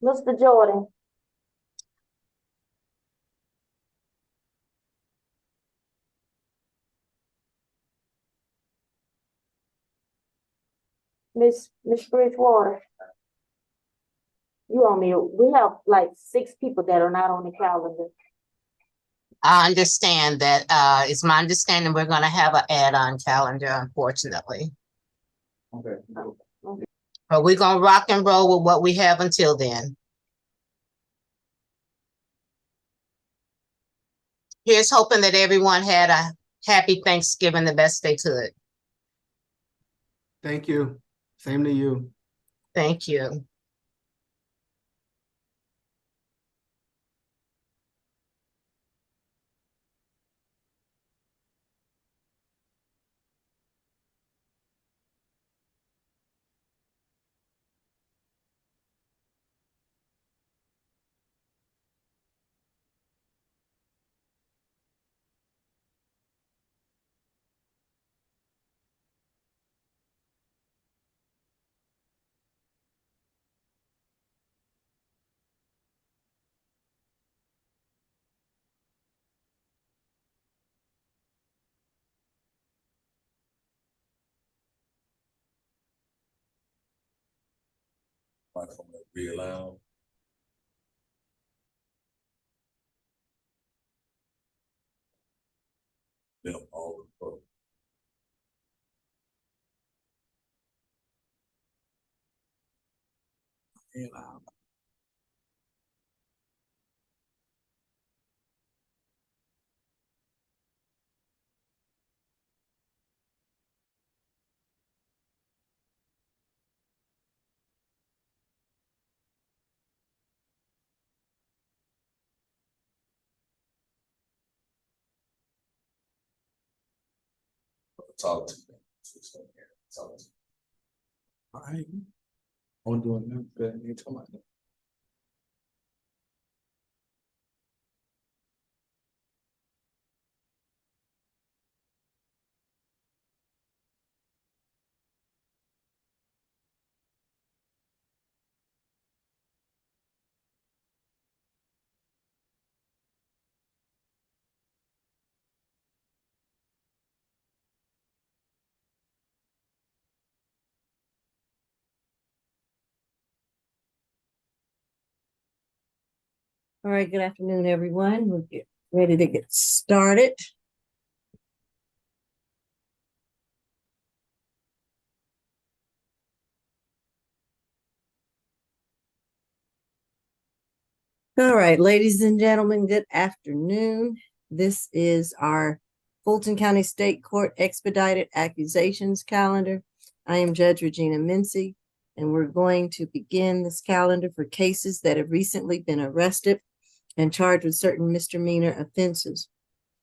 Mr. Jordan, Miss Bridgewater, you on mute. We have like 6 people that are not on the calendar. I understand that. It's my understanding we're gonna have an add-on calendar, unfortunately. Okay. But we're gonna rock and roll with what we have until then. Here's hoping that everyone had a happy Thanksgiving the best they could. Thank you. Same to you. Thank you. Be allowed. Them all the folks. Be allowed. Talk to them. Talk to them. All right. I'm doing that, but you talking about that. All right, good afternoon, everyone. We'll get ready to get started. All right, ladies and gentlemen, good afternoon. This is our Fulton County State Court Expedited Accusations calendar. I am Judge Regina Mincy, and we're going to begin this calendar for cases that have recently been arrested and charged with certain misdemeanor offenses.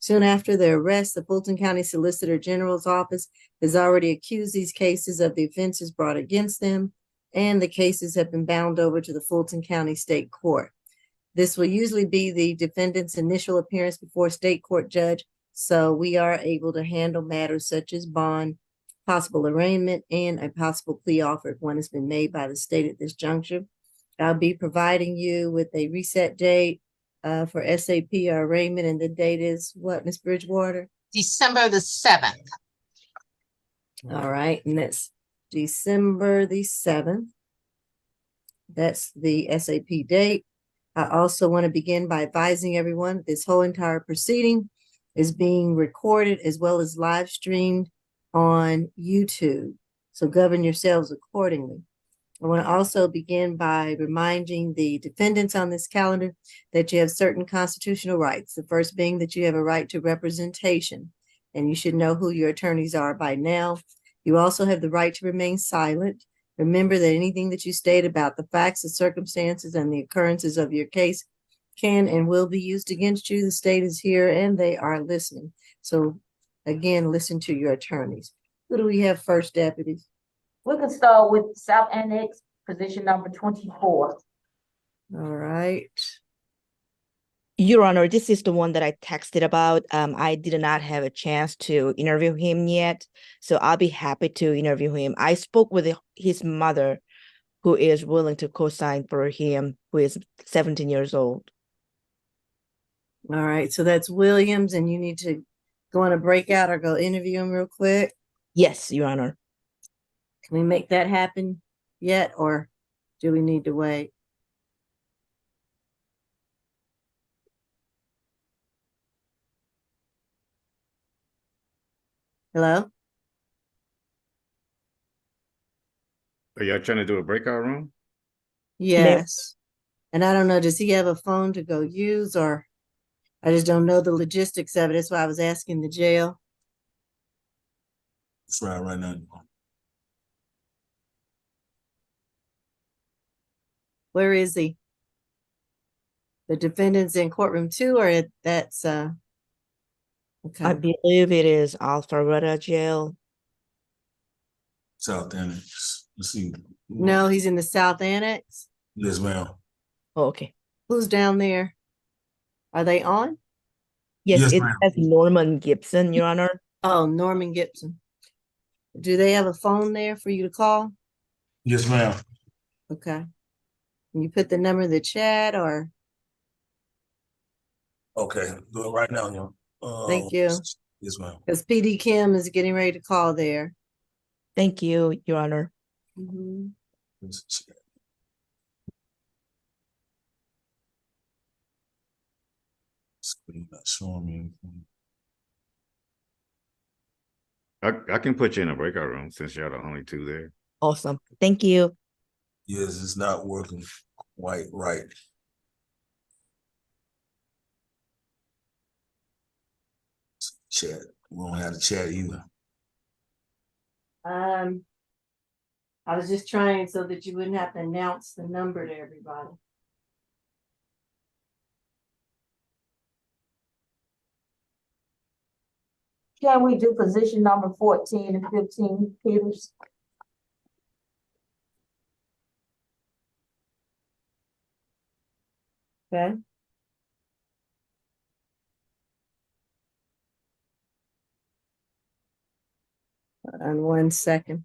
Soon after their arrest, the Fulton County Solicitor General's office has already accused these cases of the offenses brought against them, and the cases have been bound over to the Fulton County State Court. This will usually be the defendant's initial appearance before a state court judge, so we are able to handle matters such as bond, possible arraignment, and a possible plea offer if one has been made by the state at this juncture. I'll be providing you with a reset date for SAP or arraignment, and the date is what, Ms. Bridgewater? December the 7th. All right, and that's December the 7th. That's the SAP date. I also want to begin by advising everyone that this whole entire proceeding is being recorded as well as live streamed on YouTube. So govern yourselves accordingly. I want to also begin by reminding the defendants on this calendar that you have certain constitutional rights. The first being that you have a right to representation, and you should know who your attorneys are by now. You also have the right to remain silent. Remember that anything that you state about the facts, the circumstances, and the occurrences of your case can and will be used against you. The state is here and they are listening. So again, listen to your attorneys. Who do we have first, deputies? We can start with South Annex, position number 24. All right. Your Honor, this is the one that I texted about. I did not have a chance to interview him yet, so I'll be happy to interview him. I spoke with his mother, who is willing to co-sign for him, who is 17 years old. All right. So that's Williams, and you need to go on a breakout or go interview him real quick. Yes, Your Honor. Can we make that happen yet, or do we need to wait? Hello? Are y'all trying to do a breakout room? Yes. And I don't know, does he have a phone to go use, or I just don't know the logistics of it. That's why I was asking the jail. It's right now. Where is he? The defendant's in courtroom 2, or that's I okay. believe it is Alpharetta Jail. South Annex. Let's see. No, he's in the South Annex. Yes, ma'am. Oh, okay. Who's down there? Are they on? Yes, Yes, it ma'am. says Norman Gibson, Your Honor. Oh, Norman Gibson. Do they have a phone there for you to call? Yes, ma'am. Okay. Can you put the number in the chat, or? Okay, do it right now, young. Thank you. Yes, ma'am. Because PD Kim is getting ready to call there. Thank you, Your Honor. Mhm. Screen not showing me anything. I can put you in a breakout room since y'all the only two there. Awesome. Thank you. Yes, it's not working quite right. Chat. We don't have to chat either. I was just trying so that you wouldn't have to announce the number to everybody. Can we do position number 14 and 15, Peters? Okay. And 1 second.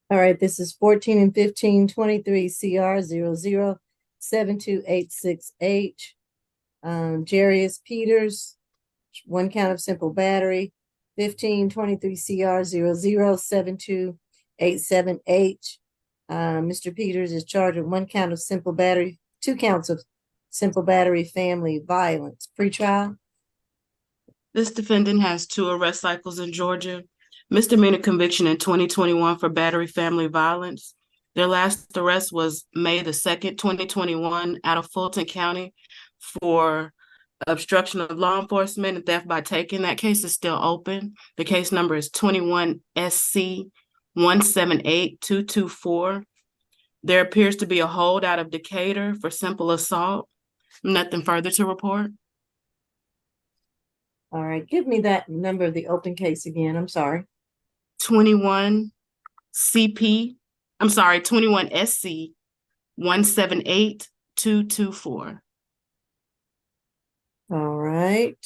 All right, this is 14 and 15, 23 CR 007286H. Jerus Peters, 1 count of simple battery, 1523 CR 007287H. Mr. Peters is charged with 1 count of simple battery, 2 counts of simple battery family violence. Pretrial. This defendant has 2 arrest cycles in Georgia. Misdemeanor conviction in 2021 for battery family violence. Their last arrest was May the 2nd, 2021 out of Fulton County for obstruction of law enforcement and theft by taking. That case is still open. The case number is 21 SC 178224. There appears to be a hold out of Decatur for simple assault. Nothing further to report. All right, give me that number of the open case again. I'm sorry. 21 SC 178224. All right.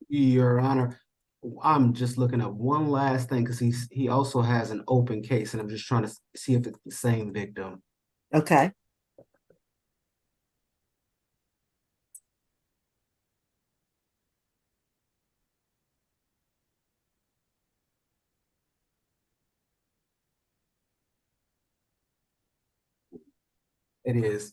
Your Honor, I'm just looking at one last thing because he also has an open case, and I'm just trying to see if it's the same victim. Okay. It is.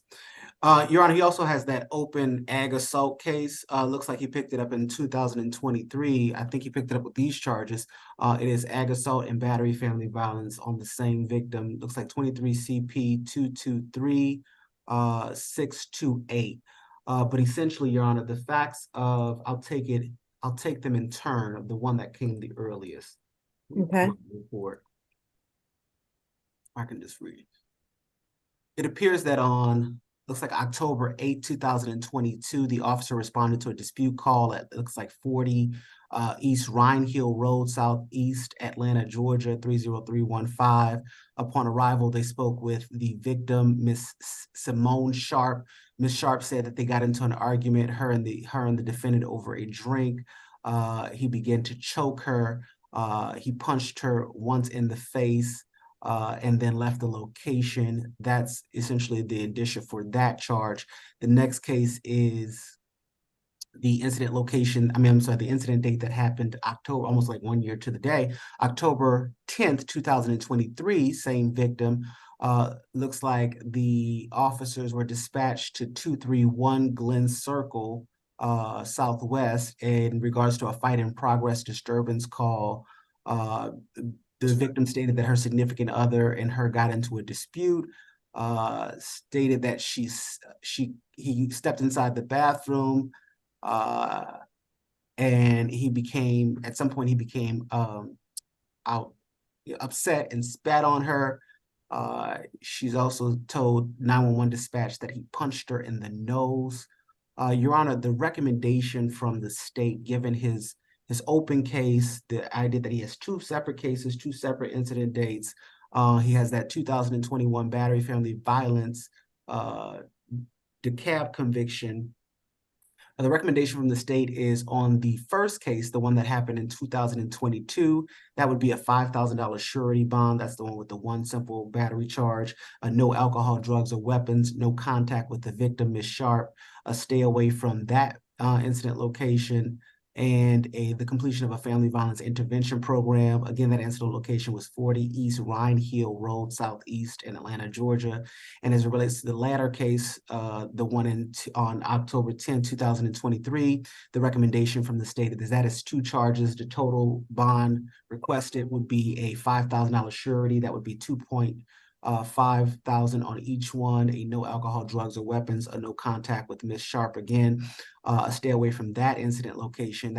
Your Honor, he also has that open ag assault case. Looks like he picked it up in 2023. I think he picked it up with these charges. It is ag assault and battery family violence on the same victim. Looks like 23 CP 223 628. But essentially, Your Honor, the facts of I'll take them in turn of the one that came the earliest. Okay. Report. I can just read. It appears that on, looks like October 8, 2022, the officer responded to a dispute call at, looks like 40 East Rhine Hill Road, Southeast Atlanta, Georgia, 30315. Upon arrival, they spoke with the victim, Miss Simone Sharp. Miss Sharp said that they got into an argument, her and the defendant, over a drink. He began to choke her. He punched her once in the face. And then left the location. That's essentially the indicia for that charge. The next case is the incident location. The incident date that happened October, almost like 1 year to the day, October 10th, 2023, same victim. Looks like the officers were dispatched to 231 Glen Circle, Southwest, in regards to a fight in progress disturbance call. The victim stated that her significant other and her got into a dispute, stated that he stepped inside the bathroom, and at some point he became upset and spat on her. She's also told 911 dispatch that he punched her in the nose. Your Honor, the recommendation from the state, given his open case, the idea that he has 2 separate cases, 2 separate incident dates. He has that 2021 battery family violence DeKalb conviction. The recommendation from the state is on the first case, the one that happened in 2022. That would be a $5,000 surety bond. That's the one with the 1 simple battery charge. No alcohol, drugs, or weapons. No contact with the victim, Ms. Sharp. Stay away from that incident location. And the completion of a family violence intervention program. Again, that incident location was 40 East Rhine Hill Road, Southeast in Atlanta, Georgia. And as it relates to the latter case, the one on October 10, 2023, the recommendation from the state is that is 2 charges. The total bond requested would be a $5,000 surety. That would be $5,000 on each one, a no alcohol, drugs, or weapons, a no contact with Ms. Sharp again, stay away from that incident location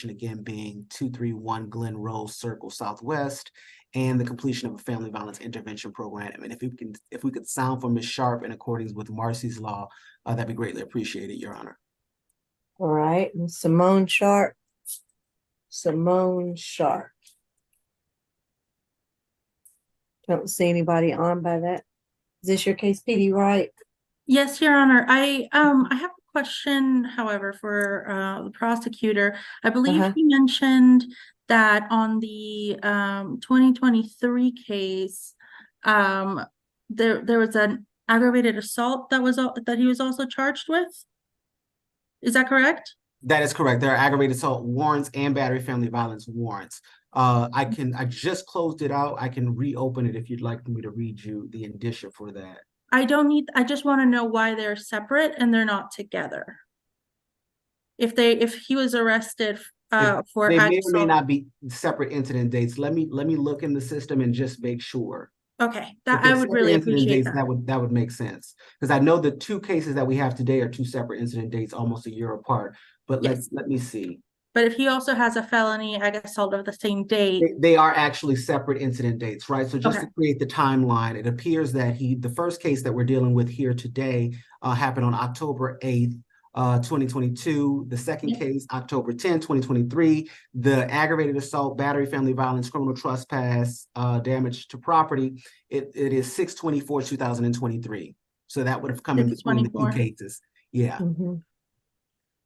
again being 231 Glen Rose Circle Southwest, and the completion of a family violence intervention program. I mean, if we could sound for Ms. Sharp in accordance with Marcy's law, that'd be greatly appreciated, Your Honor. All right, and Simone Sharp. Don't see anybody on by that. Is this your case, PD, right? Yes, Your Honor. I have a question, however, for the prosecutor. I believe Uh-huh. he mentioned that on the 2023 case, there was an aggravated assault that he was also charged with. Is that correct? That is correct. There are aggravated assault warrants and battery family violence warrants. I just closed it out. I can reopen it if you'd like me to read you the indicia for that. I just want to know why they're separate and they're not together. If he was arrested for They ag may or may assault. not be separate incident dates. Let me look in the system and just make sure. Okay, If that they're I would separate really incident appreciate dates, that. that would make sense. Because I know the two cases that we have today are two separate incident dates, almost a year apart. But Yes. let me see. But if he also has a felony ag assault of the same date, They are actually separate incident dates, right? So just Okay. to create the timeline, it appears that the first case that we're dealing with here today happened on October 8th, 2022. The second Yep. case, October 10th, 2023. The aggravated assault, battery, family violence, criminal trespass, damage to property, it is 6/24/2023. So that would have come in between the two 6/24. cases. Yeah. Mhm.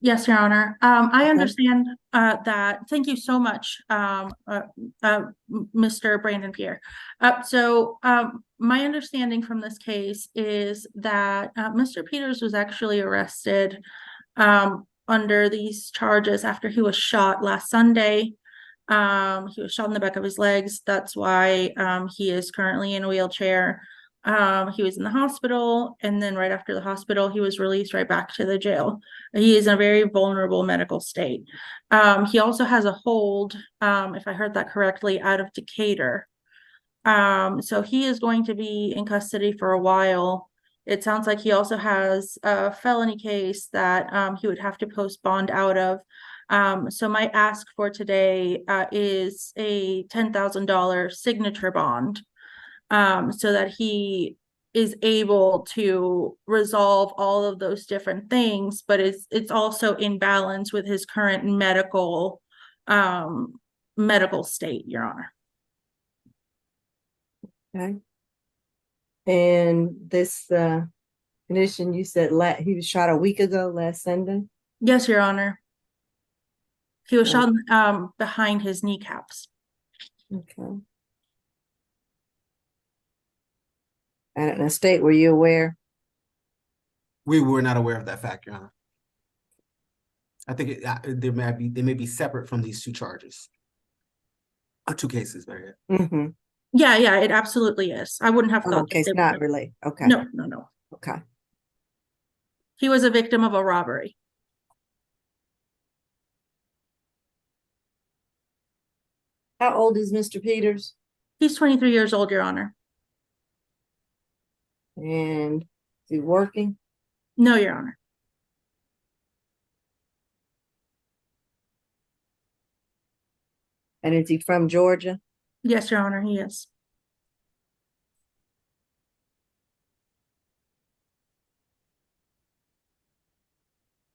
Yes, Your Honor. I Okay. understand that. Thank you so much, Mr. Brandon Pierre. My understanding from this case is that Mr. Peters was actually arrested under these charges after he was shot last Sunday. He was shot in the back of his legs. That's why he is currently in a wheelchair. He was in the hospital, and then right after the hospital, he was released right back to the jail. He is in a very vulnerable medical state. He also has a hold, if I heard that correctly, out of Decatur. So he is going to be in custody for a while. It sounds like he also has a felony case that he would have to post bond out of. So my ask for today is a $10,000 signature bond, so that he is able to resolve all of those different things, but it's also in balance with his current medical state, Your Honor. Okay. And this condition, you said he was shot a week ago, last Sunday? Yes, Your Honor. He was shot behind his kneecaps. Okay. And in a state, were you aware? We were not aware of that fact, Your Honor. I think they may be separate from these two charges. Two cases, better yet. Mm-hmm. Yeah, it absolutely is. I wouldn't have thought. Okay, it's not related. Okay. No. Okay. He was a victim of a robbery. How old is Mr. Peters? He's 23 years old, Your Honor. And is he working? No, Your Honor. And is he from Georgia? Yes, Your Honor, he is.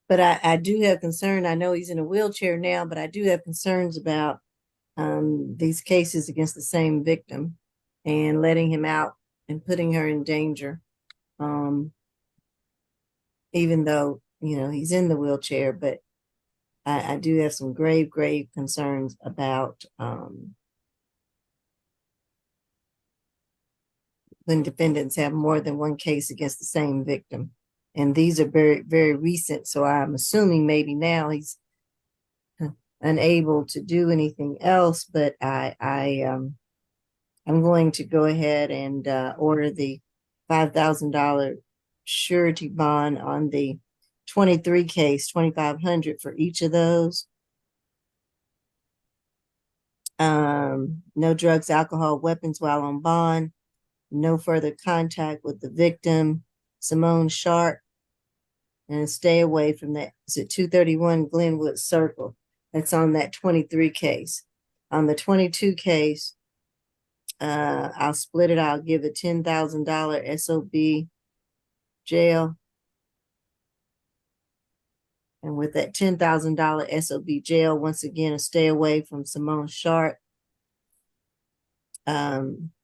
But I do have concern. I know he's in a wheelchair now, but I do have concerns about these cases against the same victim and letting him out and putting her in danger. Even though, he's in the wheelchair, but I do have some grave concerns about when defendants have more than one case against the same victim. And these are very, very recent. So I'm assuming maybe now he's unable to do anything else, but I'm going to go ahead and order the $5,000 surety bond on the 23 case, $2,500 for each of those. No drugs, alcohol, weapons while on bond. No further contact with the victim, Simone Sharp, and stay away from that. Is it 231 Glenwood Circle? That's on that 23 case. On the 22 case, I'll split it. I'll give a $10,000 SOB jail. And with that $10,000 SOB jail, once again, stay away from Simone Sharp.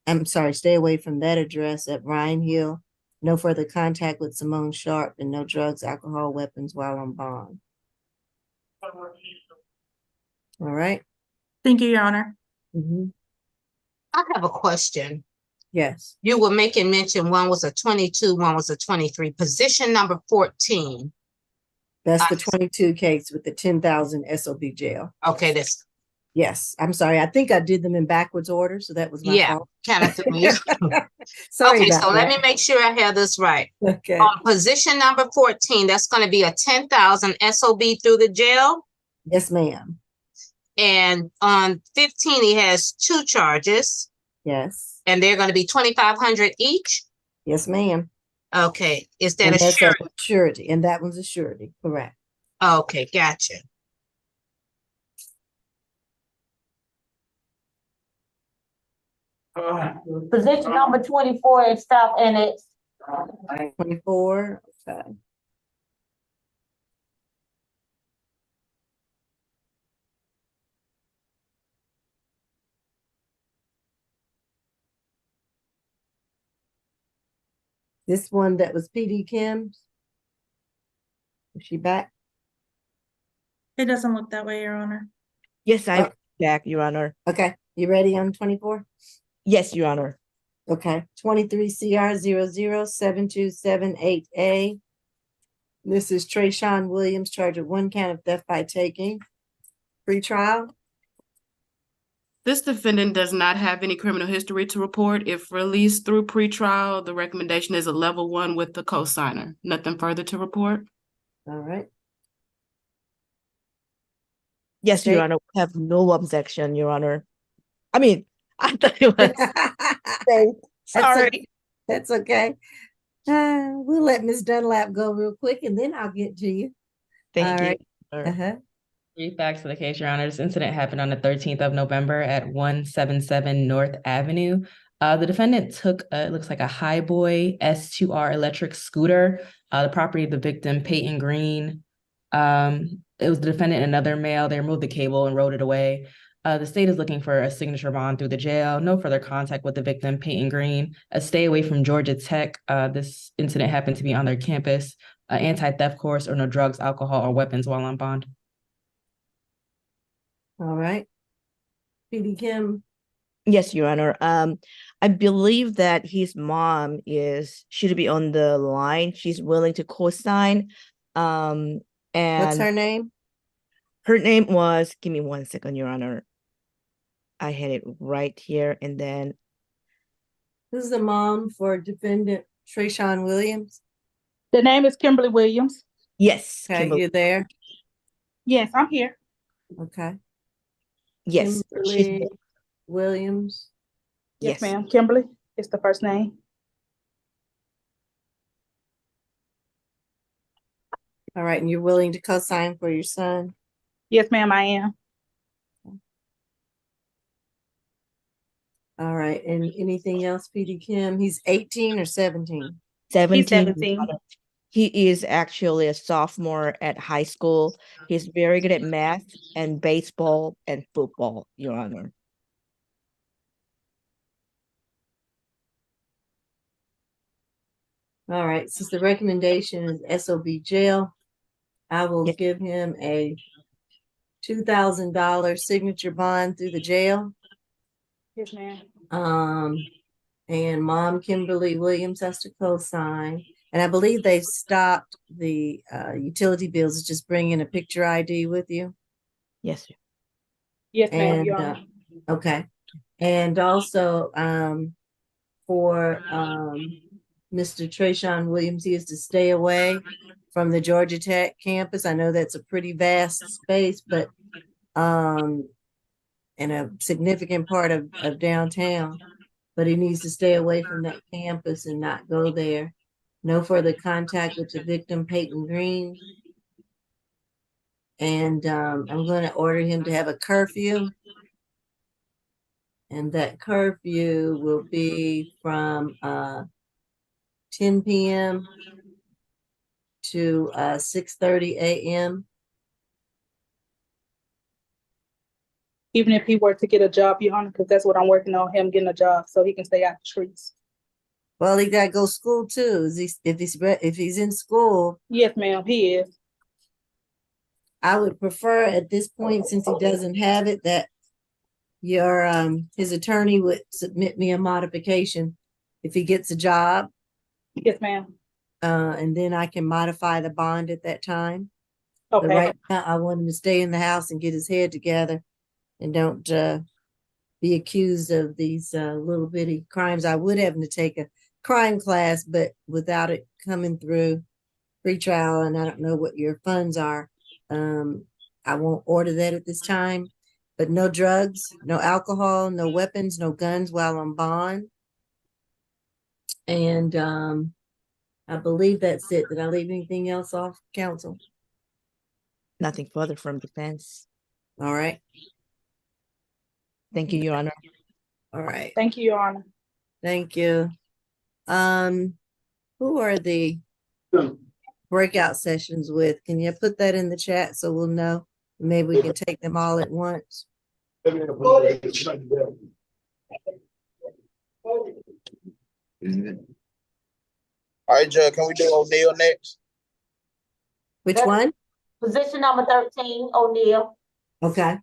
I'm sorry, stay away from that address at Rhine Hill. No further contact with Simone Sharp, and no drugs, alcohol, weapons while on bond. All right. Thank you, Your Honor. Mhm. I have a question. Yes, You were making mention one was a 22, one was a 23. Position number 14. that's the 22 case with the 10,000 SOB jail. Okay, that's, Yes, I'm sorry. I think I did them in backwards order, so that was my yeah, fault. kind of threw me. Sorry Okay, about so let me that. make sure I have this right. Okay. On position number 14, that's going to be a 10,000 SOB through the jail. Yes, ma'am. And on 15, he has 2 charges, Yes. and they're going to be 2,500 each. Yes, ma'am. Okay, is that And a that's sure? a surety, and that one's a surety, correct. Okay, gotcha. Position number 24 is stop and it's 24, okay. This one that was PD Kim's? Is she back? It doesn't look that way, Your Honor. Yes, I'm Oh. back, Your Honor. Okay, you ready on 24? Yes, Your Honor. Okay, 23 CR 0072788A. This is Trayshawn Williams, charged with 1 count of theft by taking. Pre-trial? This defendant does not have any criminal history to report. If released through pretrial, the recommendation is a level 1 with the cosigner. Nothing further to report. All right. Yes, Your State- Honor. We have no objection, Your Honor. I mean, I thought it was. Sorry. That's okay. We'll let Ms. Dunlap go real quick and then I'll get to you. Thank All you. right. Uh-huh. Brief facts for the case, Your Honor. This incident happened on the 13th of November at 177 North Avenue. The defendant took, it looks like a Highboy S2R electric scooter, the property of the victim, Peyton Green. It was the defendant and another male. They removed the cable and rode it away. The state is looking for a signature bond through the jail. No further contact with the victim, Peyton Green. A stay away from Georgia Tech. This incident happened to be on their campus. Anti-theft course, or no drugs, alcohol, or weapons while on bond. All right. PD Kim. Yes, Your Honor. I believe that his mom should be on the line. She's willing to co-sign. And What's her name? her name was, give me 1 second, Your Honor. I had it right here, and then Who's the mom for defendant Trayshawn Williams? The name is Kimberly Williams. yes, Okay, Kimberly. you there? Yes, I'm here. Okay. Yes, Kimberly Williams. Yes, yes. ma'am. Kimberly is the first name. All right, and you're willing to co-sign for your son? Yes, ma'am, I am. All right, and anything else, PD Kim? He's 18 or 17? 17. He's 17. He is actually a sophomore at high school. He's very good at math and baseball and football, Your Honor. All right, since the recommendation is SOB jail, I will Yes. give him a $2,000 signature bond through the jail. Yes, ma'am. And mom Kimberly Williams has to co-sign. And I believe they've stopped the utility bills. It's just bringing a picture ID with you. Yes, sir. Yes, ma'am. And Your Honor. okay. And also for Mr. Trayshawn Williams, he is to stay away from the Georgia Tech campus. I know that's a pretty vast space, but in a significant part of downtown, but he needs to stay away from that campus and not go there. No further contact with the victim, Peyton Green. And I'm going to order him to have a curfew. And that curfew will be from 10 p.m. to 6:30 a.m. Even if he were to get a job, Your Honor, because that's what I'm working on, him getting a job so he can stay out the streets. Well, he gotta go school too. If he's in school, Yes, ma'am, he is. I would prefer at this point, since he doesn't have it, that his attorney would submit me a modification if he gets a job, Yes, ma'am. and then I can modify the bond at that time. But Okay, right now, I want him to stay in the house and get his head together and don't be accused of these little bitty crimes. I would have him to take a crime class, but without it coming through pretrial, and I don't know what your funds are. I won't order that at this time, but no drugs, no alcohol, no weapons, no guns while on bond. And I believe that's it. Did I leave anything else off, counsel? Nothing further from defense. All right. Thank you, Your Honor. All right. thank you, Your Honor. Thank you. Who are the breakout sessions with? Can you put that in the chat so we'll know? Maybe we can take them all at once. All right, Judge, can we do O'Neal next? Which That's- one? Position number 13, O'Neill. Okay.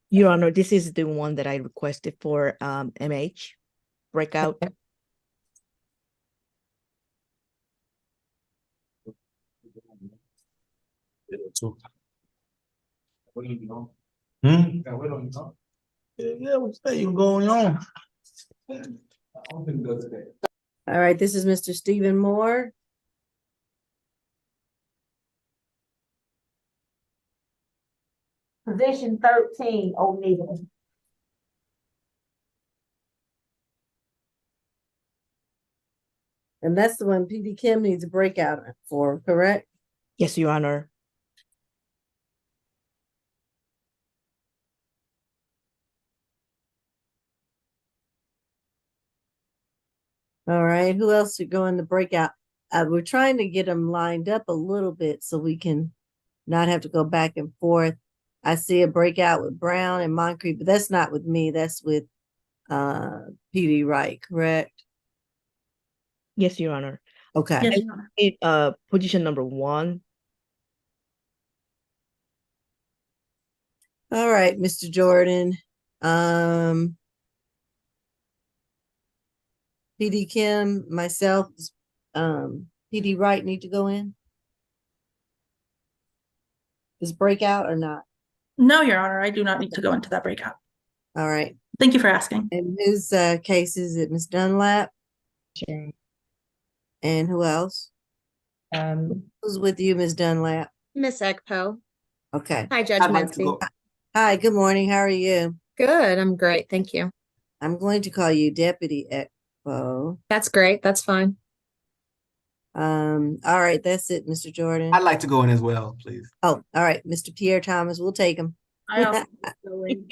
Your Honor, this is the one that I requested for MH breakout. Hmm? Yeah, what's that you going on? All right, this is Mr. Stephen Moore. Position 13, O'Neill. And that's the one PD Kim needs a breakout for, correct? Yes, Your Honor. All right, who else to go in the breakout? We're trying to get them lined up a little bit so we can not have to go back and forth. I see a breakout with Brown and Moncrief, but that's not with me. That's with PD Wright, correct? Yes, Your Honor. Okay. Yes, Your Honor. Need, position number 1. All right, Mr. Jordan. PD Kim, myself, PD Wright need to go in? Is breakout or not? No, Your Honor, I do not need to go into that breakout. All right. Thank you for asking. And whose case is it? Ms. Dunlap? Sure. And who else? Who's with you, Ms. Dunlap? Miss Ekpo. Okay. Hi, Judge I'd like to Mensky. go, Hi, good morning. How are you? Good, I'm great, thank you. I'm going to call you Deputy Expo. That's great, that's fine. All right, that's it, Mr. Jordan. I'd like to go in as well, please. Oh, all right, Mr. Pierre Thomas, we'll take him. I also go in.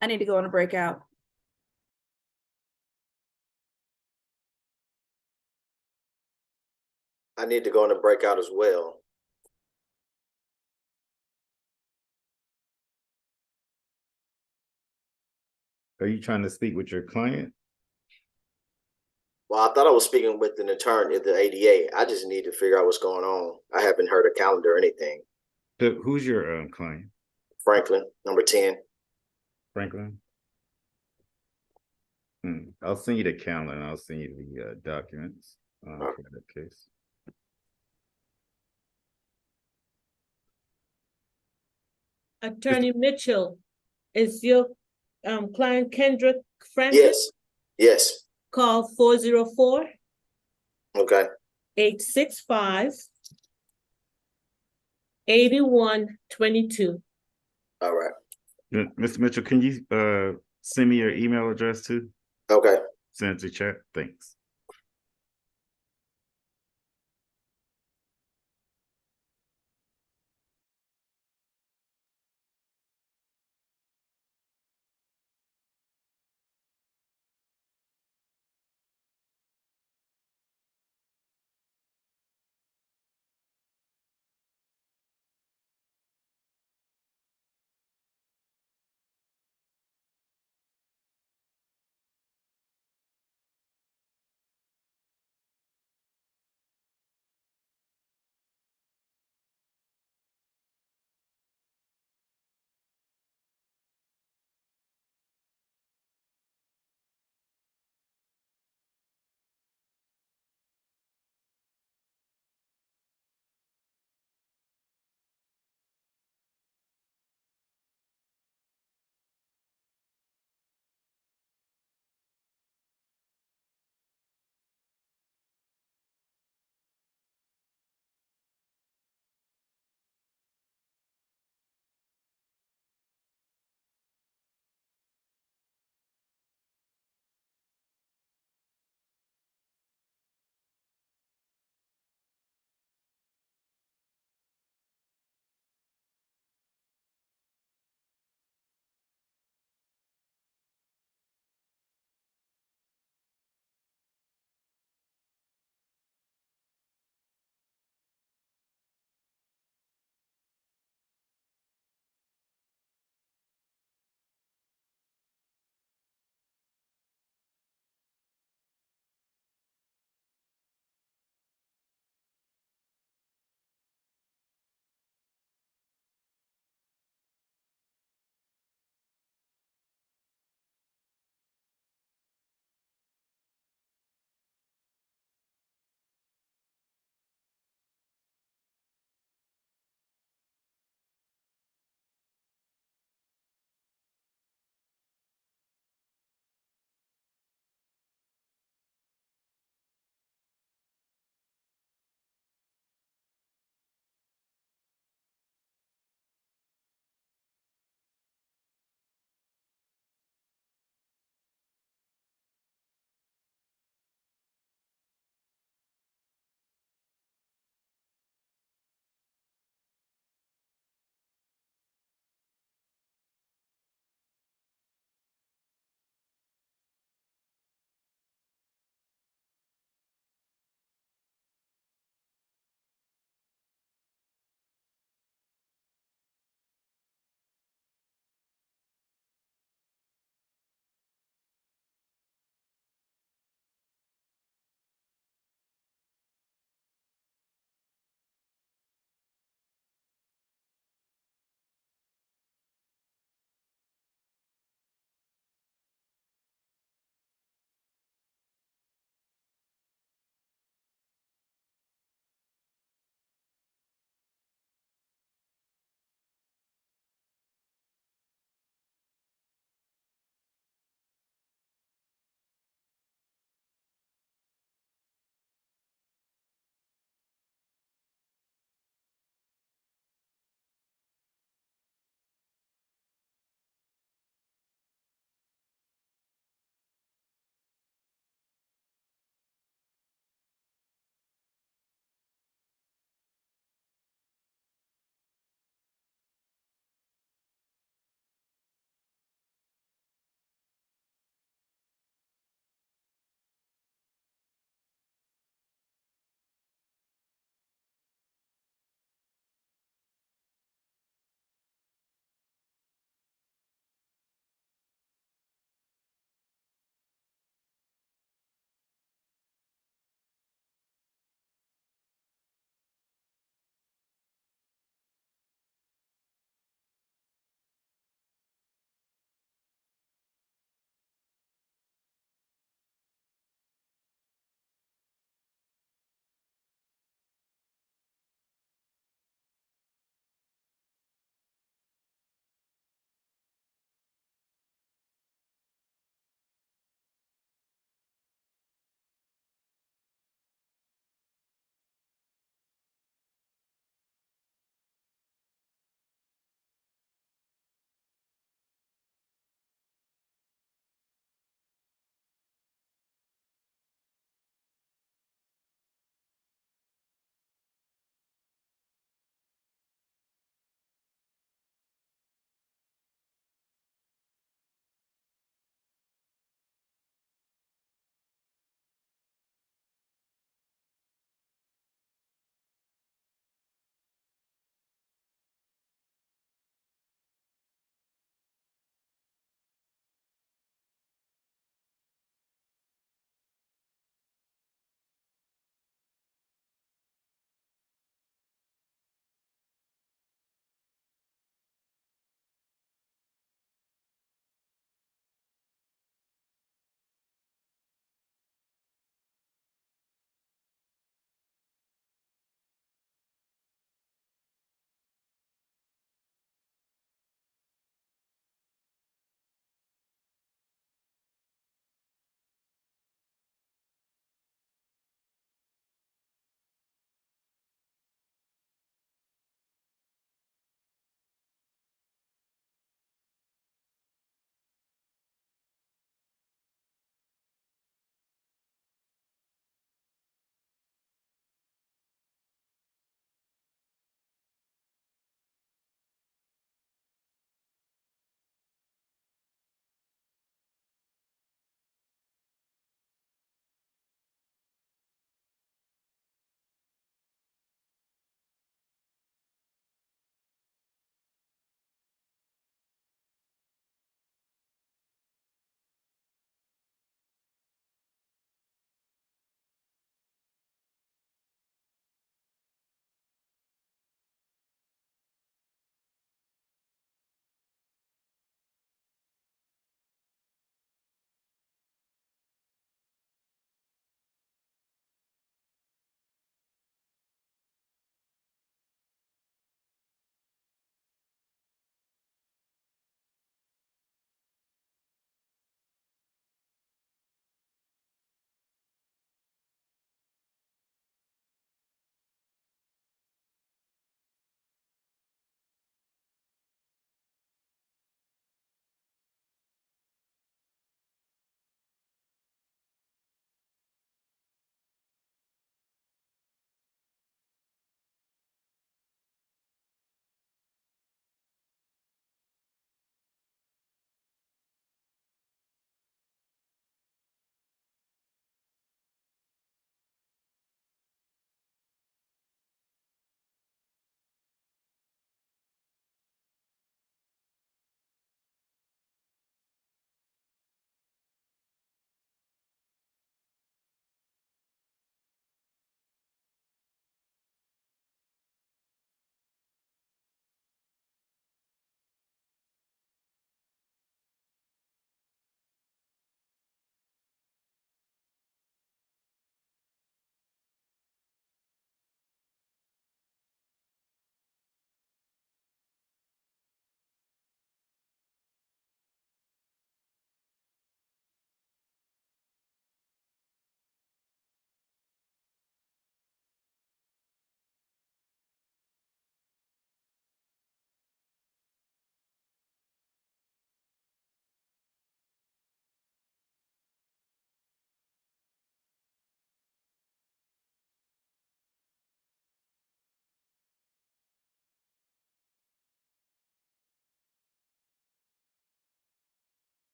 I need to go on a breakout. I need to go in the breakout as well. Are you trying to speak with your client? Well, I thought I was speaking with an attorney at the ADA. I just need to figure out what's going on. I haven't heard a calendar or anything. So who's your client? Franklin, number 10. Franklin? I'll send you the calendar and I'll send you the documents for that case. Attorney Mitchell, is your client Kendra Francis? Yes. Yes. Call 404 Okay. 865 8122. All right. Mr. Mitchell, can you send me your email address too? Okay. Send it to chat. Thanks.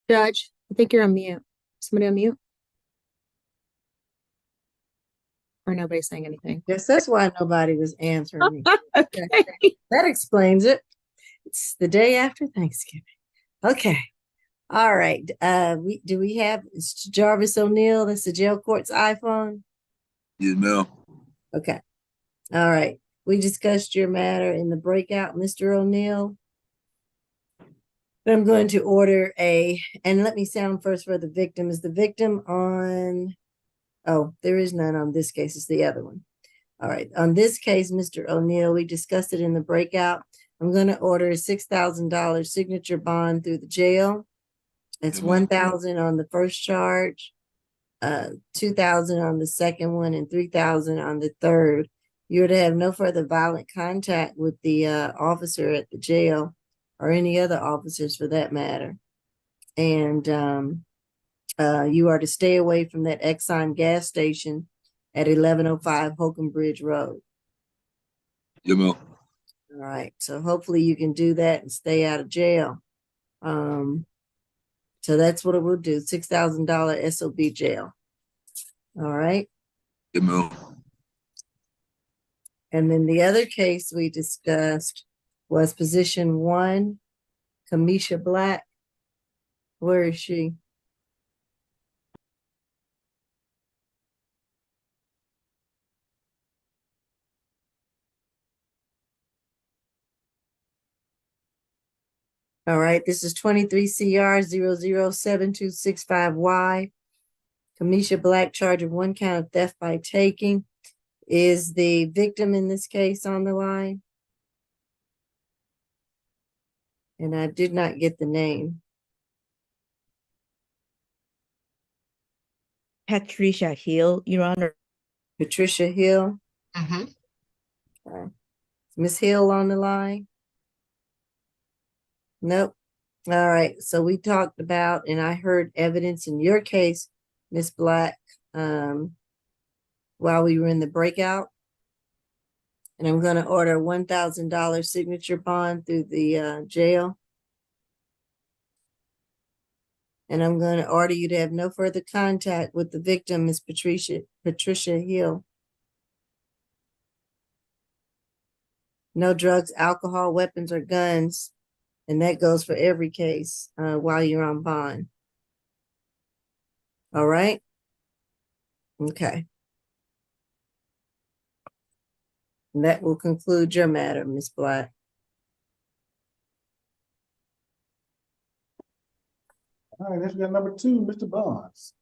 Judge, I think you're on mute. Somebody on mute? Or nobody's saying anything? Yes, that's why nobody was answering me. Okay. That explains it. It's the day after Thanksgiving. Okay. All right. We have it's Jarvis O'Neill? That's the jail court's iPhone. Yes, ma'am. Okay. All right. We discussed your matter in the breakout, Mr. O'Neill. I'm going to order and let me sound first for the victim. Is the victim on? Oh, there is none on this case. It's the other one. All right. On this case, Mr. O'Neill, we discussed it in the breakout. I'm going to order a $6,000 signature bond through the jail. It's $1,000 on the first charge, $2,000 on the second one, and $3,000 on the third. You're to have no further violent contact with the officer at the jail or any other officers for that matter. And you are to stay away from that Exxon gas station at 1105 Holcomb Bridge Road. Yes, ma'am. All right. So hopefully you can do that and stay out of jail. So that's what it will do. $6,000 SOB jail. All right. Yes, ma'am. And then the other case we discussed was position 1, Kamisha Black. Where is she? All right, this is 23 CR 007265Y. Kamisha Black, charge of 1 count of theft by taking. Is the victim in this case on the line? And I did not get the name. Patricia Hill, Your Honor. Patricia Hill. Mm-hmm. Okay. Miss Hill on the line? Nope. All right. So we talked about, and I heard evidence in your case, Miss Black, while we were in the breakout. And I'm going to order a $1,000 signature bond through the jail. And I'm going to order you to have no further contact with the victim, Miss Patricia Hill. No drugs, alcohol, weapons, or guns. And that goes for every case while you're on bond. All right? Okay. And that will conclude your matter, Ms. Black. All right, next we got number 2, Mr. Bonds.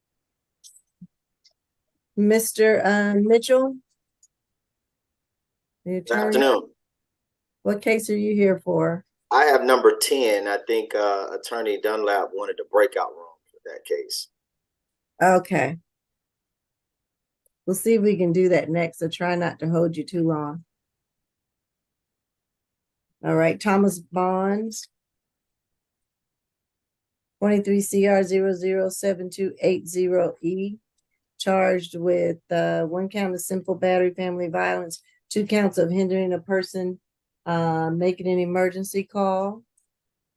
Mr. Mitchell? The Good attorney? afternoon. What case are you here for? I have number 10. I think Attorney Dunlap wanted the breakout room for that case. Okay. We'll see if we can do that next. So try not to hold you too long. All right, Thomas Bonds. 23 CR 007280E. Charged with 1 count of simple battery, family violence, 2 counts of hindering a person making an emergency call.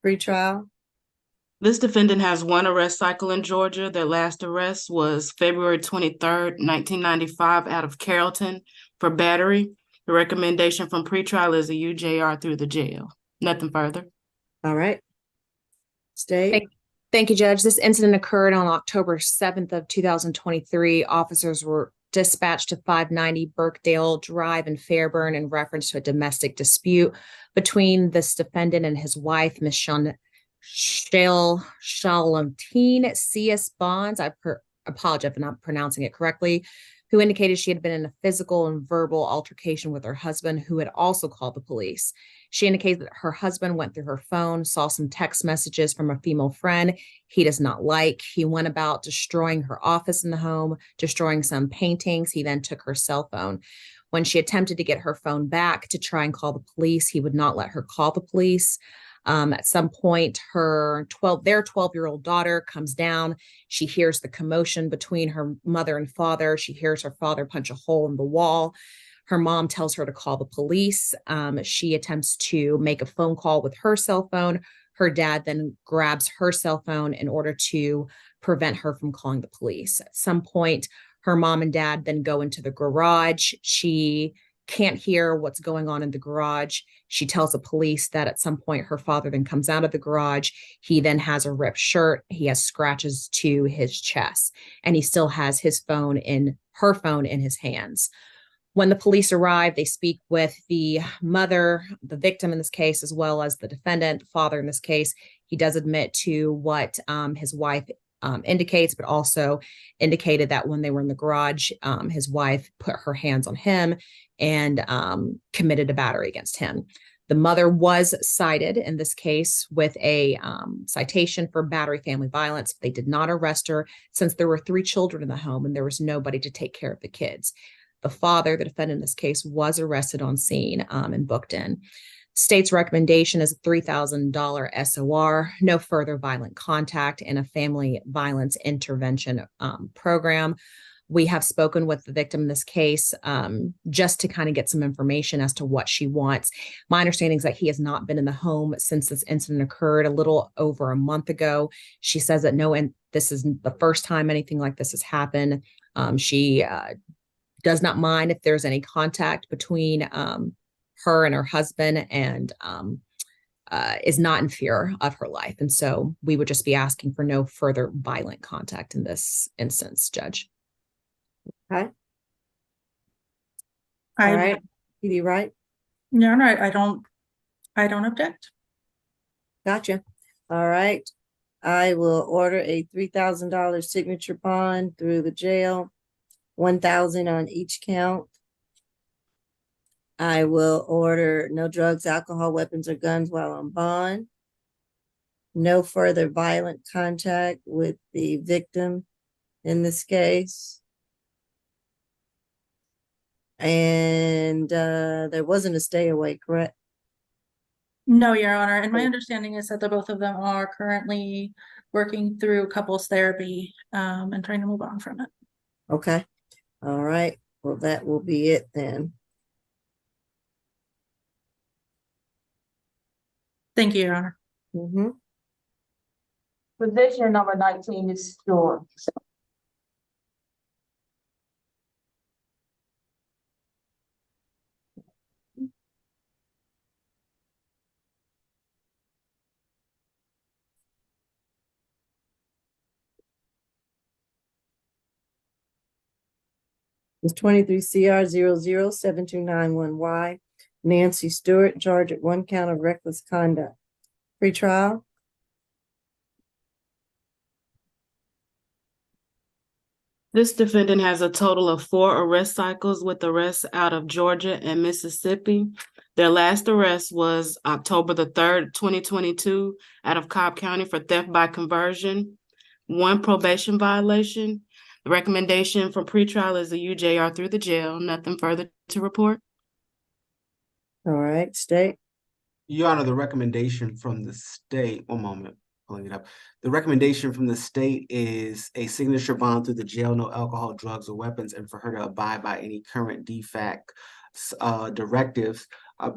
Pre-trial. This defendant has 1 arrest cycle in Georgia. Their last arrest was February 23rd, 1995 out of Carrollton for battery. The recommendation from pretrial is a UJR through the jail. Nothing further. All right. State. Thank you, Judge. This incident occurred on October 7th of 2023. Officers were dispatched to 590 Birkdale Drive in Fairburn in reference to a domestic dispute between this defendant and his wife, Ms. Shalantine C.S. Bonds. I apologize for not pronouncing it correctly, who indicated she had been in a physical and verbal altercation with her husband, who had also called the police. She indicated that her husband went through her phone, saw some text messages from a female friend he does not like. He went about destroying her office in the home, destroying some paintings. He then took her cell phone. When she attempted to get her phone back to try and call the police, he would not let her call the police. At some point, their 12-year-old daughter comes down. She hears the commotion between her mother and father. She hears her father punch a hole in the wall. Her mom tells her to call the police. She attempts to make a phone call with her cell phone. her dad then grabs her cell phone in order to prevent her from calling the police. At some point, her mom and dad then go into the garage. She can't hear what's going on in the garage. She tells the police that at some point her father then comes out of the garage. He then has a ripped shirt. He has scratches to his chest, and he still has her phone in his hands. When the police arrive, they speak with the mother, the victim in this case, as well as the defendant, the father in this case. He does admit to what his wife indicates, but also indicated that when they were in the garage, his wife put her hands on him and committed a battery against him. The mother was cited in this case with a citation for battery family violence. They did not arrest her since there were 3 children in the home and there was nobody to take care of the kids. The father, the defendant in this case, was arrested on scene and booked in. State's recommendation is a $3,000 SOR, no further violent contact, and a family violence intervention program. We have spoken with the victim in this case just to kind of get some information as to what she wants. My understanding is that he has not been in the home since this incident occurred a little over a month ago. She says that this is the first time anything like this has happened. She does not mind if there's any contact between her and her husband, and is not in fear of her life. And so we would just be asking for no further violent contact in this instance, Judge. Okay. I, All right. You right? Yeah, no, I don't object. Gotcha. All right. I will order a $3,000 signature bond through the jail, 1,000 on each count. I will order no drugs, alcohol, weapons, or guns while on bond. No further violent contact with the victim in this case. And there wasn't a stay away, correct? No, Your Honor. And my understanding is that the both of them are currently working through couples therapy and trying to move on from it. Okay. All right. Well, that will be it then. Thank you, Your Honor. Mm-hmm. Position number 19 is Stewart. It's 23 CR 007291Y. Nancy Stewart, charged at 1 count of reckless conduct. Pre-trial. This defendant has a total of 4 arrest cycles with arrests out of Georgia and Mississippi. Their last arrest was October the 3rd, 2022, out of Cobb County for theft by conversion, 1 probation violation. The recommendation for pretrial is a UJR through the jail. Nothing further to report. All right, state. Your Honor, the recommendation from the state, one moment, pulling it up. The recommendation from the state is a signature bond through the jail, no alcohol, drugs, or weapons, and for her to abide by any current DFAC directives.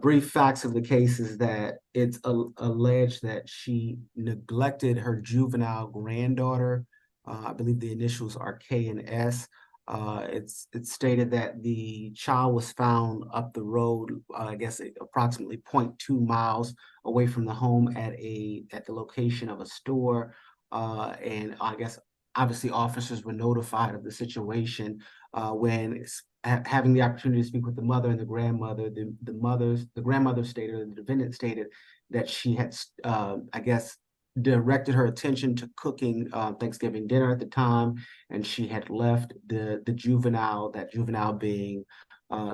Brief facts of the case is that it's alleged that she neglected her juvenile granddaughter. I believe the initials are K and S. It's stated that the child was found up the road, I guess approximately 0.2 miles away from the home at the location of a store. And I guess obviously officers were notified of the situation when having the opportunity to speak with the mother and the grandmother. The grandmother stated, or the defendant stated, that she had I guess directed her attention to cooking Thanksgiving dinner at the time, and she had left the juvenile, that juvenile being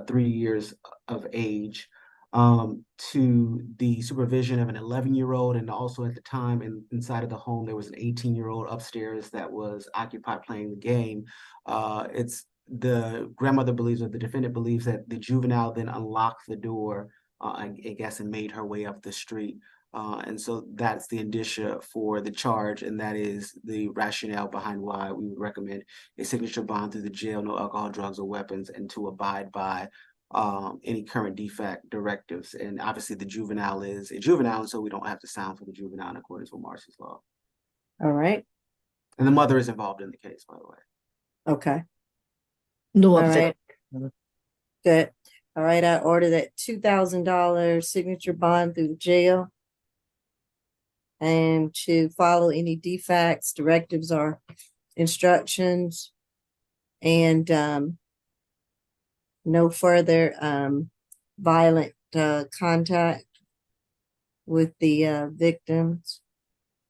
3 years of age, to the supervision of an 11-year-old, and also at the time inside of the home there was an 18-year-old upstairs that was occupied playing the game. The grandmother believes, or the defendant believes, that the juvenile then unlocked the door, I guess, and made her way up the street. And so that's the indicia for the charge, and that is the rationale behind why we would recommend a signature bond through the jail, no alcohol, drugs, or weapons, and to abide by any current defect directives. And obviously the juvenile is a juvenile, so we don't have to sound for the juvenile in accordance with Marcy's law. All right, And the mother is involved in the case, by the way. okay, No all objection. right, good. All right, I order that $2,000 signature bond through the jail. And to follow any defects, directives, or instructions. And no further violent contact with the victims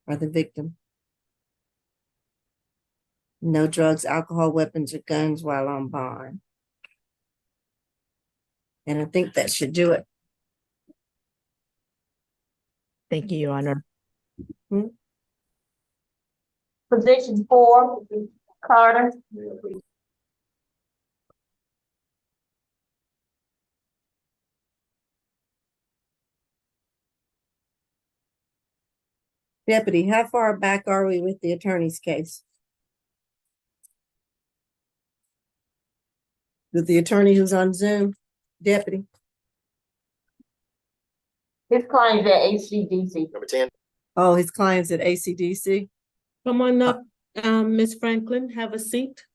or the victim. No drugs, alcohol, weapons, or guns while on bond. And I think that should do it. Thank you, Your Honor. Position 4, Carter. Deputy, how far back are we with the attorney's case? With the attorney who's on Zoom, deputy? His client's at HCDC. Number 10. Oh, his client's at ACDC? Come on up, Ms. Franklin, have a seat.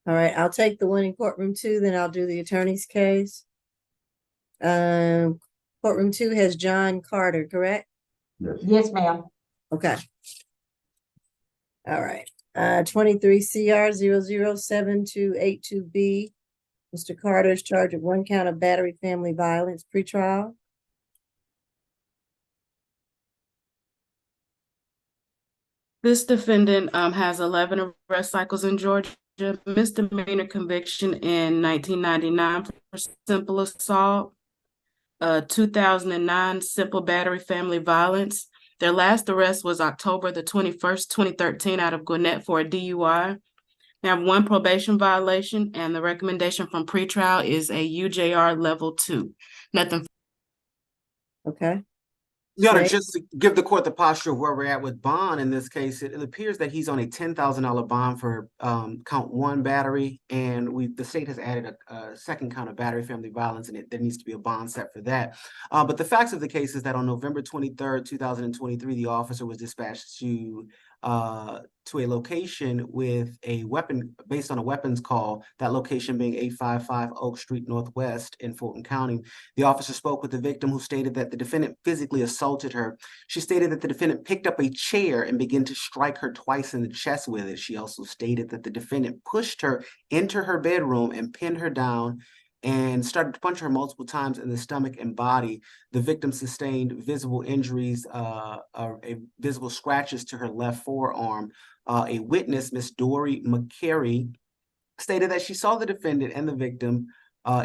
All right, I'll take the one in courtroom 2, then I'll do the attorney's case. Courtroom 2 has John Carter, correct? Yes, ma'am. Okay. All right, 23 CR 007282B. Mr. Carter is charged with 1 count of battery family violence pretrial. This defendant has 11 arrest cycles in Georgia, misdemeanor conviction in 1999 for simple assault, 2009 simple battery family violence. Their last arrest was October the 21st, 2013 out of Gwinnett for a DUI. They have 1 probation violation, and the recommendation from pretrial is a UJR level 2. Nothing. Okay. Your Honor, Right. just to give the court the posture of where we're at with bond in this case, it appears that he's on a $10,000 bond for count 1 battery, and the state has added a second count of battery family violence, and there needs to be a bond set for that. But the facts of the case is that on November 23rd, 2023, the officer was dispatched to a location with a weapon based on a weapons call, that location being 855 Oak Street Northwest in Fulton County. The officer spoke with the victim, who stated that the defendant physically assaulted her. She stated that the defendant picked up a chair and began to strike her twice in the chest with it. She also stated that the defendant pushed her into her bedroom and pinned her down and started to punch her multiple times in the stomach and body. The victim sustained visible injuries, visible scratches to her left forearm. A witness, Miss Dory McCary, stated that she saw the defendant and the victim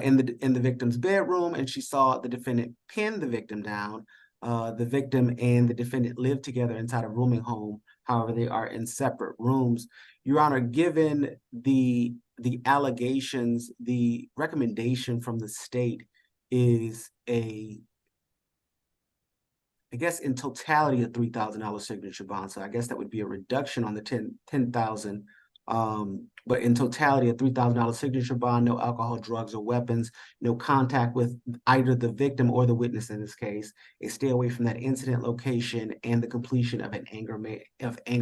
in the victim's bedroom, and she saw the defendant pin the victim down. The victim and the defendant live together inside a rooming home. However, they are in separate rooms. Your Honor, given the allegations, the recommendation from the state is I guess in totality, a $3,000 signature bond. So I guess that would be a reduction on the 10,000. But in totality, a $3,000 signature bond, no alcohol, drugs, or weapons, no contact with either the victim or the witness in this case, a stay away from that incident location, and the completion of anger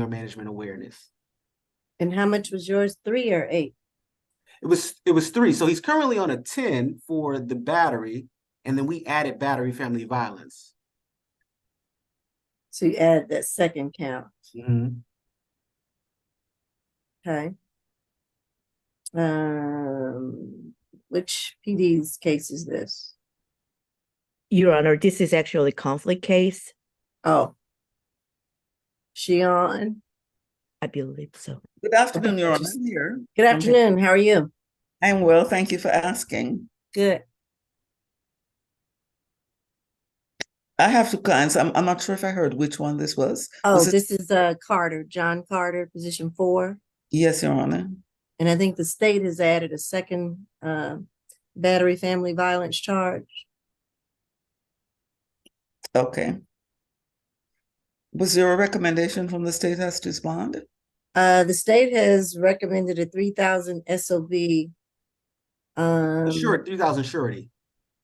management awareness. And how much was yours, 3 or 8? It was 3. So he's currently on a 10 for the battery, and then we added battery family violence. So you add that second count. Mm-hmm. Okay. Which PD's case is this? Your Honor, this is actually a conflict case. Oh. She on? I believe so. Good afternoon, Your Honor. I'm here. Good afternoon. How are you? I'm well. Thank you for asking. Good. I have 2 clients. I'm not sure if I heard which one this was. Oh, Was it- this is Carter, John Carter, position 4. Yes, Your Honor. And I think the state has added a second battery family violence charge. Okay. Was there a recommendation from the state as to his bond? The state has recommended a 3,000 SOB Sure, 3,000 surety.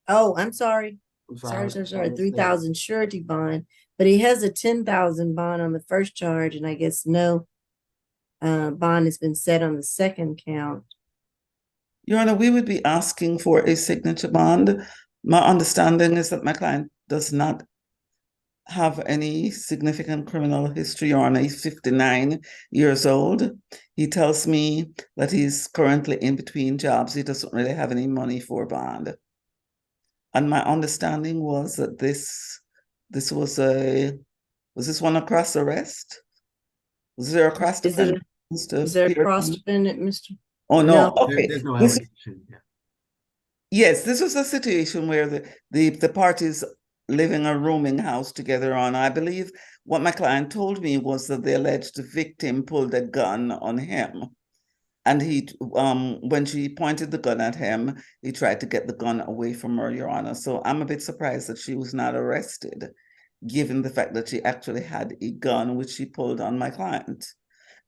Oh, I'm sorry. I'm Sorry, sorry. sorry. 3,000 surety bond, but he has a 10,000 bond on the first charge, and I guess no bond has been set on the second count. Your Honor, we would be asking for a signature bond. My understanding is that my client does not have any significant criminal history, Your Honor. He's 59 years old. He tells me that he's currently in between jobs. He doesn't really have any money for bond. And my understanding was that this was this one a cross arrest? Was there a cross defendant? Is there a cross defendant, Mr.? Oh, no. Okay. There's no allegation. Yeah. Yes, this was a situation where the parties live in a rooming house together on. I believe what my client told me was that the alleged victim pulled a gun on him. And he, when she pointed the gun at him, he tried to get the gun away from her, Your Honor. So I'm a bit surprised that she was not arrested, given the fact that she actually had a gun which she pulled on my client.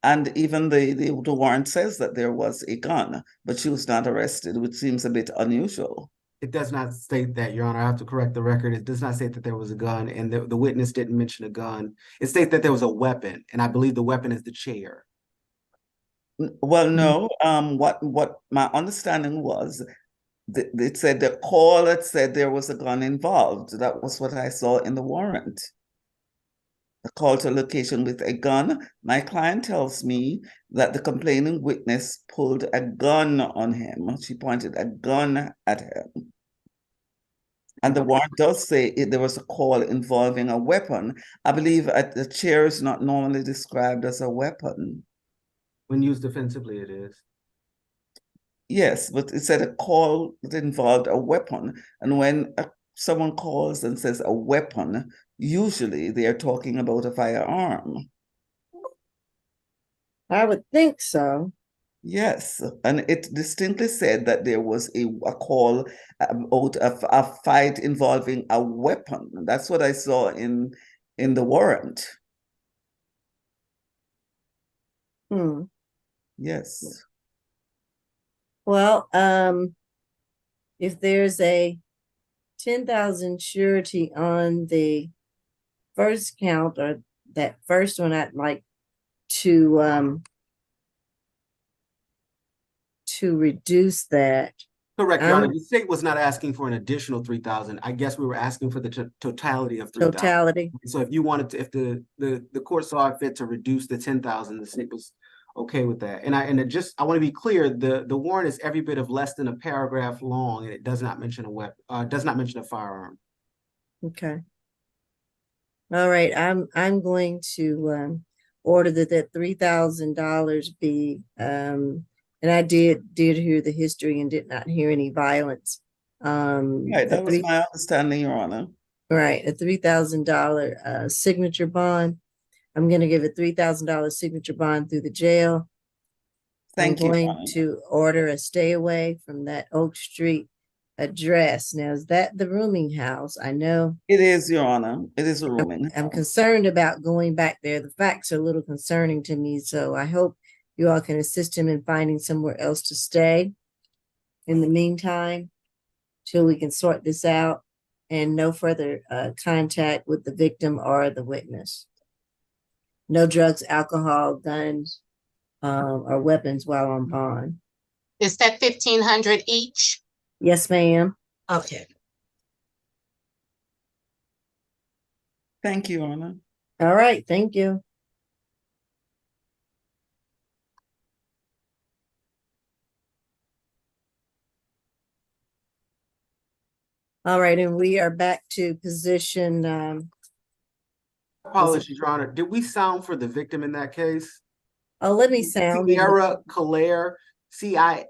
And even the warrant says that there was a gun, but she was not arrested, which seems a bit unusual. It does not state that, Your Honor. I have to correct the record. It does not state that there was a gun, and the witness didn't mention a gun. It states that there was a weapon, and I believe the weapon is the chair. Well, no. What my understanding was, it said the call that said there was a gun involved. That was what I saw in the warrant. A call to location with a gun. My client tells me that the complaining witness pulled a gun on him. She pointed a gun at him. And the warrant does say there was a call involving a weapon. I believe the chair is not normally described as a weapon. When used defensively, it is. Yes, but it said a call that involved a weapon. And when someone calls and says a weapon, usually they are talking about a firearm. I would think so. Yes, and it distinctly said that there was a call about a fight involving a weapon. That's what I saw in the warrant. Yes. Well, if there's a 10,000 surety on the first count, or that first one, I'd like to reduce that. Correct, Your Honor. The state was not asking for an additional 3,000. I guess we were asking for the totality of 3,000. Totality. So if you wanted to, if the court saw it fit to reduce the 10,000, the state was okay with that. And I want to be clear, the warrant is every bit of less than a paragraph long, and it does not mention a weapon, does not mention a firearm. Okay. All right. I'm going to order that $3,000 be and I did hear the history and did not hear any violence. Right, that was my understanding, Your Honor. Right, a $3,000 signature bond. I'm going to give a $3,000 signature bond through the jail. Thank you. I'm going to order a stay away from that Oak Street address. Now, is that the rooming house? I know it is, Your Honor. It is a rooming. I'm concerned about going back there. The facts are a little concerning to me, so I hope you all can assist him in finding somewhere else to stay in the meantime, till we can sort this out, and no further contact with the victim or the witness. No drugs, alcohol, guns, or weapons while on bond. Is that 1,500 each? Yes, ma'am. Okay. Thank you, Your Honor. All right, thank you. All right, and we are back to position. Apologies, Your Honor. Did we sound for the victim in that case? Oh, let me sound. Ciera, Cierra,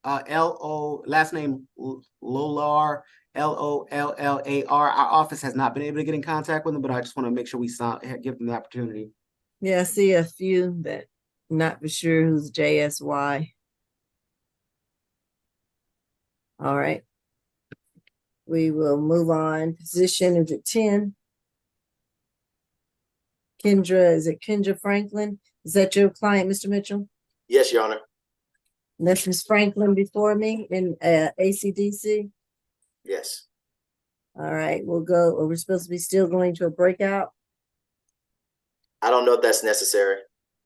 L-O, last name Lollar, Lollar. Our office has not been able to get in contact with them, but I just want to make sure we give them the opportunity. Yeah, I see a few that not for sure who's JSY. All right. We will move on. Position is at 10. Kendra, is it Kendra Franklin? Is that your client, Mr. Mitchell? Yes, Your Honor. That's Ms. Franklin before me in ACDC. Yes. All right, we're supposed to be still going to a breakout. I don't know if that's necessary.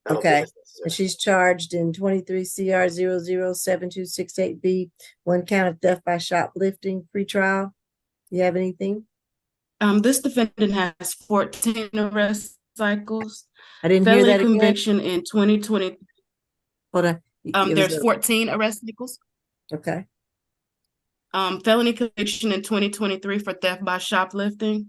I don't think Okay, that's necessary. and she's charged in 23 CR 007268B, one count of theft by shoplifting, pretrial. You have anything? This defendant has 14 arrest cycles. I didn't hear Felony that again. conviction in 2020. Hold on. There's 14 arrest cycles. Okay. Felony conviction in 2023 for theft by shoplifting.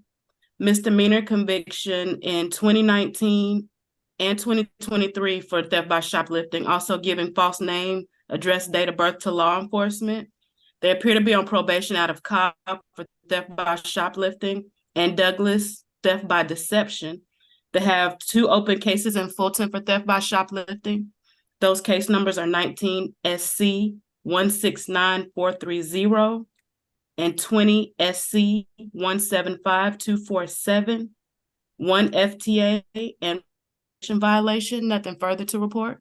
Misdemeanor conviction in 2019 and 2023 for theft by shoplifting, also giving false name, address, date of birth to law enforcement. They appear to be on probation out of Cobb for theft by shoplifting, and Douglas, theft by deception. They have 2 open cases in Fulton for theft by shoplifting. Those case numbers are 19 SC 169430 and 20 SC 175247. 1 FTA and violation. Nothing further to report.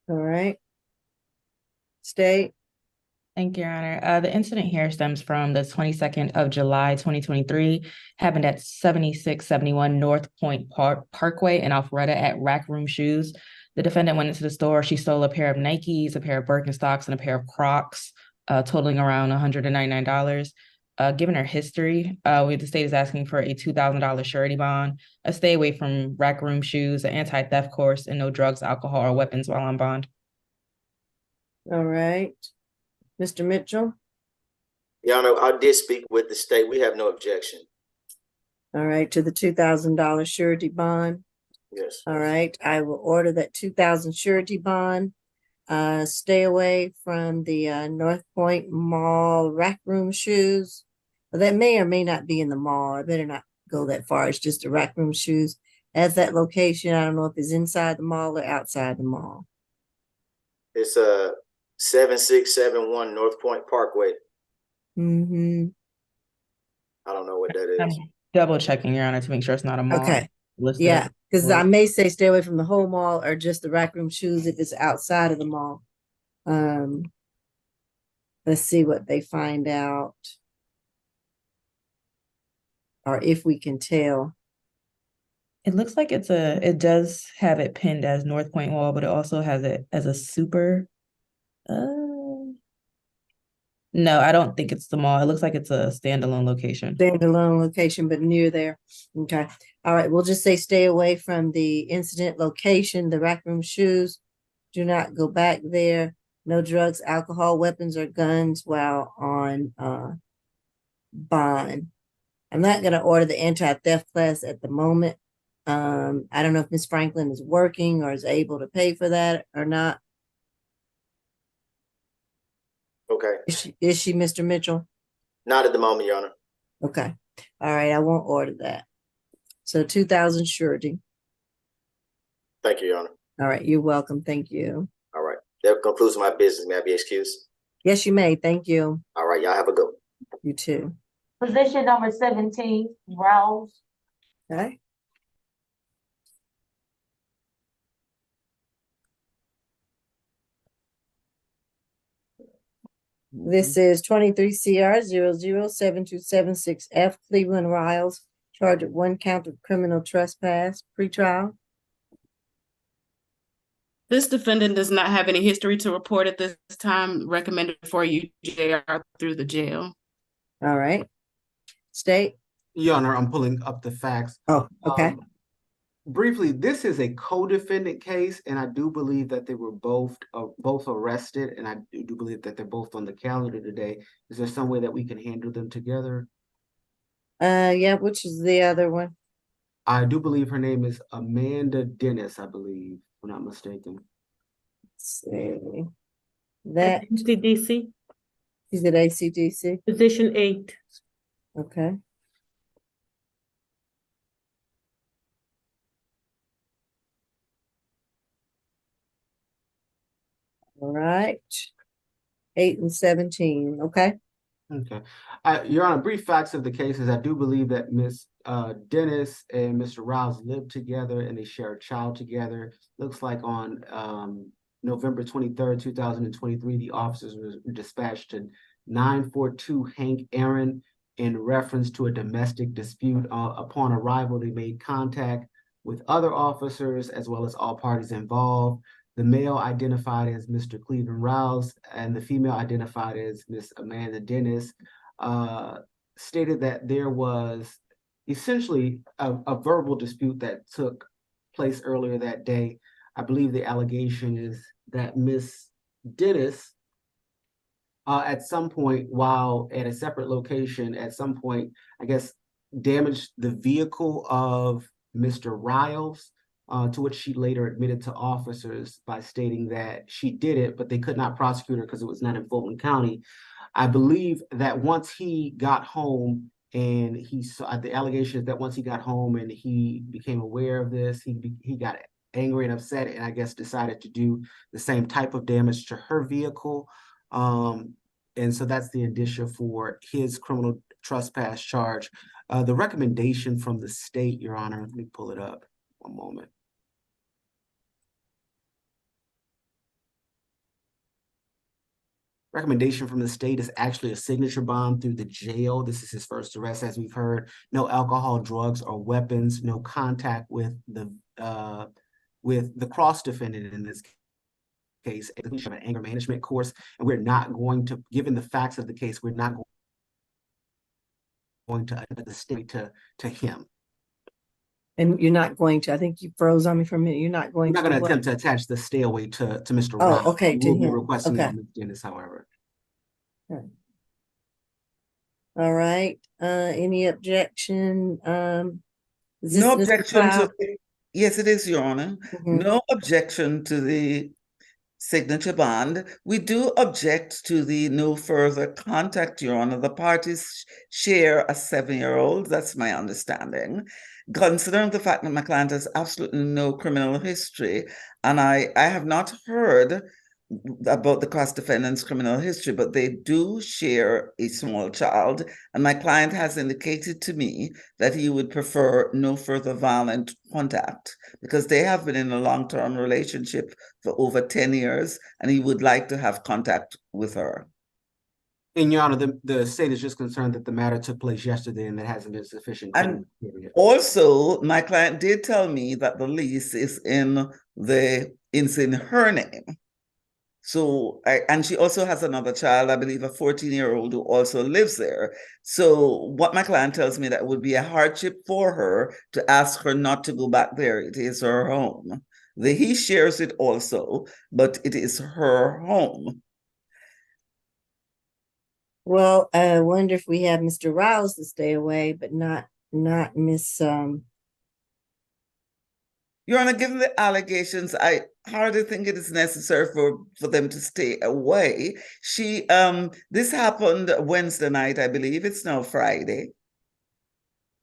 All right. State. Thank you, Your Honor. The incident here stems from the 22nd of July, 2023, happened at 7671 North Point Parkway in Alpharetta at Rack Room Shoes. The defendant went into the store. She stole a pair of Nikes, a pair of Birkenstocks, and a pair of Crocs, totaling around $199. Given her history, the state is asking for a $2,000 surety bond, a stay away from Rack Room Shoes, an anti-theft course, and no drugs, alcohol, or weapons while on bond. All right. Mr. Mitchell. Your Honor, I did speak with the state. We have no objection. All right, to the $2,000 surety bond. Yes. All right, I will order that 2,000 surety bond. Stay away from the North Point Mall Rack Room Shoes. Well, that may or may not be in the mall. I better not go that far. It's just a Rack Room Shoes. As that location, I don't know if it's inside the mall or outside the mall. It's 7671 North Point Parkway. Mm-hmm. I don't know what that is. I'm double checking, Your Honor, to make sure it's not a mall. Okay. Listed. Yeah, because I may say stay away from the whole mall or just the Rack Room Shoes if it's outside of the mall. Let's see what they find out. Or if we can tell. It looks like it does have it pinned as North Point Wall, but it also has it as a super. No, I don't think it's the mall. It looks like it's a standalone location. Standalone location, but near there. Okay. All right. We'll just say stay away from the incident location, the Rack Room Shoes. Do not go back there. No drugs, alcohol, weapons, or guns while on bond. I'm not going to order the anti-theft class at the moment. I don't know if Ms. Franklin is working or is able to pay for that or not. Okay. Is she, Mr. Mitchell? Not at the moment, Your Honor. Okay. All right. I won't order that. So 2,000 surety. Thank you, Your Honor. All right. You're welcome. Thank you. All right. That concludes my business. May I be excused? Yes, you may. Thank you. All right. Y'all have a good one. You too. Position number 17, Rils. Okay. This is 23 CR 007276F Cleveland Riles, charged with 1 count of criminal trespass, pretrial. This defendant does not have any history to report at this time. Recommended for UJR through the jail. All right. State. Your Honor, I'm pulling up the facts. Oh, okay. Briefly, this is a co-defendant case, and I do believe that they were both arrested, and I do believe that they're both on the calendar today. Is there some way that we can handle them together? Yeah, which is the other one? I do believe her name is Amanda Dennis, I believe, if I'm not mistaken. Let's see. That ACDC, is it ACDC? position 8. Okay. All right. 8 and 17. Okay. Okay. Your Honor, brief facts of the case is I do believe that Miss Dennis and Mr. Rouse lived together and they share a child together. Looks like on November 23rd, 2023, the officers were dispatched to 942 Hank Aaron in reference to a domestic dispute. Upon arrival, they made contact with other officers as well as all parties involved. The male identified as Mr. Cleveland Rouse and the female identified as Miss Amanda Dennis stated that there was essentially a verbal dispute that took place earlier that day. I believe the allegation is that Miss Dennis, at some point, while at a separate location, at some point, I guess, damaged the vehicle of Mr. Riles, to which she later admitted to officers by stating that she did it, but they could not prosecute her because it was not in Fulton County. I believe that once he got home and he saw, the allegation is that once he got home and he became aware of this, he got angry and upset, and I guess decided to do the same type of damage to her vehicle. And so that's the indicia for his criminal trespass charge. The recommendation from the state, Your Honor, let me pull it up one moment. Recommendation from the state is actually a signature bond through the jail. This is his first arrest, as we've heard. No alcohol, drugs, or weapons. No contact with the cross defendant in this case. We have an anger management course, and we're not going to, given the facts of the case, we're not going to the state to him. And you're not going to, I think you froze on me for a minute. You're not going We're not to going to what? attempt to attach the stay away to Mr. Oh, Rouse. okay, to We'll be him. requesting Okay. that Ms. Dennis, however. Okay. All right, any objection? Is this No Mr. objection Cloud? to, yes, it is, Your Honor. Mhm. No objection to the signature bond. We do object to the no further contact, Your Honor. The parties share a 7-year-old. That's my understanding. Considering the fact that my client has absolutely no criminal history, and I have not heard about the cross defendant's criminal history, but they do share a small child, and my client has indicated to me that he would prefer no further violent contact because they have been in a long-term relationship for over 10 years, and he would like to have contact with her. And Your Honor, the state is just concerned that the matter took place yesterday and there hasn't been sufficient And period. also, my client did tell me that the lease is in her name. So, and she also has another child, I believe a 14-year-old who also lives there. So what my client tells me, that would be a hardship for her to ask her not to go back there. It is her home. He shares it also, but it is her home. Well, I wonder if we have Mr. Riles to stay away, but not Miss Your Honor, given the allegations, I hardly think it is necessary for them to stay away. This happened Wednesday night, I believe. It's now Friday.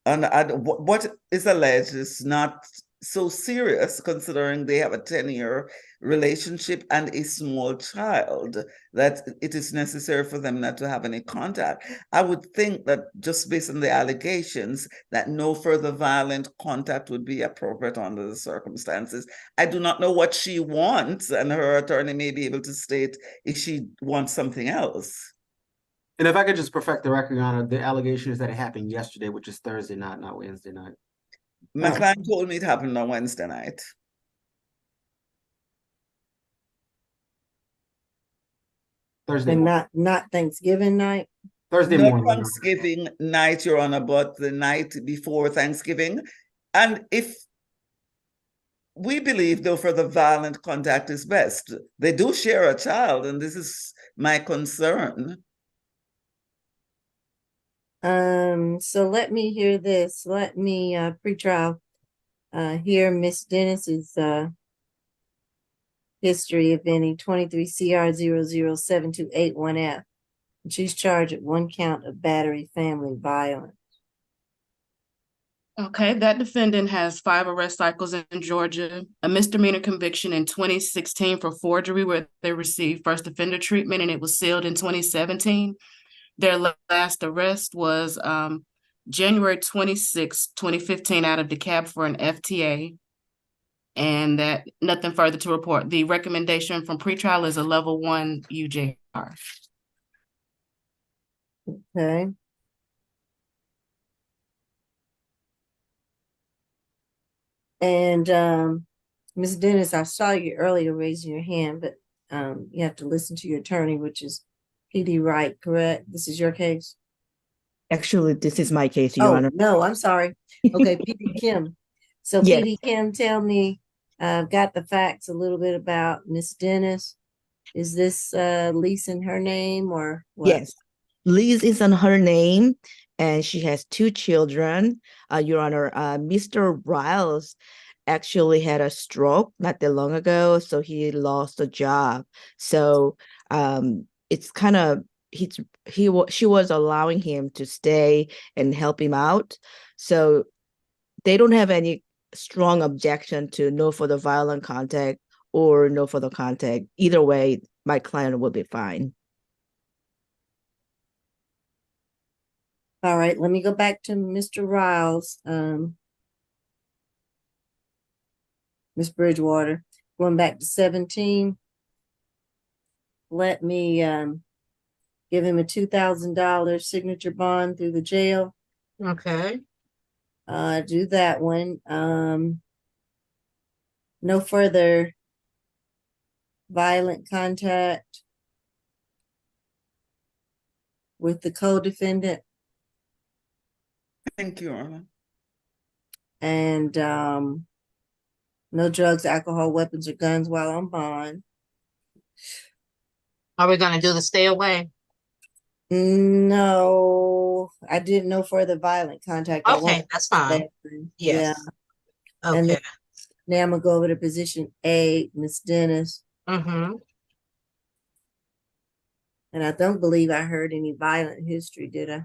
And what is alleged is not so serious, considering they have a 10-year relationship and a small child, that it is necessary for them not to have any contact. I would think that just based on the allegations, that no further violent contact would be appropriate under the circumstances. I do not know what she wants, and her attorney may be able to state if she wants something else. And if I could just perfect the record, Your Honor, the allegation is that it happened yesterday, which is Thursday night, not Wednesday night. My client told me it happened on Wednesday night. Thursday and morning. not Thanksgiving night. Thursday Not morning. Thanksgiving night, Your Honor, but the night before Thanksgiving. And if we believe, though, further violent contact is best, they do share a child, and this is my concern. So let me hear this. Let me pretrial hear Miss Dennis's history, if any, 23 CR 007281F. She's charged with 1 count of battery family violence. Okay, that defendant has 5 arrest cycles in Georgia, a misdemeanor conviction in 2016 for forgery where they received first offender treatment, and it was sealed in 2017. Their last arrest was January 26, 2015 out of DeKalb for an FTA. And that, nothing further to report. The recommendation from pretrial is a level 1 UJR. Okay. And Ms. Dennis, I saw you earlier raising your hand, but you have to listen to your attorney, which is PD Wright, correct? This is your case? Actually, this is my case, Your Oh, Honor. no, I'm sorry. Okay, PD Kim. So Yes. PD Kim, tell me, I've got the facts a little bit about Miss Dennis. Is this lease in her name or what? Yes. Liz is on her name, and she has 2 children. Your Honor, Mr. Rils actually had a stroke not that long ago, so he lost a job. So it's kind of she was allowing him to stay and help him out. So they don't have any strong objection to no further violent contact or no further contact. Either way, my client will be fine. All right, let me go back to Mr. Riles. Miss Bridgewater, going back to 17. Let me give him a $2,000 signature bond through the jail. Okay. Do that one. No further violent contact with the co-defendant. Thank you, Your Honor. And no drugs, alcohol, weapons, or guns while on bond. Are we gonna do the stay away? No, I didn't know further violent contact. I Okay, want that's fine. Yeah. Yes. And Okay. then now I'm gonna go over to position A, Miss Dennis. Mm-hmm. And I don't believe I heard any violent history, did I?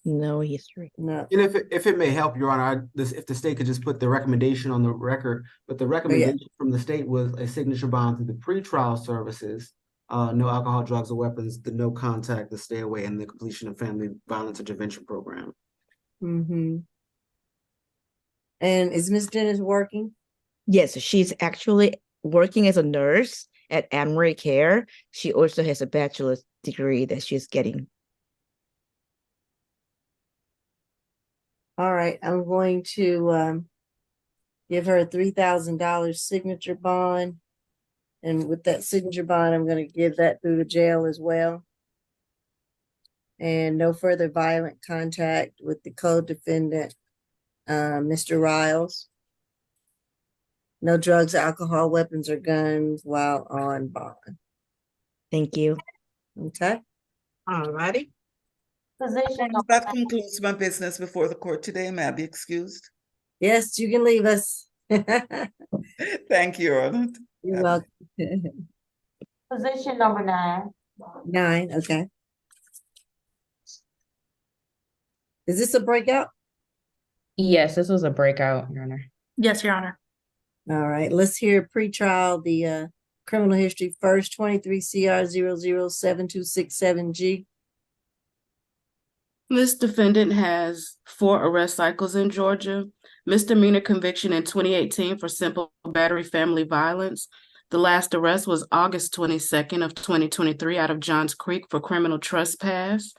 No history. No. And if it may help, Your Honor, if the state could just put the recommendation on the record, but the recommendation from the state was a signature bond through the pretrial services, no alcohol, drugs, or weapons, the no contact, the stay away, and the completion of family violence intervention program. Mm-hmm. And is Miss Dennis working? Yes, she's actually working as a nurse at Monre Care. She also has a bachelor's degree that she's getting. All right, I'm going to give her a $3,000 signature bond. And with that signature bond, I'm going to give that through the jail as well. And no further violent contact with the co-defendant, Mr. Riles. No drugs, alcohol, weapons, or guns while on bond. Thank you. Okay. All righty. Position That concludes my business before the court today. May I be excused? Yes, you can leave us. Thank you, Your Honor. You're welcome. Position number 9. 9, okay. Is this a breakout? Yes, this was a breakout, Your Honor. Yes, Your Honor. All right, let's hear pretrial, the criminal history first, 23 CR 00727G. This defendant has 4 arrest cycles in Georgia, misdemeanor conviction in 2018 for simple battery family violence. The last arrest was August 22nd of 2023 out of Johns Creek for criminal trespass.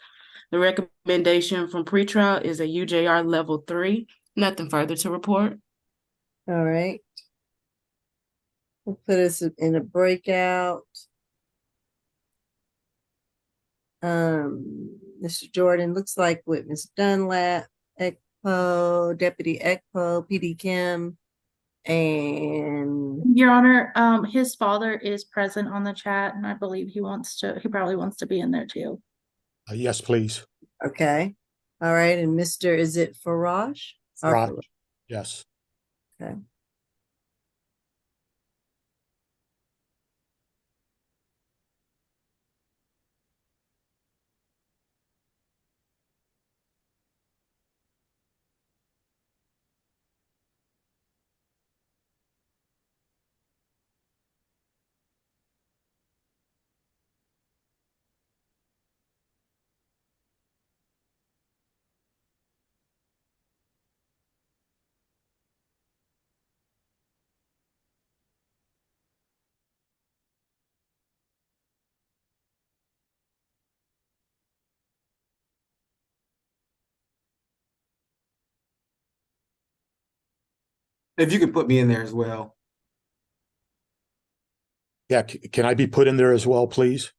The recommendation from pretrial is a UJR level 3. Nothing further to report. All right. We'll put us in a breakout. Mr. Jordan, looks like with Ms. Dunlap, ECPO, Deputy ECPO, PD Kim, and Your Honor, his father is present on the chat, and I believe he probably wants to be in there too. Yes, please. okay. All right, and Mr. is it Farage? Right. Yes. Okay. If you could put me in there as well. Yeah, can I be put in there as well, please?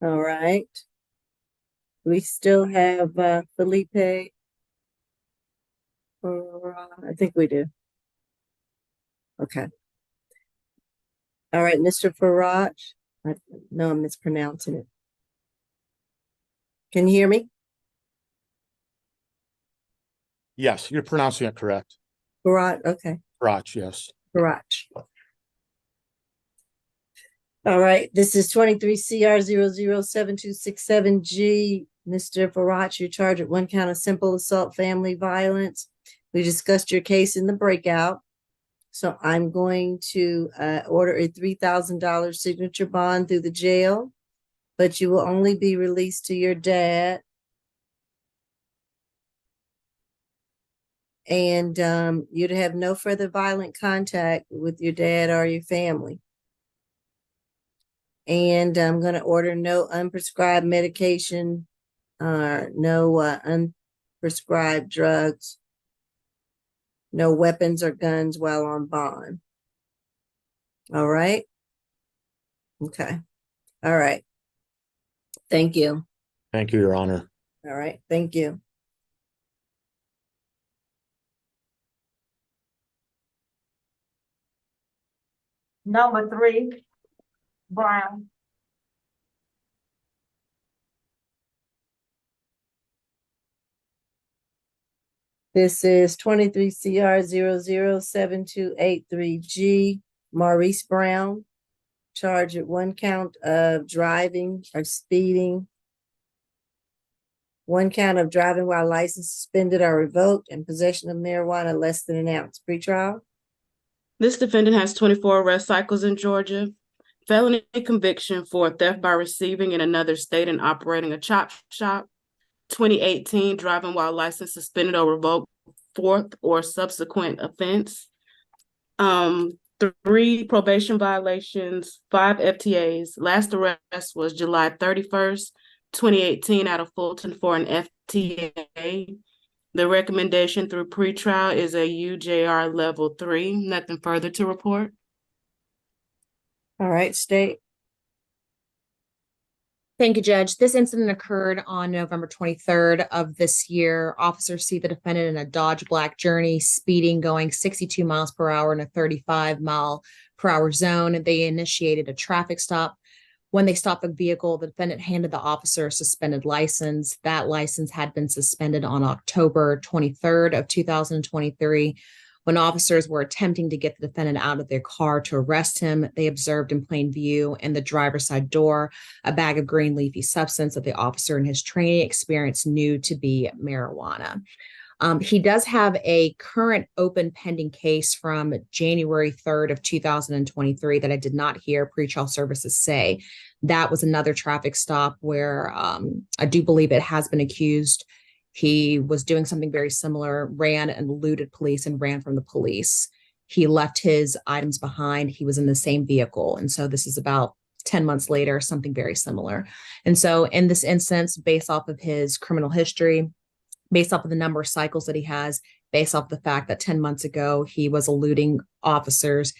All right. We still have Felipe. I think we do. Okay. All right, Mr. Farage. I know I'm mispronouncing it. Can you hear me? Yes, you're pronouncing it correct. Farage, okay. Farage, yes. Farage. All right, this is 23 CR 007267G. Mr. Farage, you're charged with 1 count of simple assault, family violence. We discussed your case in the breakout. So I'm going to order a $3,000 signature bond through the jail, but you will only be released to your dad. And you'd have no further violent contact with your dad or your family. And I'm going to order no unprescribed medication or no unprescribed drugs, no weapons or guns while on bond. All right. Okay. All right. Thank you. Thank you, Your Honor. All right. Thank you. Number 3, Brown. This is 23 CR 007283G. Maurice Brown, charged with 1 count of driving or speeding, 1 count of driving while license suspended or revoked, and possession of marijuana less than an ounce. Pretrial. This defendant has 24 arrest cycles in Georgia. Felony conviction for theft by receiving in another state and operating a chop shop. 2018, driving while license suspended or revoked, 4th or subsequent offense. 3 probation violations, 5 FTAs. Last arrest was July 31st, 2018 out of Fulton for an FTA. The recommendation through pretrial is a UJR level 3. Nothing further to report. All right, state. Thank you, Judge. This incident occurred on November 23rd of this year. Officers see the defendant in a Dodge Black Journey, speeding, going 62 miles per hour in a 35-mile-per-hour zone. They initiated a traffic stop. When they stopped the vehicle, the defendant handed the officer a suspended license. That license had been suspended on October 23rd of 2023. When officers were attempting to get the defendant out of their car to arrest him, they observed in plain view in the driver's side door a bag of green leafy substance that the officer in his training experience knew to be marijuana. He does have a current open pending case from January 3rd of 2023 that I did not hear pretrial services say. That was another traffic stop where I do believe it has been accused. He was doing something very similar, ran and eluded police and ran from the police. He left his items behind. He was in the same vehicle. And so this is about 10 months later, something very similar. And so in this instance, based off of his criminal history, based off of the number of cycles that he has, based off the fact that 10 months ago he was eluding officers,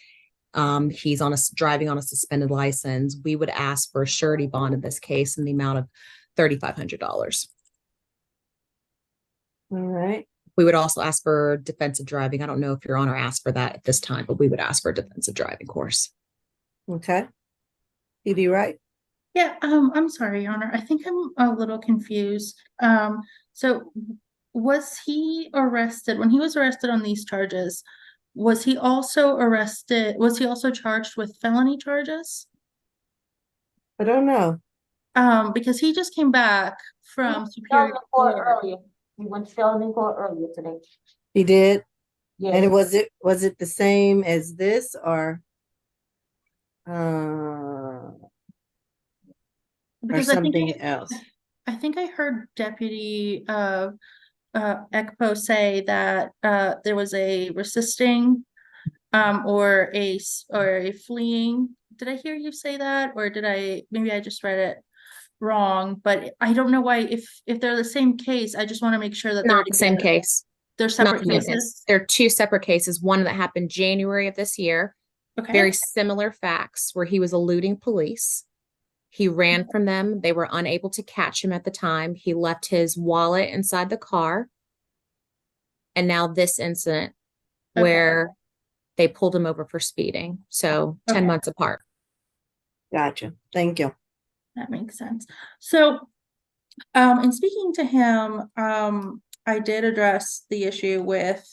he's driving on a suspended license, we would ask for a surety bond in this case in the amount of $3,500. All right. We would also ask for defensive driving. I don't know if Your Honor asked for that at this time, but we would ask for a defensive driving course. Okay. You right? Yeah, I'm sorry, Your Honor. I think I'm a little confused. So was he arrested when he was arrested on these charges? Was he also charged with felony charges? I don't know. Because he just came back from Superior Court Court. earlier. He went to felony court earlier today. He did? Yes. And was it the same as this or Because something else? I think I heard Deputy Ekpo say that there was a resisting or a fleeing. Did I hear you say that, or maybe I just read it wrong? But I don't know why. If they're the same case, I just want to make sure that Not the same case. They're separate Not the same cases. case. They're 2 separate cases. One that happened January of this year. Okay. Very similar facts where he was eluding police. He ran from them. They were unable to catch him at the time. He left his wallet inside the car. And now this incident Okay. where they pulled him over for speeding. So 10 Okay. months apart. Gotcha. Thank you. That makes sense. So, in speaking to him, I did address the issue with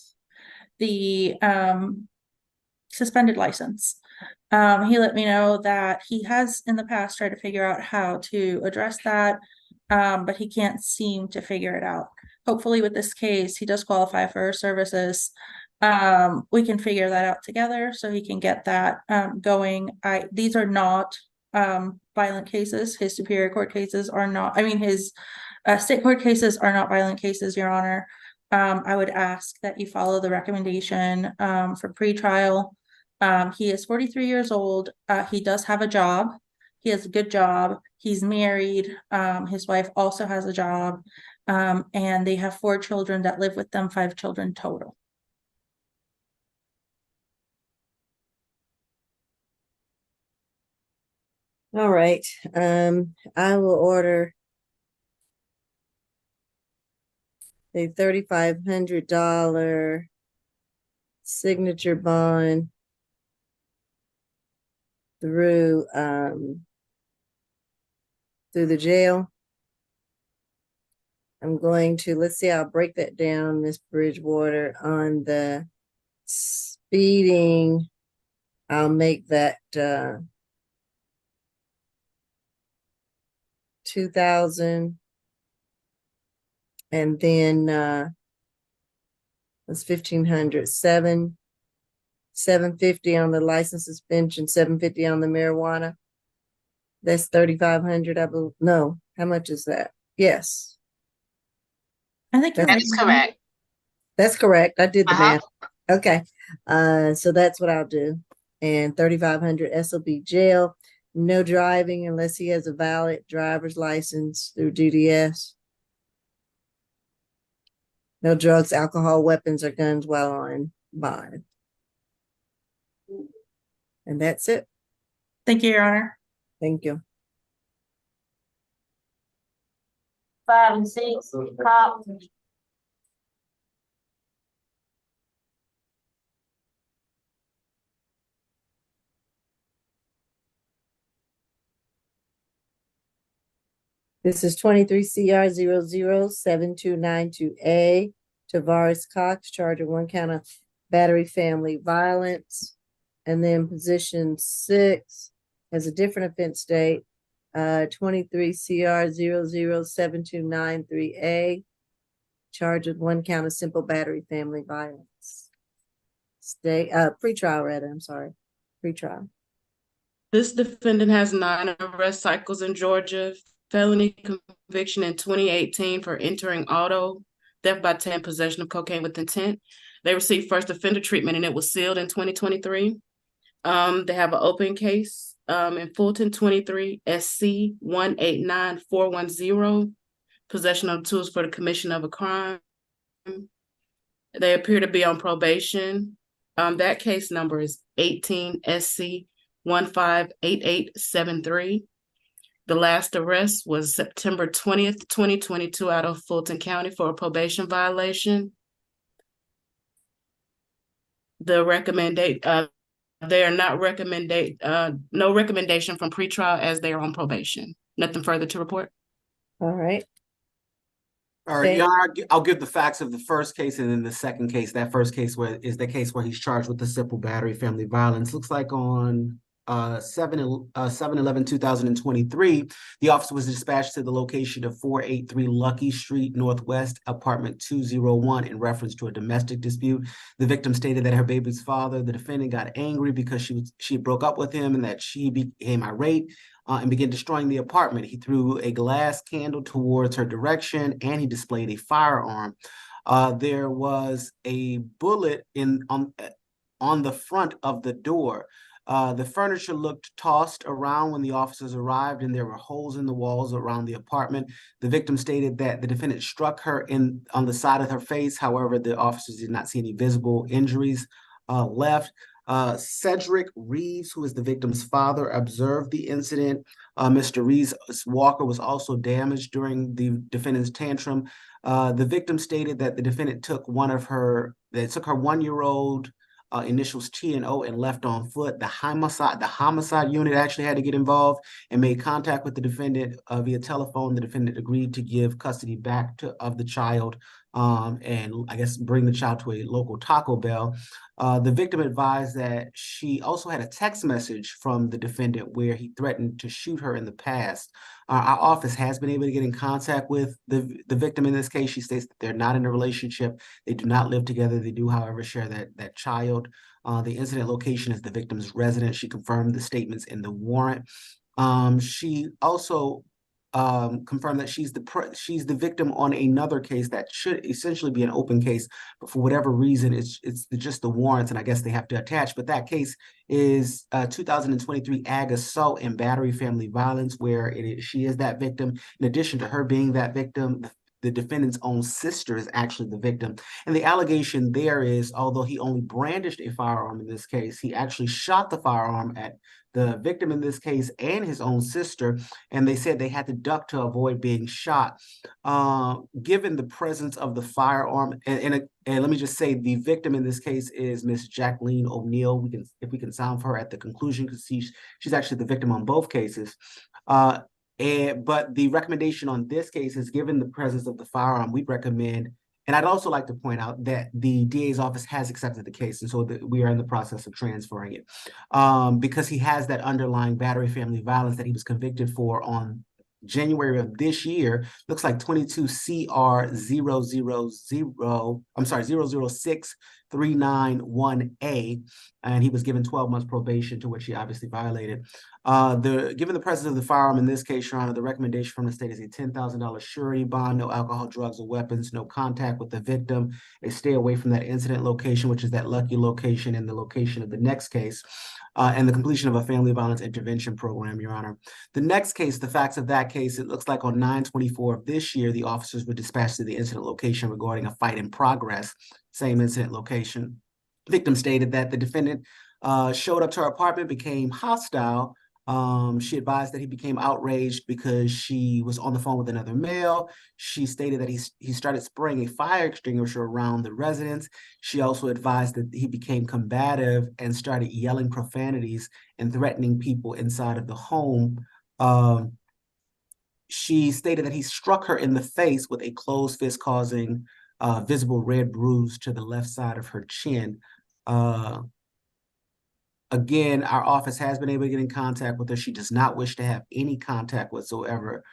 the suspended license. He let me know that he has in the past tried to figure out how to address that, but he can't seem to figure it out. Hopefully with this case, he does qualify for our services. We can figure that out together so he can get that going. These are not violent cases. His superior court cases are not, I mean, his state court cases are not violent cases, Your Honor. I would ask that you follow the recommendation for pretrial. He is 43 years old. He does have a job. He has a good job. He's married. His wife also has a job. And they have 4 children that live with them, 5 children total. All right. I will order a $3,500 signature bond through the jail. I'm going to, let's see, I'll break that down, Miss Bridgewater. On the speeding, I'll make that 2,000, and then that's 1,500. 750 on the license suspension, 750 on the marijuana. That's 3,500. I believe. No, how much is that? Yes, I think That is correct. that's correct. I did the Uh-huh. math. Okay, so that's what I'll do. And 3,500 SOB jail. No driving unless he has a valid driver's license through DDS. No drugs, alcohol, weapons, or guns while on bond. And that's it. Thank you, Your Honor. Thank you. 5 and 6, Cox. This is 23 CR 007292A. Tovarise Cox, charge of 1 count of battery family violence. And then position 6 has a different offense date. 23 CR 007293A. Charge of 1 count of simple battery family violence. Pretrial rather, I'm sorry. Pretrial. This defendant has 9 arrest cycles in Georgia, felony conviction in 2018 for entering auto, theft by 10, possession of cocaine with intent. They received first offender treatment and it was sealed in 2023. They have an open case in Fulton 23 SC 189410, possession of tools for the commission of a crime. They appear to be on probation. That case number is 18 SC 158873. The last arrest was September 20th, 2022 out of Fulton County for a probation violation. The they are not no recommendation from pretrial as they are on probation. Nothing further to report. All right. All right, Your Honor, I'll give the facts of the first case and then the second case. That first case is the case where he's charged with the simple battery family violence. Looks like on 7/11/2023, the officer was dispatched to the location of 483 Lucky Street Northwest, apartment 201, in reference to a domestic dispute. The victim stated that her baby's father, the defendant, got angry because she broke up with him and that she became irate and began destroying the apartment. He threw a glass candle towards her direction and he displayed a firearm. There was a bullet on the front of the door. The furniture looked tossed around when the officers arrived, and there were holes in the walls around the apartment. The victim stated that the defendant struck her on the side of her face. However, the officers did not see any visible injuries left. Cedric Reeves, who is the victim's father, observed the incident. Mr. Reeves' walker was also damaged during the defendant's tantrum. The victim stated that the defendant took her 1-year-old initials T and O and left on foot. The homicide unit actually had to get involved and made contact with the defendant via telephone. The defendant agreed to give custody back of the child and I guess bring the child to a local Taco Bell. The victim advised that she also had a text message from the defendant where he threatened to shoot her in the past. Our office has been able to get in contact with the victim in this case. She states that they're not in a relationship. They do not live together. They do, however, share that child. The incident location is the victim's residence. She confirmed the statements in the warrant. She also confirmed that she's the victim on another case that should essentially be an open case, but for whatever reason, it's just the warrants, and I guess they have to attach. But that case is 2023 ag assault and battery family violence, where she is that victim. In addition to her being that victim, the defendant's own sister is actually the victim. And the allegation there is, although he only brandished a firearm in this case, he actually shot the firearm at the victim in this case and his own sister, and they said they had to duck to avoid being shot. Given the presence of the firearm, and let me just say, the victim in this case is Miss Jacqueline O'Neill. If we can sound for her at the conclusion, because she's actually the victim on both cases. But the recommendation on this case is, given the presence of the firearm, we recommend, and I'd also like to point out that the DA's office has accepted the case, and so we are in the process of transferring it because he has that underlying battery family violence that he was convicted for on January of this year. Looks like 22 CR 00639-1A, and he was given 12 months probation, to which he obviously violated. Given the presence of the firearm in this case, Your Honor, the recommendation from the state is a $10,000 surety bond, no alcohol, drugs, or weapons, no contact with the victim, a stay away from that incident location, which is that lucky location and the location of the next case, and the completion of a family violence intervention program, Your Honor. The next case, the facts of that case, it looks like on 9/24 of this year, the officers were dispatched to the incident location regarding a fight in progress, same incident location. Victim stated that the defendant showed up to her apartment, became hostile. She advised that he became outraged because she was on the phone with another male. She stated that he started spraying a fire extinguisher around the residence. She also advised that he became combative and started yelling profanities and threatening people inside of the home. She stated that he struck her in the face with a closed fist, causing visible red bruise to the left side of her chin. Again, our office has been able to get in contact with her. She does not wish to have any contact whatsoever.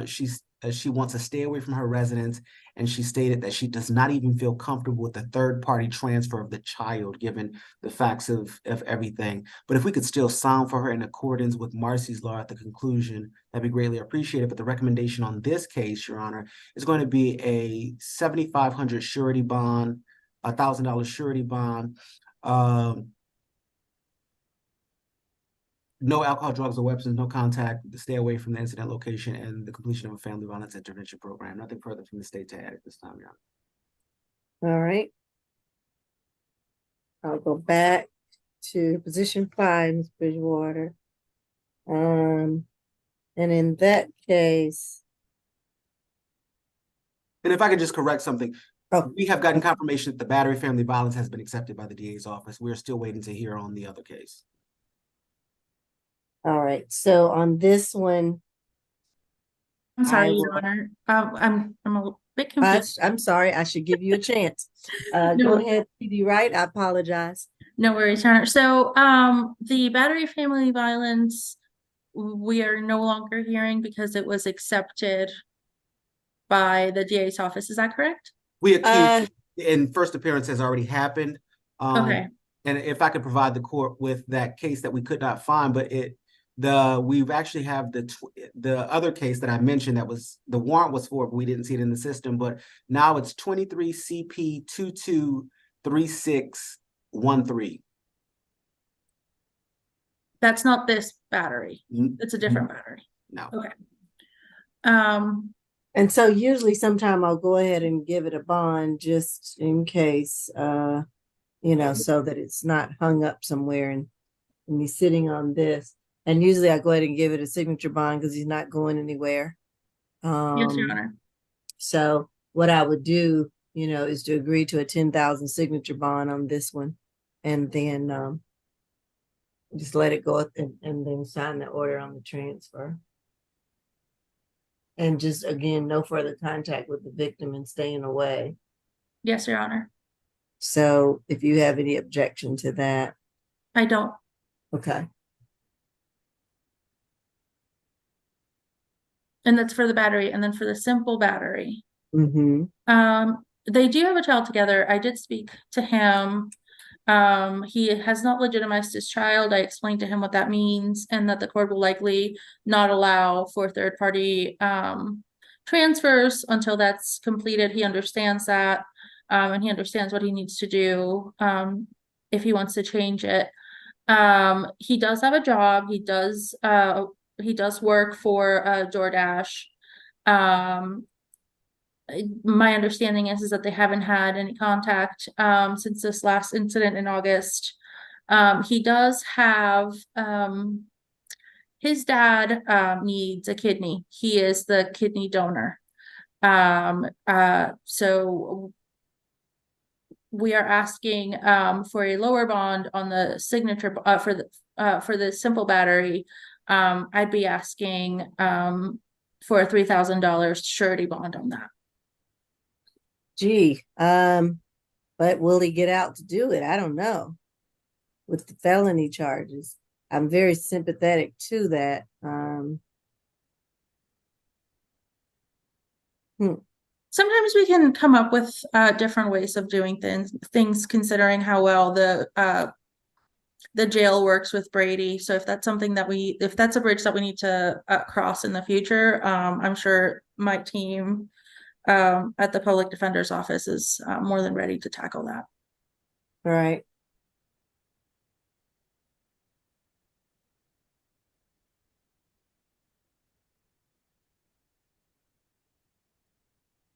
She wants to stay away from her residence, and she stated that she does not even feel comfortable with the third-party transfer of the child, given the facts of everything. But if we could still sound for her in accordance with Marcy's law at the conclusion, that'd be greatly appreciated. But the recommendation on this case, Your Honor, is going to be a $7,500 surety bond, $1,000 surety bond, no alcohol, drugs, or weapons, no contact, stay away from the incident location, and the completion of a family violence intervention program. Nothing further from the state to add at this time, Your Honor. All right. I'll go back to position 5, Ms. Bridgewater. And in that case. And if I could just correct something, oh, we have gotten confirmation that the battery family violence has been accepted by the DA's office. We're still waiting to hear on the other case. All right, so on this one. I'm sorry, Your Honor. I'm a bit confused. I'm sorry, I should give you a chance. No. Go ahead, PD Wright, I apologize. No worries, Your Honor. So the battery family violence, we are no longer hearing because it was accepted by the DA's office. Is that correct? We accused, and first appearance has already happened. Okay. And if I could provide the court with that case that we could not find, but we've actually have the other case that I mentioned that was the warrant was for, but we didn't see it in the system. But now it's 23 CP 223613. That's not this battery. It's a different battery. No. Okay. And so usually sometime I'll go ahead and give it a bond just in case you know, so that it's not hung up somewhere and he's sitting on this. And usually I go ahead and give it a signature bond because he's not going anywhere. Yes, Your Honor. So what I would do, you know, is to agree to a 10,000 signature bond on this one. And then just let it go and then sign the order on the transfer. And just, again, no further contact with the victim and staying away. Yes, Your Honor. So if you have any objection to that. I don't. Okay. And that's for the battery. And then for the simple battery, Mm-hmm. they do have a child together. I did speak to him. He has not legitimized his child. I explained to him what that means and that the court will likely not allow for third party transfers until that's completed. He understands that, and he understands what he needs to do if he wants to change it. He does have a job. He does work for DoorDash. My understanding is that they haven't had any contact since this last incident in August. He does have his dad needs a kidney. He is the kidney donor. So we are asking for a lower bond on the signature for the simple battery. I'd be asking for a $3,000 surety bond on that. Gee, but will he get out to do it? I don't know. With the felony charges, I'm very sympathetic to that. Sometimes we can come up with different ways of doing things considering how well the jail works with Brady. So if that's something that if that's a bridge that we need to cross in the future, I'm sure my team at the public defender's office is more than ready to tackle that. All right.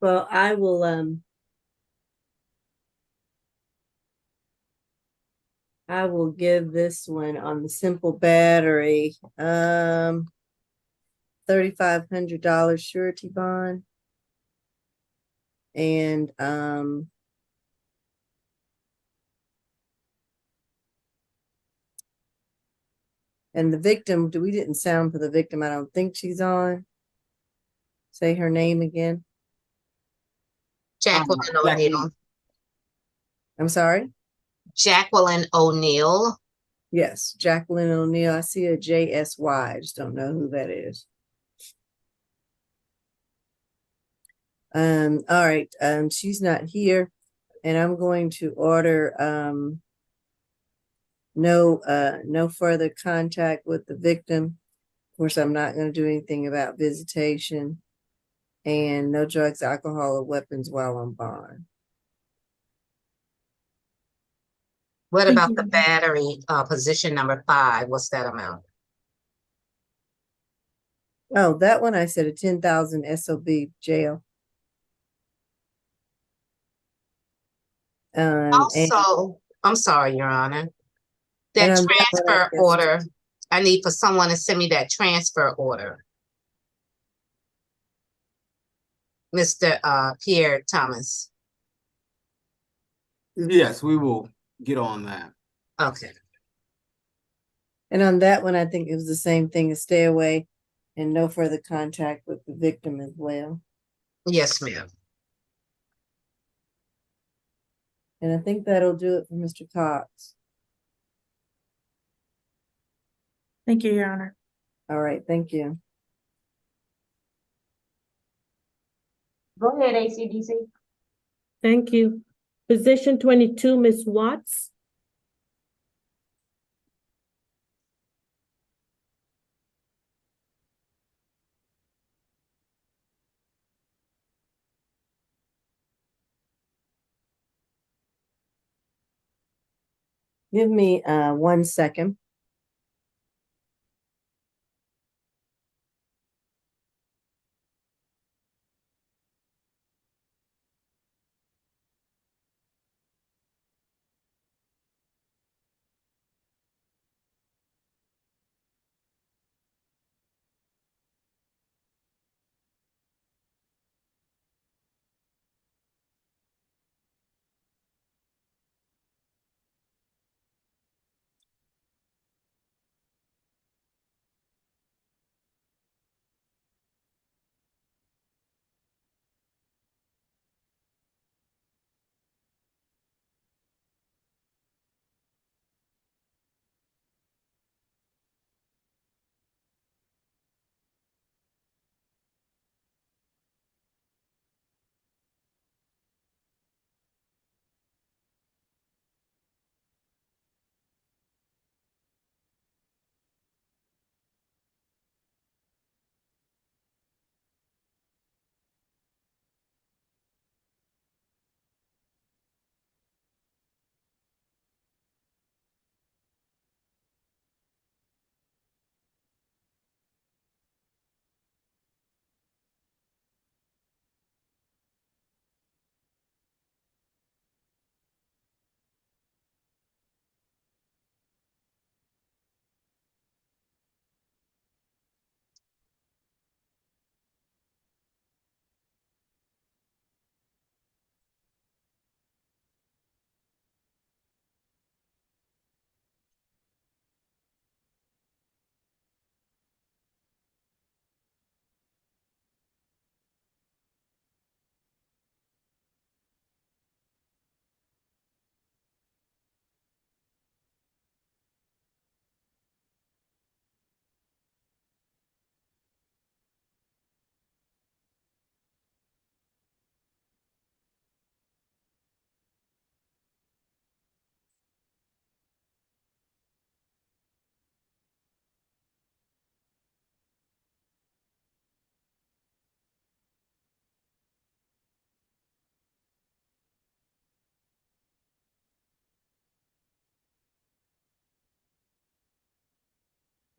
Well, I will give this one on the simple battery, $3,500 surety bond. And the victim, we didn't sound for the victim. I don't think she's on. Say her name again. Jacqueline O'Neill. I'm sorry? Jacqueline O'Neill. Yes, Jacqueline O'Neill. I see a JSY. I just don't know who that is. All right. She's not here, and I'm going to order no further contact with the victim. Of course, I'm not going to do anything about visitation, and no drugs, alcohol, or weapons while on bond. What about the battery, position number 5? What's that amount? Oh, that one I said a 10,000 SOB jail. Also, I'm sorry, Your Honor. That transfer order, I need for someone to send me that transfer order. Mr. Pierre Thomas. Yes, we will get on that. Okay. And on that one, I think it was the same thing as stay away and no further contact with the victim as well. Yes, ma'am. And I think that'll do it for Mr. Cox. Thank you, Your Honor. All right, thank you. Go ahead, ACDC. Thank you. Position 22, Ms. Watts. Give me 1 second.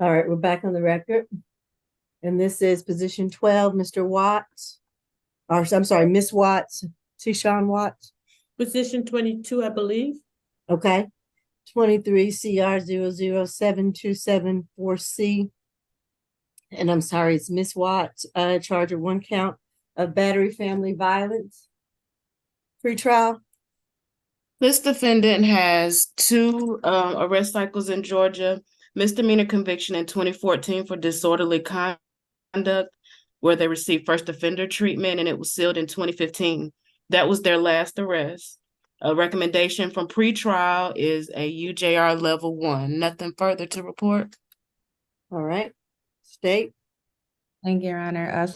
All right, we're back on the record. And this is position 12, Mr. Watts. Or I'm sorry, Miss Watts, Tishawn Watts. Position 22, I believe. Okay. 23 CR 00727 And I'm sorry, it's Miss Watts, charge of 1 count of battery family violence. Pre-trial. This defendant has 2 arrest cycles in Georgia, misdemeanor conviction in 2014 for disorderly conduct, where they received first offender treatment, and it was sealed in 2015. That was their last arrest. A recommendation from pretrial is a UJR level 1. Nothing further to report. All right. State. Thank you, Your Honor. I'm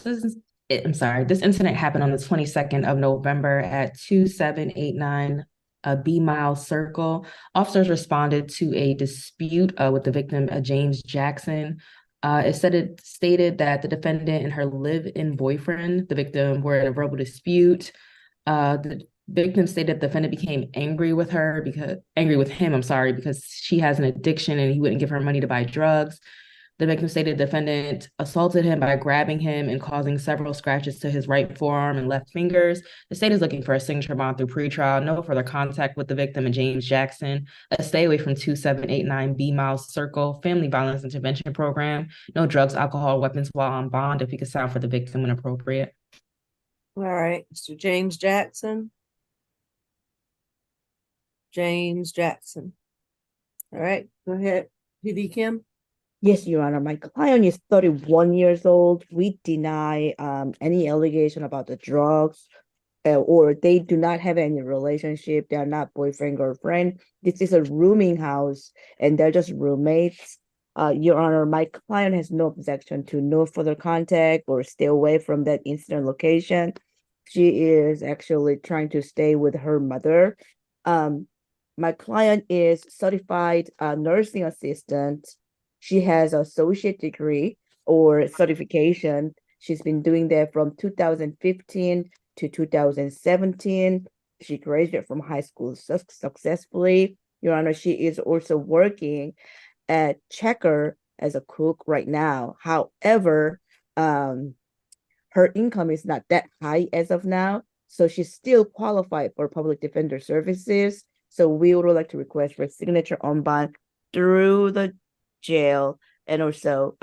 sorry. This incident happened on the 22nd of November at 2789 B Mile Circle. Officers responded to a dispute with the victim, James Jackson. It stated that the defendant and her live-in boyfriend, the victim, were in a verbal dispute. The victim stated the defendant became angry with him, because she has an addiction and he wouldn't give her money to buy drugs. The victim stated the defendant assaulted him by grabbing him and causing several scratches to his right forearm and left fingers. The state is looking for a signature bond through pretrial. No further contact with the victim and James Jackson. Stay away from 2789 B Mile Circle Family Violence Intervention Program. No drugs, alcohol, weapons while on bond. If you could sound for the victim when appropriate. All right, Mr. James Jackson. James Jackson. All right, go ahead. PD Kim. Yes, Your Honor. My client is 31 years old. We deny any allegation about the drugs, or they do not have any relationship. They are not boyfriend, girlfriend. This is a rooming house, and they're just roommates. Your Honor, my client has no objection to no further contact or stay away from that incident location. She is actually trying to stay with her mother. My client is certified nursing assistant. She has an associate degree or certification. She's been doing that from 2015 to 2017. She graduated from high school successfully. Your Honor, she is also working at Checker as a cook right now. However, her income is not that high as of now, so she's still qualified for public defender services. So we would like to request for signature on bond through the jail, and also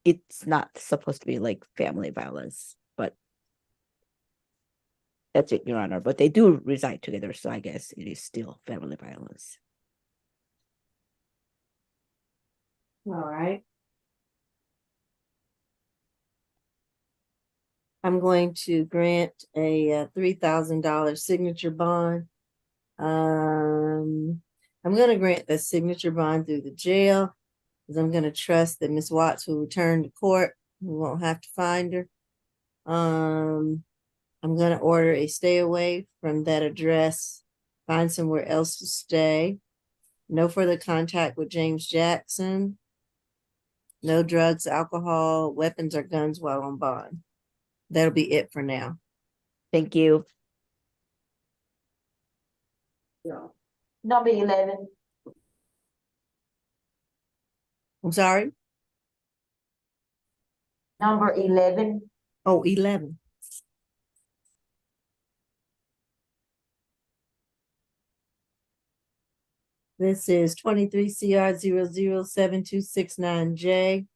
it's not supposed to be like family violence, but that's it, Your Honor. But they do reside together, so I guess it is still family violence. All right. I'm going to grant a $3,000 signature bond. I'm going to grant the signature bond through the jail, because I'm going to trust that Ms. Watts will return to court. We won't have to find her. I'm going to order a stay away from that address, find somewhere else to stay. No further contact with James Jackson. No drugs, alcohol, weapons, or guns while on bond. That'll be it for now. Thank you. Number 11. I'm sorry? Number 11. Oh, 11. This is 23 CR 007269J.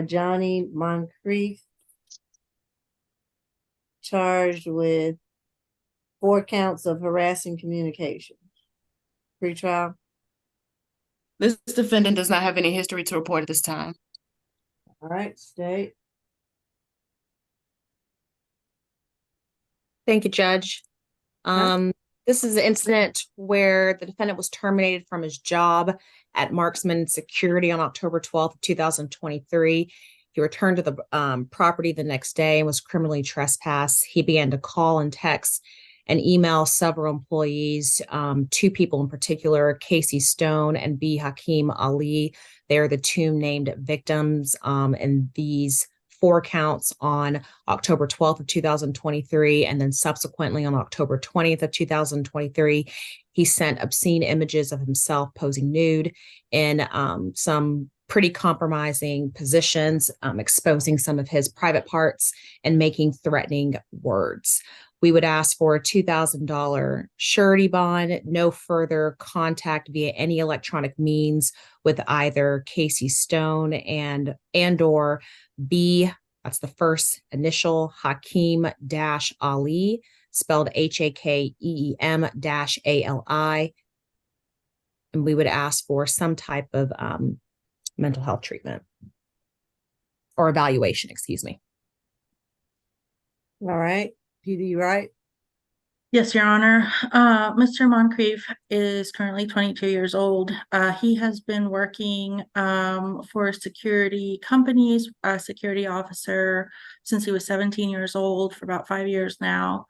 Johnny Moncrief, charged with 4 counts of harassing communication. Pre-trial. This defendant does not have any history to report at this time. All right, state. Thank you, Judge. This is an incident where the defendant was terminated from his job at Marksman Security on October 12th, 2023. He returned to the property the next day and was criminally trespassed. He began to call and text and email several employees, 2 people in particular, Casey Stone and B. Hakeem Ali. They are the 2 named victims in these 4 counts on October 12th of 2023, and then subsequently on October 20th of 2023, he sent obscene images of himself posing nude in some pretty compromising positions, exposing some of his private parts and making threatening words. We would ask for a $2,000 surety bond, no further contact via any electronic means with either Casey Stone and or B, that's the first initial, Hakeem-Ali, spelled Hakeem-Ali. And we would ask for some type of mental health treatment or evaluation, excuse me. All right. Peter, you right? Yes, Your Honor. Mr. Moncrief is currently 22 years old. He has been working for security companies, a security officer since he was 17 years old, for about 5 years now.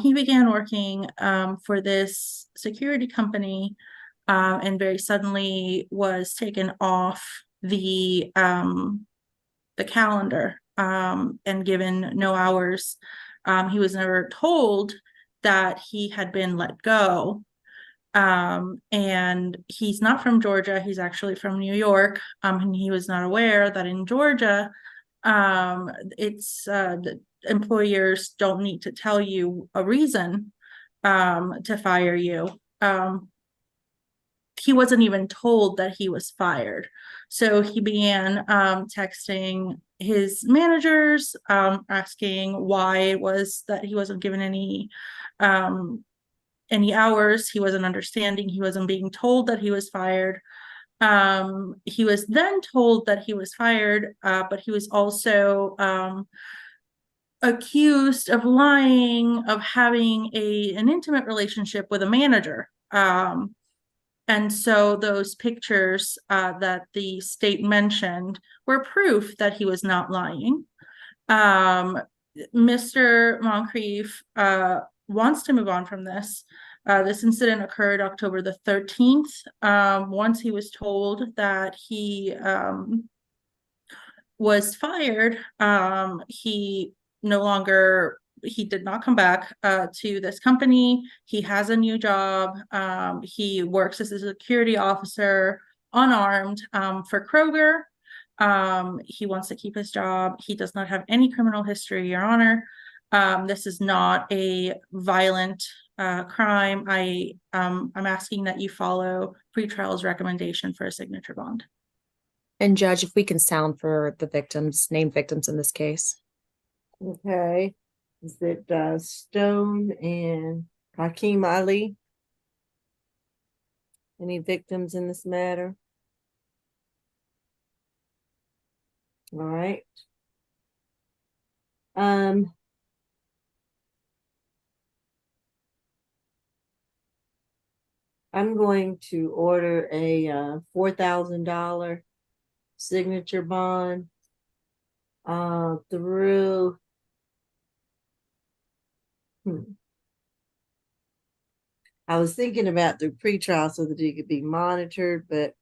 He began working for this security company and very suddenly was taken off the calendar and given no hours. He was never told that he had been let go. And he's not from Georgia. He's actually from New York. And he was not aware that in Georgia, the employers don't need to tell you a reason to fire you. He wasn't even told that he was fired. So he began texting his managers, asking why it was that he wasn't given any hours. He wasn't understanding. He wasn't being told that he was fired. He was then told that he was fired, but he was also accused of lying, of having an intimate relationship with a manager. And so those pictures that the state mentioned were proof that he was not lying. Mr. Moncrief wants to move on from this. This incident occurred October the 13th. Once he was told that he was fired, he did not come back to this company. He has a new job. He works as a security officer, unarmed, for Kroger. He wants to keep his job. He does not have any criminal history, Your Honor. This is not a violent crime. I'm asking that you follow pretrial's recommendation for a signature bond. And Judge, if we can sound for the victims, named victims in this case. Okay. Is it Stone and Hakeem-Ali? Any victims in this matter? All right. I'm going to order a $4,000 signature bond through I was thinking about the pretrial so that he could be monitored, but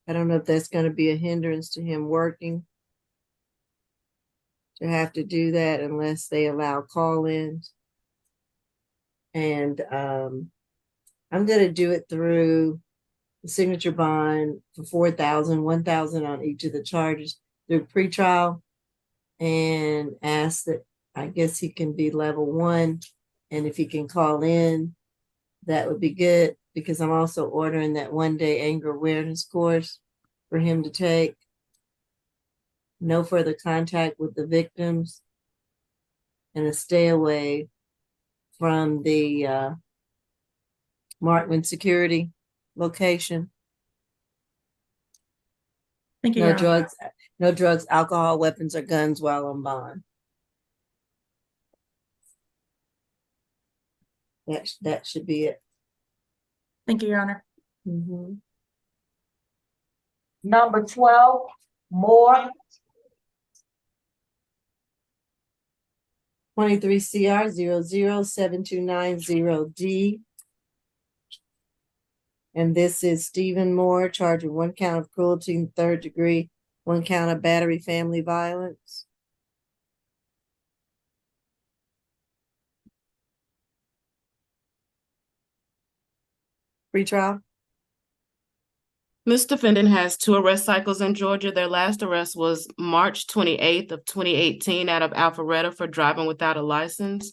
I don't know if that's going to be a hindrance to him working to have to do that unless they allow call-ins. And I'm going to do it through the signature bond for $4,000, $1,000 on each of the charges through pretrial, and ask that I guess he can be level 1. And if he can call in, that would be good, because I'm also ordering that 1-day anger awareness course for him to take. No further contact with the victims, and a stay away from the Markman security location. Thank you. No drugs, alcohol, weapons, or guns while on bond. That should be it. Thank you, Your Honor. Number 12, Moore. 23 CR 007290D. And this is Stephen Moore, charged with 1 count of cruelty in 3rd degree one count of battery family violence. Pretrial. This defendant has 2 arrest cycles in Georgia. Their last arrest was March 28th of 2018 out of Alpharetta for driving without a license.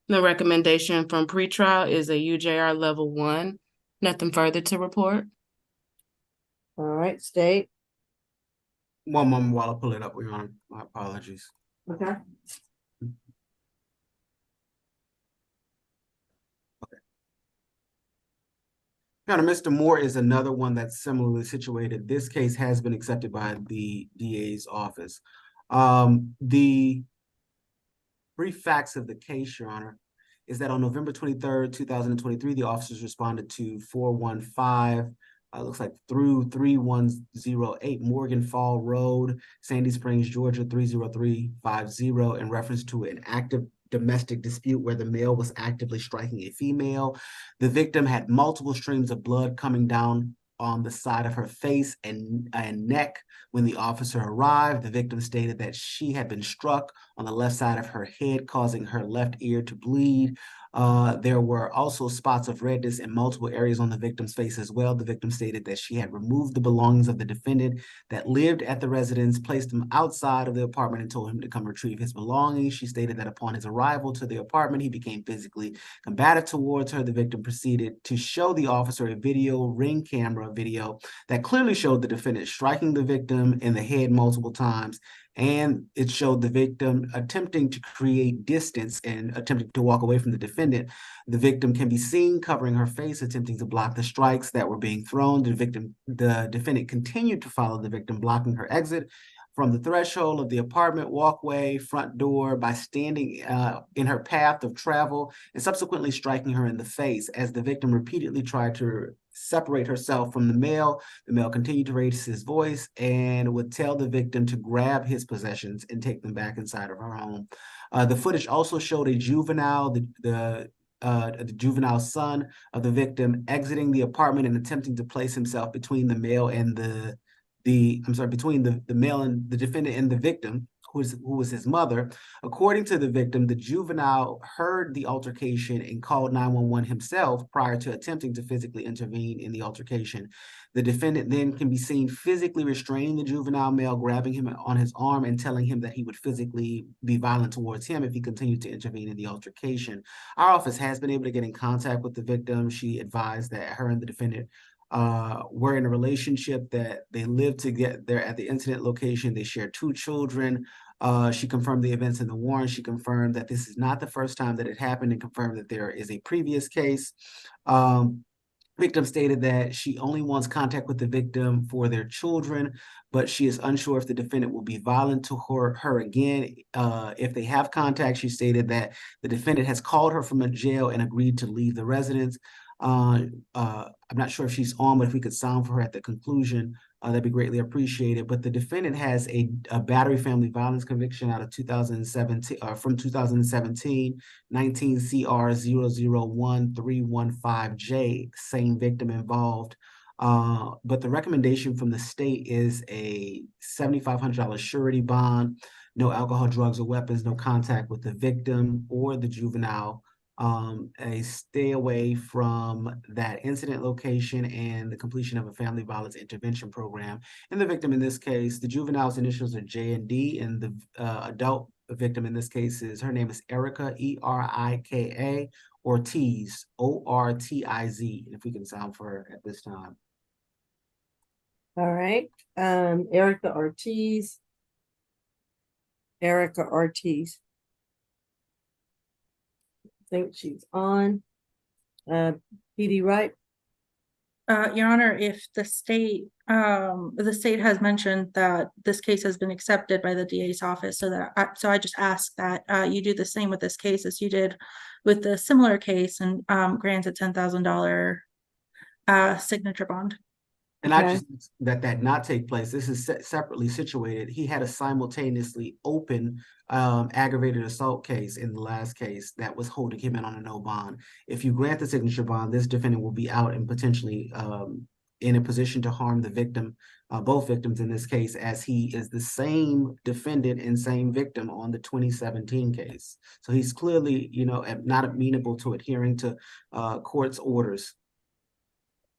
The recommendation from pretrial is a UJR level 1. Nothing further to report. All right, state. One moment while I pull it up, Your Honor. My apologies. Okay. Your Honor, Mr. Moore is another one that's similarly situated. This case has been accepted by the DA's office. The brief facts of the case, Your Honor, is that on November 23rd, 2023, the officers responded to 415, looks like through 3108 Morgan Fall Road, Sandy Springs, Georgia, 30350, in reference to an active domestic dispute where the male was actively striking a female. The victim had multiple streams of blood coming down on the side of her face and neck. When the officer arrived, the victim stated that she had been struck on the left side of her head, causing her left ear to bleed. There were also spots of redness in multiple areas on the victim's face as well. The victim stated that she had removed the belongings of the defendant that lived at the residence, placed them outside of the apartment, and told him to come retrieve his belongings. She stated that upon his arrival to the apartment, he became physically combative towards her. The victim proceeded to show the officer a ring camera video that clearly showed the defendant striking the victim in the head multiple times, and it showed the victim attempting to create distance and attempting to walk away from the defendant. The victim can be seen covering her face, attempting to block the strikes that were being thrown. The defendant continued to follow the victim, blocking her exit from the threshold of the apartment walkway, front door, by standing in her path of travel and subsequently striking her in the face. As the victim repeatedly tried to separate herself from the male continued to raise his voice and would tell the victim to grab his possessions and take them back inside of her home. The footage also showed a juvenile, the juvenile son of the victim, exiting the apartment and attempting to place himself between the male and between the male and the defendant and the victim, who was his mother. According to the victim, the juvenile heard the altercation and called 911 himself prior to attempting to physically intervene in the altercation. The defendant then can be seen physically restraining the juvenile male, grabbing him on his arm and telling him that he would physically be violent towards him if he continued to intervene in the altercation. Our office has been able to get in contact with the victim. She advised that her and the defendant were in a relationship, that they lived together at the incident location. They shared 2 children. She confirmed the events in the warrant. She confirmed that this is not the first time that it happened and confirmed that there is a previous case. Victim stated that she only wants contact with the victim for their children, but she is unsure if the defendant will be violent to her again. If they have contact, she stated that the defendant has called her from a jail and agreed to leave the residence. I'm not sure if she's on, but if we could sound for her at the conclusion, that'd be greatly appreciated. But the defendant has a battery family violence conviction out of 2017, from 2017, 19 CR 001315J, same victim involved. But the recommendation from the state is a $7,500 surety bond, no alcohol, drugs, or weapons, no contact with the victim or the juvenile, a stay away from that incident location, and the completion of a family violence intervention program. And the victim in this case, the juvenile's initials are J and D, and the adult victim in this case her name is Erica, Erika Ortiz, Ortiz. If we can sound for her at this time. All right, Erica Ortiz. Think she's on. PD Wright. Your Honor, if the state has mentioned that this case has been accepted by the DA's office, so I just ask that you do the same with this case as you did with the similar case and grant a $10,000 signature bond. And I just that not take place. This is separately situated. He had a simultaneously open aggravated assault case in the last case that was holding him in on a no bond. If you grant the signature bond, this defendant will be out and potentially in a position to harm the victim, both victims in this case, as he is the same defendant and same victim on the 2017 case. So he's clearly, not amenable to adhering to court's orders.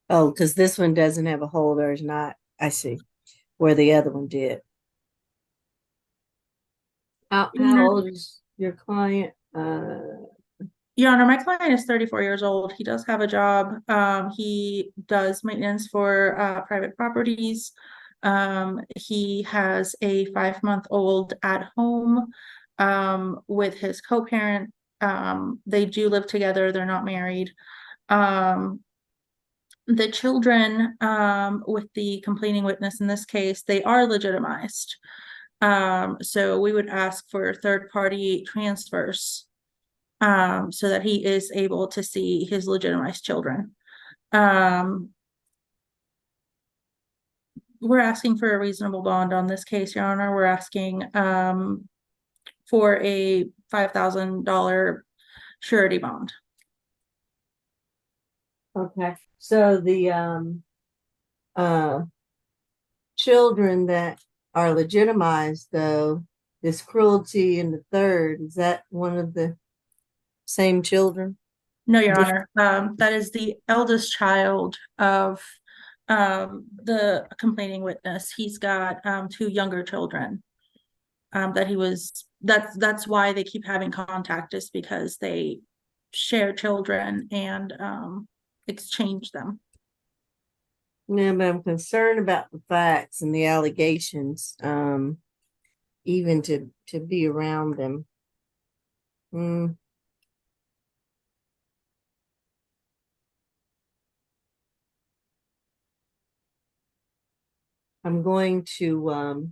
Oh, because this one doesn't have a hold or is not. I see. Where the other one did. How old is your client? Your Honor, my client is 34 years old. He does have a job. He does maintenance for private properties. He has a 5-month-old at home with his co-parent. They do live together. They're not married. The children with the complaining witness in this case, they are legitimized. So we would ask for third-party transfers so that he is able to see his legitimized children. We're asking for a reasonable bond on this case, Your Honor. We're asking for a $5,000 surety bond. Okay. So the children that are legitimized, though, this cruelty in the third, is that one of the same children? No, Your Honor. That is the eldest child of the complaining witness. He's got 2 younger children that's why they keep having contact, is because they share children and exchange them. Yeah, but I'm concerned about the facts and the allegations, even to be around them. I'm going to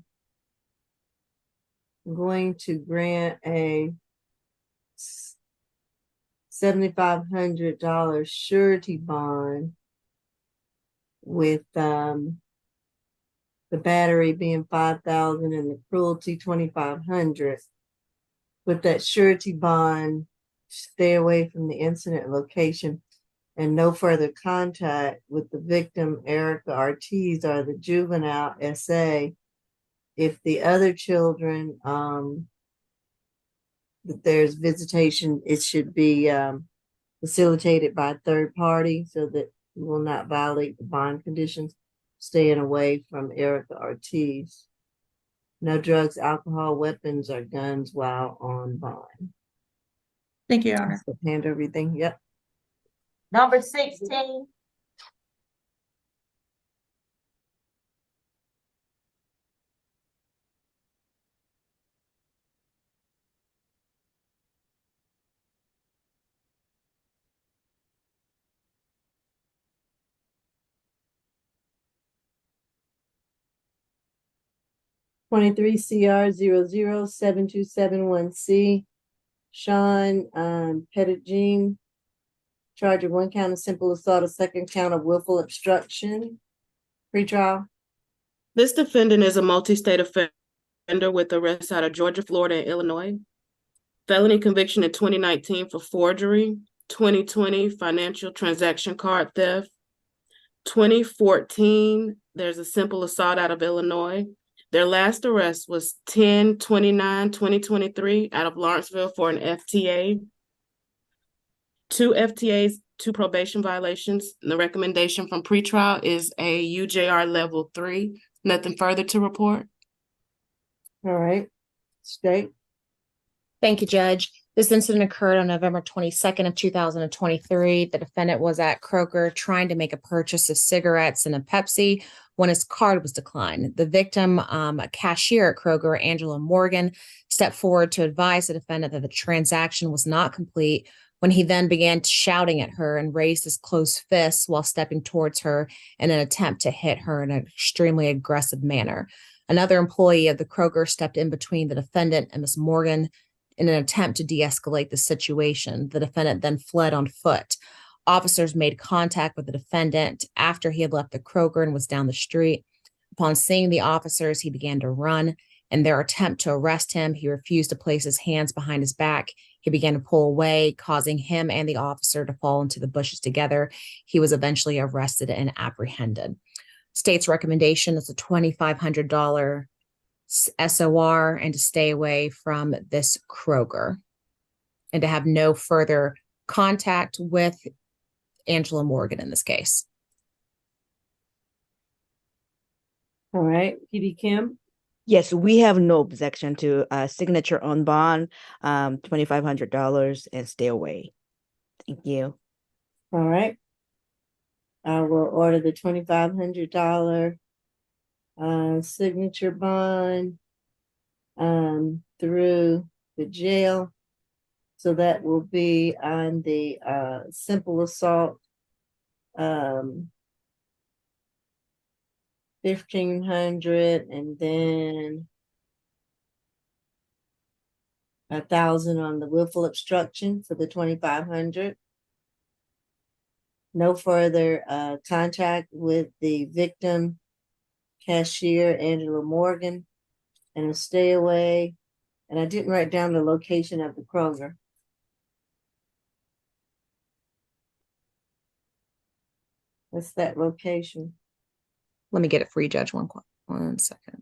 grant a $7,500 surety bond with the battery being $5,000 and the cruelty $2,500. With that surety bond, stay away from the incident location and no further contact with the victim, Erica Ortiz, or the juvenile SA. If the other children, that there's visitation, it should be facilitated by a third party so that you will not violate the bond conditions, staying away from Erica Ortiz. No drugs, alcohol, weapons, or guns while on bond. Thank you, Your Honor. So hand everything. Yep. Number 16. (23 CR 007271C). Sean Pedigene, charge of 1 count of simple assault, a 2nd count of willful obstruction. Pretrial. This defendant is a multi-state offender with arrests out of Georgia, Florida, and Illinois. Felony conviction in 2019 for forgery, 2020 financial transaction card theft, 2014 there's a simple assault out of Illinois. Their last arrest was 10/29/2023 out of Lawrenceville for an FTA. 2 FTAs, 2 probation violations. The recommendation from pretrial is a UJR level 3. Nothing further to report. All right. State. Thank you, Judge. This incident occurred on November 22nd of 2023. The defendant was at Kroger trying to make a purchase of cigarettes and a Pepsi when his card was declined. The victim, a cashier at Kroger, Angela Morgan, stepped forward to advise the defendant that the transaction was not complete when he then began shouting at her and raised his closed fists while stepping towards her in an attempt to hit her in an extremely aggressive manner. Another employee of the Kroger stepped in between the defendant and Ms. Morgan in an attempt to de-escalate the situation. The defendant then fled on foot. Officers made contact with the defendant after he had left the Kroger and was down the street. Upon seeing the officers, he began to run. In their attempt to arrest him, he refused to place his hands behind his back. He began to pull away, causing him and the officer to fall into the bushes together. He was eventually arrested and apprehended. State's recommendation is a $2,500 SOR and to stay away from this Kroger and to have no further contact with Angela Morgan in this case. All right, PD Kim. Yes, we have no objection to signature on bond, $2,500 and stay away. Thank you. All right. I will order the $2,500 signature bond through the jail. So that will be on the simple assault 1,500 and then 1,000 on the willful obstruction for the 2,500. No further contact with the victim, cashier Angela Morgan, and a stay away. And I didn't write down the location of the Kroger. What's that location? Let me get it for you, Judge. One second.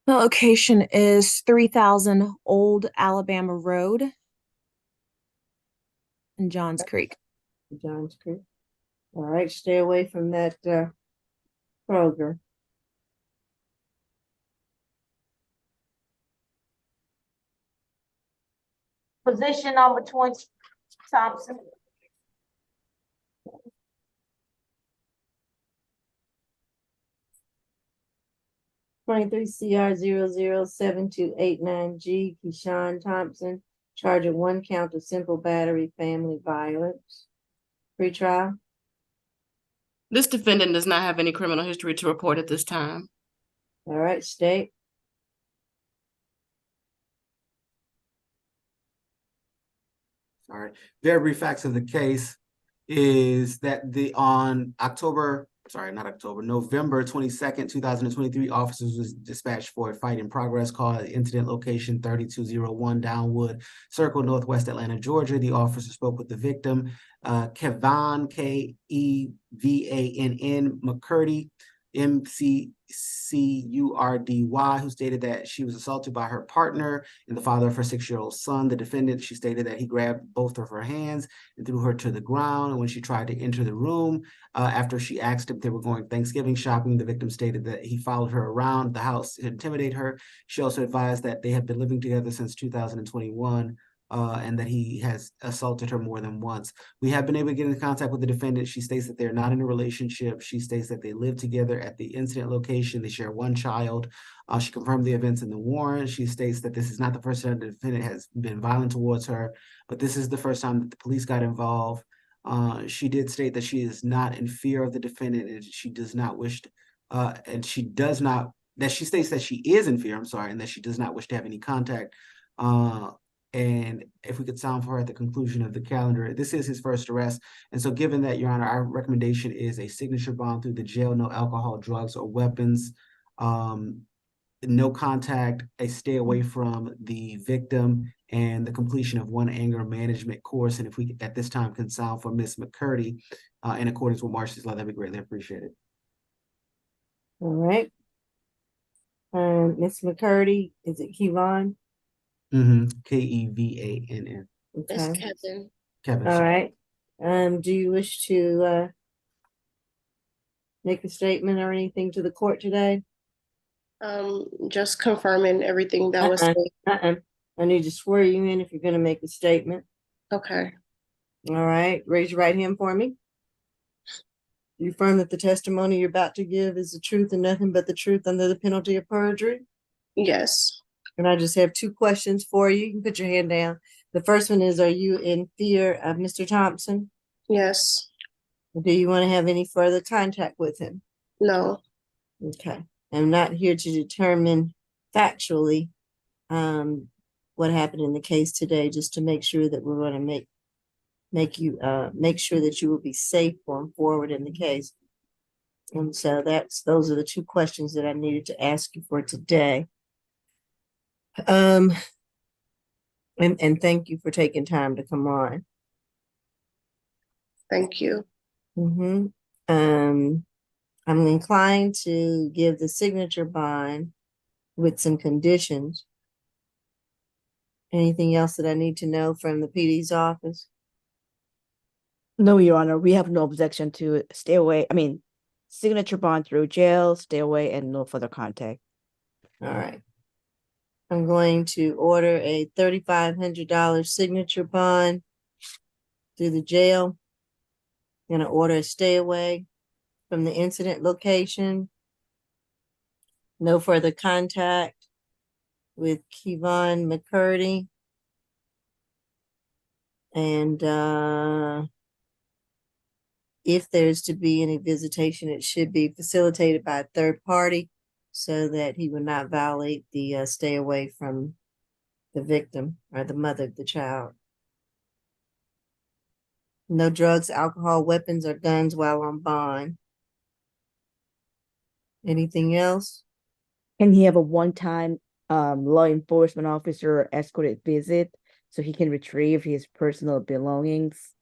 The location is 3,000 Old Alabama Road in Johns Creek. Johns Creek. All right, stay away from that Kroger. Position number 20, Thompson. '23 CR 007289G, Kean Thompson, charge of 1 count of simple battery, family violence. Pretrial. This defendant does not have any criminal history to report at this time. All right, state. Sorry. Very brief facts of the case is that November 22nd, 2023, officers was dispatched for a fight in progress called incident location 3201 Downwood Circle, Northwest Atlanta, Georgia. The officer spoke with the victim, Kevan, Kevann McCurdy, MCCURDY, who stated that she was assaulted by her partner and the father of her 6-year-old son. The defendant, she stated that he grabbed both of her hands and threw her to the ground. And when she tried to enter the room, after she asked if they were going Thanksgiving shopping, the victim stated that he followed her around the house to intimidate her. She also advised that they had been living together since 2021. And that he has assaulted her more than once. We have been able to get in contact with the defendant. She states that they're not in a relationship. She states that they live together at the incident location. They share 1 child. She confirmed the events in the warrant. She states that this is not the first time the defendant has been violent towards her, but this is the first time that the police got involved. She did state that she is not in fear of the defendant and she does not wish to, that she states that she is in fear, and that she does not wish to have any contact. And if we could sound for her at the conclusion of the calendar, this is his first arrest. And so given that, Your Honor, our recommendation is a signature bond through the jail, no alcohol, drugs, or weapons, no contact, a stay away from the victim, and the completion of 1 anger management course. And if we at this time can sound for Ms. McCurdy in accordance with Marcy's law, that'd be greatly appreciated. All right. Ms. McCurdy, is it Kevan? Kevann. Okay. Kevin. Kevin. All right. Do you wish to make a statement or anything to the court today? Just confirming everything that was said. I need to swear you in if you're going to make a statement. Okay. All right. Raise your right hand for me. You affirm that the testimony you're about to give is the truth and nothing but the truth under the penalty of perjury? Yes. And I just have 2 questions for you. You can put your hand down. The first one is, are you in fear of Mr. Thompson? Yes. Do you want to have any further contact with him? No. Okay. I'm not here to determine factually what happened in the case today, just to make sure that we're going to make sure that you will be safe going forward in the case. And so those are the two questions that I needed to ask you for today. And thank you for taking time to come on. Thank you. I'm inclined to give the signature bond with some conditions. Anything else that I need to know from the PD's office? No, Your Honor, we have no objection to stay away. I mean, signature bond through jail, stay away, and no further contact. All right. I'm going to order a $3,500 signature bond through the jail. I'm going to order a stay away from the incident location. No further contact with Kevon McCurdy. And if there's to be any visitation, it should be facilitated by a third party so that he would not violate the stay away from the victim or the mother of the child. No drugs, alcohol, weapons, or guns while on bond. Anything else? Can he have a one-time law enforcement officer escorted visit so he can retrieve his personal belongings?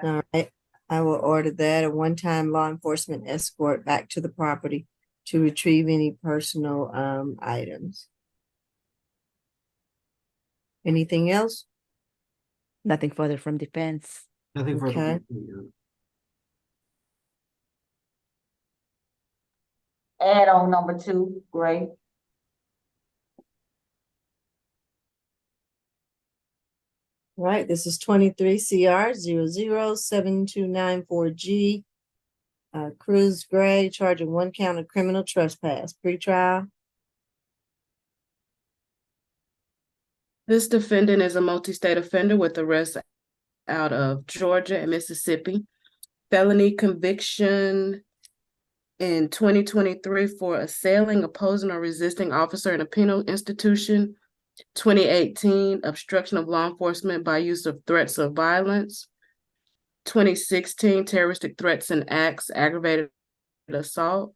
All right. I will order that, a one-time law enforcement escort back to the property to retrieve any personal items. Anything else? Nothing further from defense. Nothing further. Okay. Add on number 2, Gray. All right, this is 23 CR 007294G. Cruz Gray, charging 1 count of criminal trespass. Pretrial. This defendant is a multi-state offender with arrests out of Georgia and Mississippi. Felony conviction in 2023 for assailing, opposing, or resisting officer in a penal institution. 2018, obstruction of law enforcement by use of threats of violence. 2016, terroristic threats and acts, aggravated assault.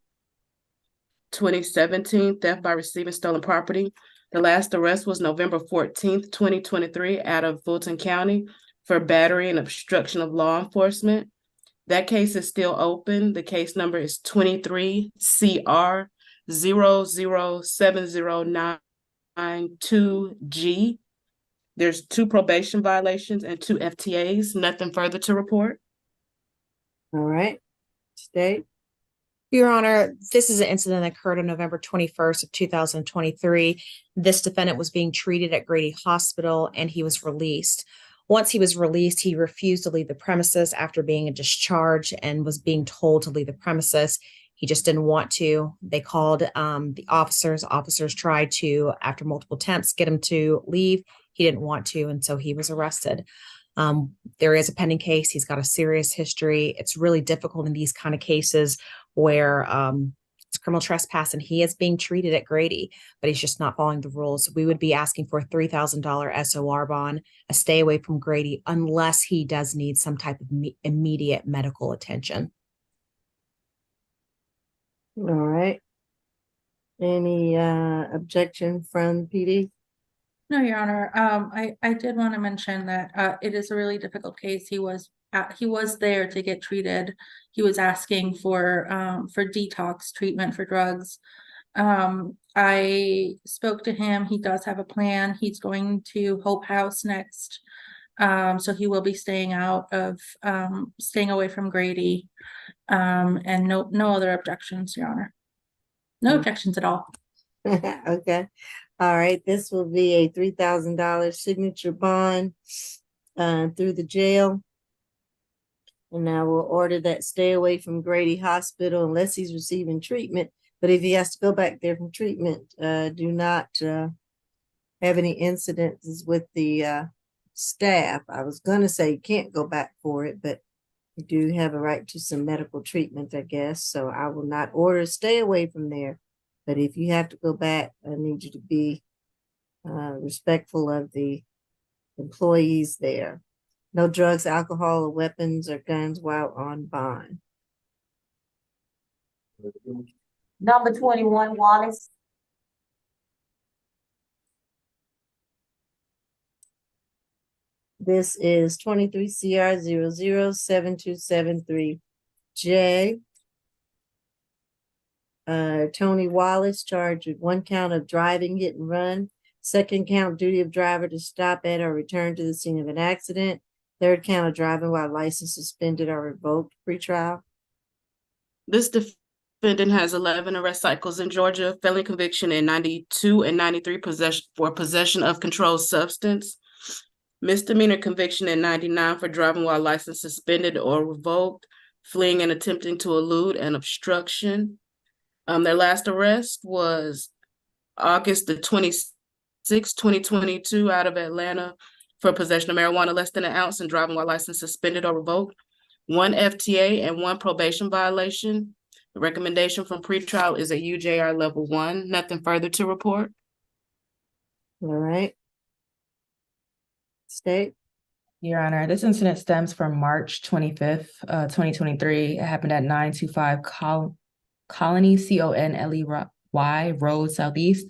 2017, theft by receiving stolen property. The last arrest was November 14th, 2023, out of Fulton County for battery and obstruction of law enforcement. That case is still open. The case number is 23 CR 007092G. There's 2 probation violations and 2 FTAs. Nothing further to report. All right. State. Your Honor, this is an incident that occurred on November 21st of 2023. This defendant was being treated at Grady Hospital and he was released. Once he was released, he refused to leave the premises after being discharged and was being told to leave the premises. He just didn't want to. They called the officers. Officers tried to, after multiple attempts, get him to leave. He didn't want to, and so he was arrested. There is a pending case. He's got a serious history. It's really difficult in these kind of cases where it's criminal trespass and he is being treated at Grady, but he's just not following the rules. We would be asking for a $3,000 SOR bond, a stay away from Grady, unless he does need some type of immediate medical attention. All right. Any objection from PD? No, Your Honor. I did want to mention that it is a really difficult case. He was there to get treated. He was asking for detox treatment for drugs. I spoke to him. He does have a plan. He's going to Hope House next. So he will be staying away from Grady. And no other objections, Your Honor. No objections at all. Okay. All right. This will be a $3,000 signature bond through the jail. And I will order that stay away from Grady Hospital unless he's receiving treatment. But if he has to go back there from treatment, do not have any incidents with the staff. I was going to say you can't go back for it, but you do have a right to some medical treatment, I guess. So I will not order stay away from there But if you have to go back, I need you to be respectful of the employees there. No drugs, alcohol, or weapons or guns while on bond. Number 21, Wallace. This is 23 CR 007273J. Tony Wallace charged with 1 count of driving hit and run, 2nd count duty of driver to stop at or return to the scene of an accident, 3rd count of driving while license suspended or revoked pretrial. This defendant has 11 arrest cycles in Georgia, felony conviction in 92 and 93 possession of controlled substance, misdemeanor conviction in 99 for driving while license suspended or revoked, fleeing and attempting to elude, and obstruction. Their last arrest was August the 26th, 2022, out of Atlanta for possession of marijuana less than an ounce and driving while license suspended or revoked, 1 FTA and 1 probation violation. The recommendation from pretrial is a UJR level 1. Nothing further to report. All right. State. Your Honor, this incident stems from March 25th, 2023. It happened at 925 Colony, CONLEY Road Southeast.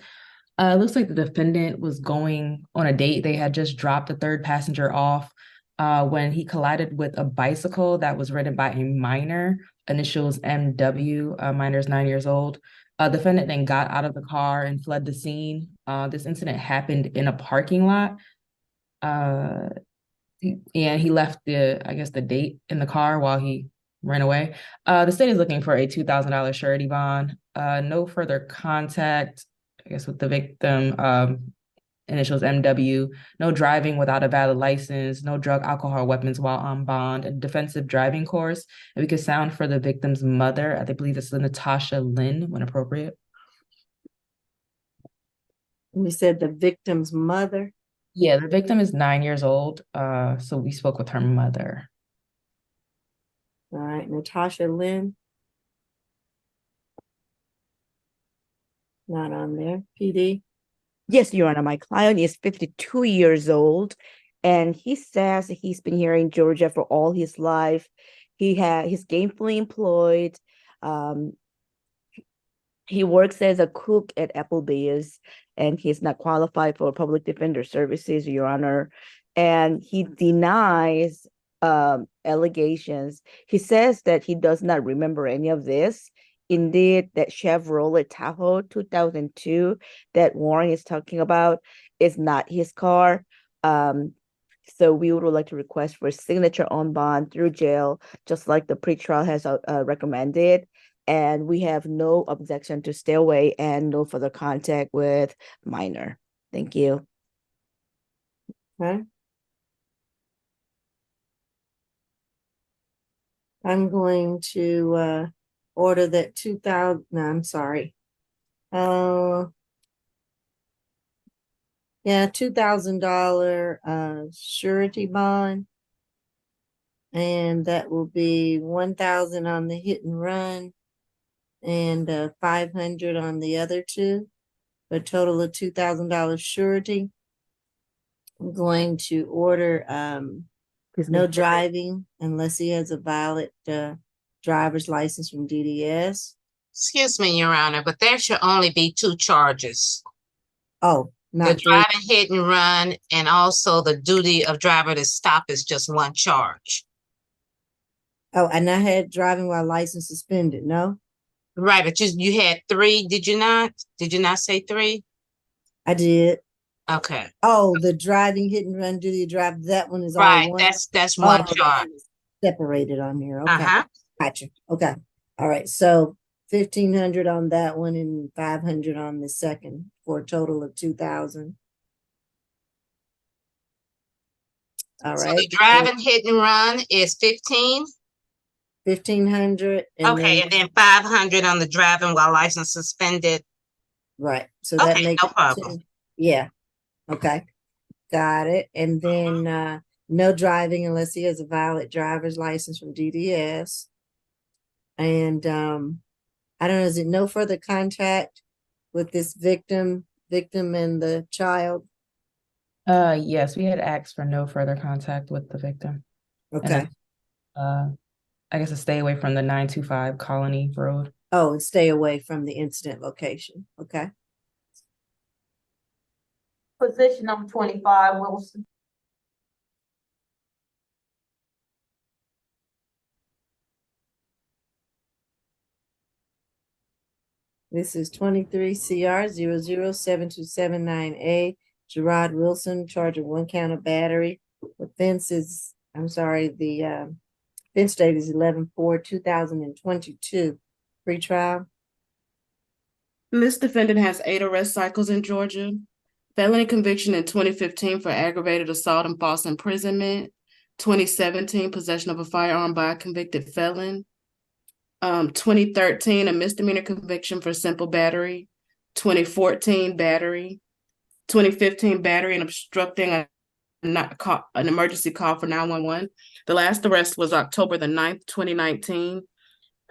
It looks like the defendant was going on a date. They had just dropped a 3rd passenger off when he collided with a bicycle that was ridden by a minor, initials MW, minor is 9 years old. Defendant then got out of the car and fled the scene. This incident happened in a parking lot. And he left the date in the car while he ran away. The state is looking for a $2,000 surety bond. No further contact, I guess, with the victim, initials MW, no driving without a valid license, no drug, alcohol, weapons while on bond, a defensive driving course. And we could sound for the victim's mother. I believe it's Natasha Lynn when appropriate. We said the victim's mother. Yeah, the victim is 9 years old. So we spoke with her mother. All right, Natasha Lynn. Not on there. PD. Yes, Your Honor, my client is 52 years old, and he says he's been here in Georgia for all his life. He's gainfully employed. He works as a cook at Applebee's, and he's not qualified for public defender services, Your Honor. And he denies allegations. He says that he does not remember any of this. Indeed, that Chevrolet Tahoe 2002 that Warren is talking about is not his car. So we would like to request for a signature on bond through jail, just like the pretrial has recommended. And we have no objection to stay away and no further contact with minor. Thank you. Okay. I'm going to order that $2,000 surety bond. And that will be 1,000 on the hit and run and 500 on the other two, for a total of $2,000 surety. I'm going to order no driving unless he has a valid driver's license from DDS. Excuse me, Your Honor, but there should only be 2 charges. Oh, not the driving hit and run, and also the duty of driver to stop is just 1 charge. Oh, and I had driving while license suspended, no? Right, but you had 3, did you not? Did you not say 3? I did. Okay. Oh, the driving hit and run duty of drive, that one is Right, all one. that's 1 Oh, charge. separated on here. Okay. Uh-huh. Gotcha. Okay. All right. So 1,500 on that one and 500 on the second for a total of 2,000. All So right. the driving hit and run is 15? 1,500. Okay, and then 500 on the driving while license suspended. Right. So that Okay, makes no problem. Yeah. Okay. Got it. And then no driving unless he has a valid driver's license from DDS. And I don't know, is it no further contact with this victim and the child? Yes, we had asked for no further contact with the victim. Okay. And I guess to stay away from the 925 Colony Road. Oh, and stay away from the incident location. Okay. Position number 25, Wilson. This is 23 CR 0072798. Gerard Wilson, charge of 1 count of battery. The offense is, I'm sorry, the offense date is 11/4/2022. Pre-trial. This defendant has 8 arrest cycles in Georgia. Felony conviction in 2015 for aggravated assault and false imprisonment. 2017, possession of a firearm by a convicted felon. 2013, a misdemeanor conviction for simple battery. 2014, battery. 2015, battery and obstructing an emergency call for 911. The last arrest was October the 9th, 2019,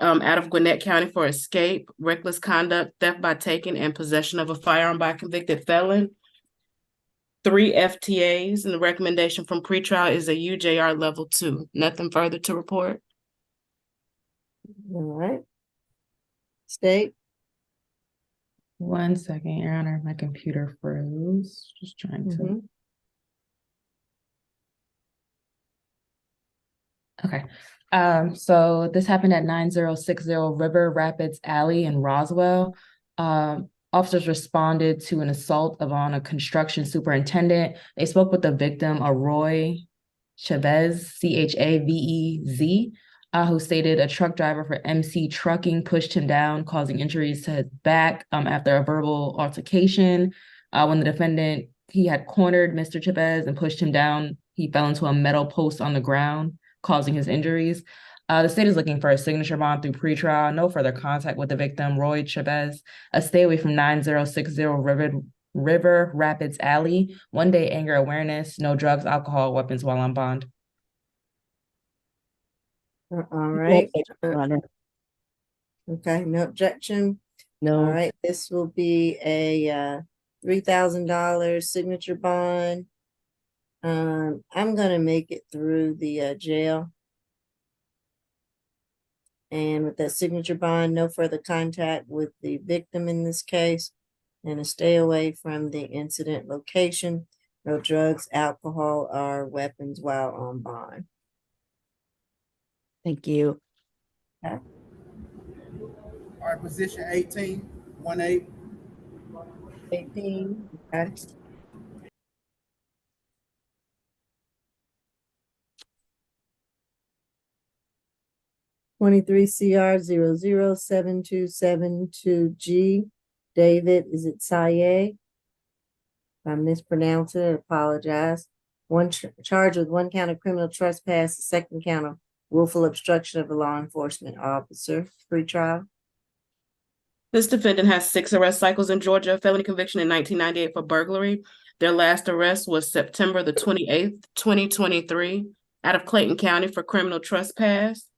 out of Gwinnett County for escape, reckless conduct, theft by taking, and possession of a firearm by a convicted felon. 3 FTAs, and the recommendation from pretrial is a UJR level 2. Nothing further to report. All right. State. 1 second, Your Honor. My computer froze. Just trying to. Okay. So this happened at 9060 River Rapids Alley in Roswell. Officers responded to an assault on a construction superintendent. They spoke with the victim, Roy Chavez, Chavez, who stated a truck driver for MC Trucking pushed him down, causing injuries to his back after a verbal altercation. When the defendant, he had cornered Mr. Chavez and pushed him down, he fell into a metal post on the ground, causing his injuries. The state is looking for a signature bond through pretrial, no further contact with the victim, Roy Chavez. Stay away from 9060 River Rapids Alley. 1 day anger awareness, no drugs, alcohol, weapons while on bond. All right. Runner. Okay, no objection. No. All right, this will be a $3,000 signature bond. I'm gonna make it through the jail. And with that signature bond, no further contact with the victim in this case, and to stay away from the incident location, no drugs, alcohol, or weapons while on bond. Thank you. Okay. All right, position 18, 1-8. 18, okay. Twenty-three CR 0072772G. David, is it Saye? If I mispronounce it, I apologize. One charge with 1 count of criminal trespass, the 2nd count of willful obstruction of a law enforcement officer. Pre-trial. This defendant has 6 arrest cycles in Georgia, felony conviction in 1998 for burglary. Their last arrest was September the 28th, 2023, out of Clayton County for criminal trespass.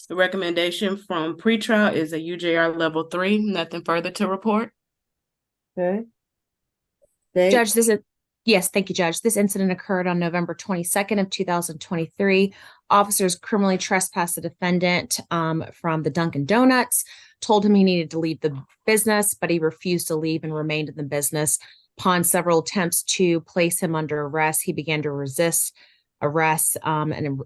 The recommendation from pretrial is a UJR level 3. Nothing further to report. Okay. Judge, yes, thank you, Judge. This incident occurred on November 22nd of 2023. Officers criminally trespassed the defendant from the Dunkin' Donuts, told him he needed to leave the business, but he refused to leave and remained in the business. Upon several attempts to place him under arrest, he began to resist arrest and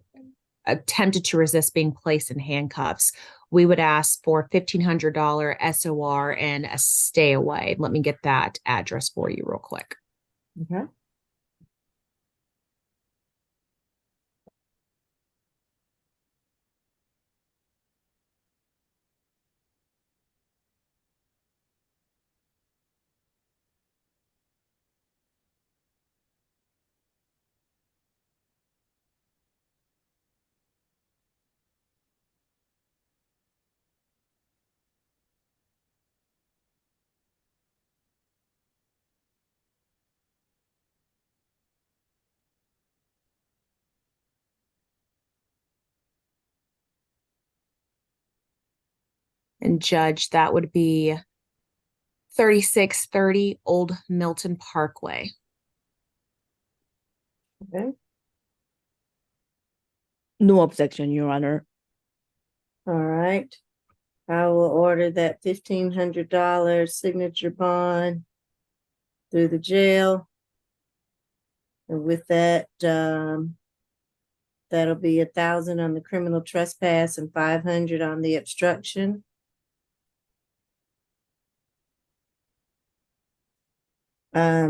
attempted to resist being placed in handcuffs. We would ask for $1,500 SOR and a stay away. Let me get that address for you real quick. Okay. And Judge, that would be 3630 Old Milton Parkway. Okay. No objection, Your Honor. All right. I will order that $1,500 signature bond through the jail. And with that, that'll be 1,000 on the criminal trespass and 500 on the obstruction.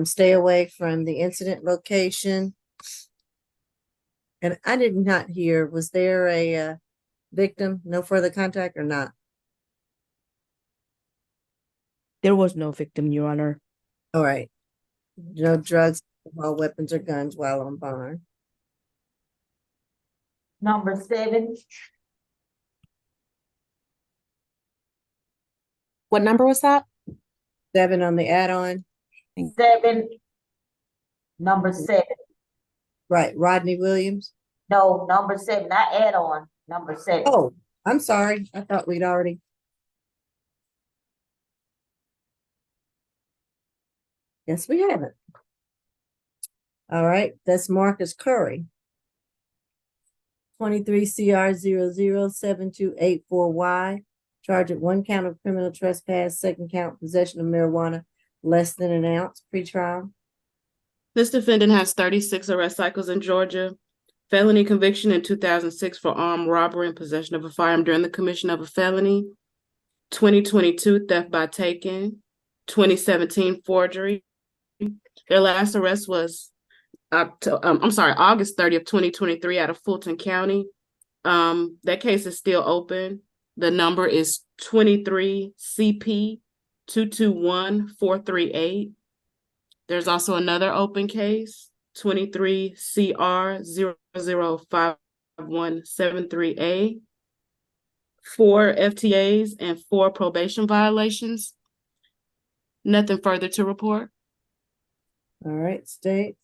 Stay away from the incident location. And I did not hear, was there a victim, no further contact or not? There was no victim, Your Honor. All right. No drugs, alcohol, weapons, or guns while on bond. Number 7. What number was that? 7 on the add-on. 7. Number 7. Right, Rodney Williams. No, number 7, not add on. Number 7. Oh, I'm sorry. I thought we'd already. Yes, we haven't. All right, that's Marcus Curry. 23 CR 007284Y. Charge of 1 count of criminal trespass, 2nd count possession of marijuana less than an ounce, pretrial. This defendant has 36 arrest cycles in Georgia. Felony conviction in 2006 for armed robbery and possession of a firearm during the commission of a felony. 2022 theft by taking. 2017 forgery. Their last arrest was August 30th, 2023 out of Fulton County. That case is still open. The number is 23 CP 221438. There's also another open case, 23 CR 005173A. 4 FTAs and 4 probation violations. Nothing further to report. All right, state.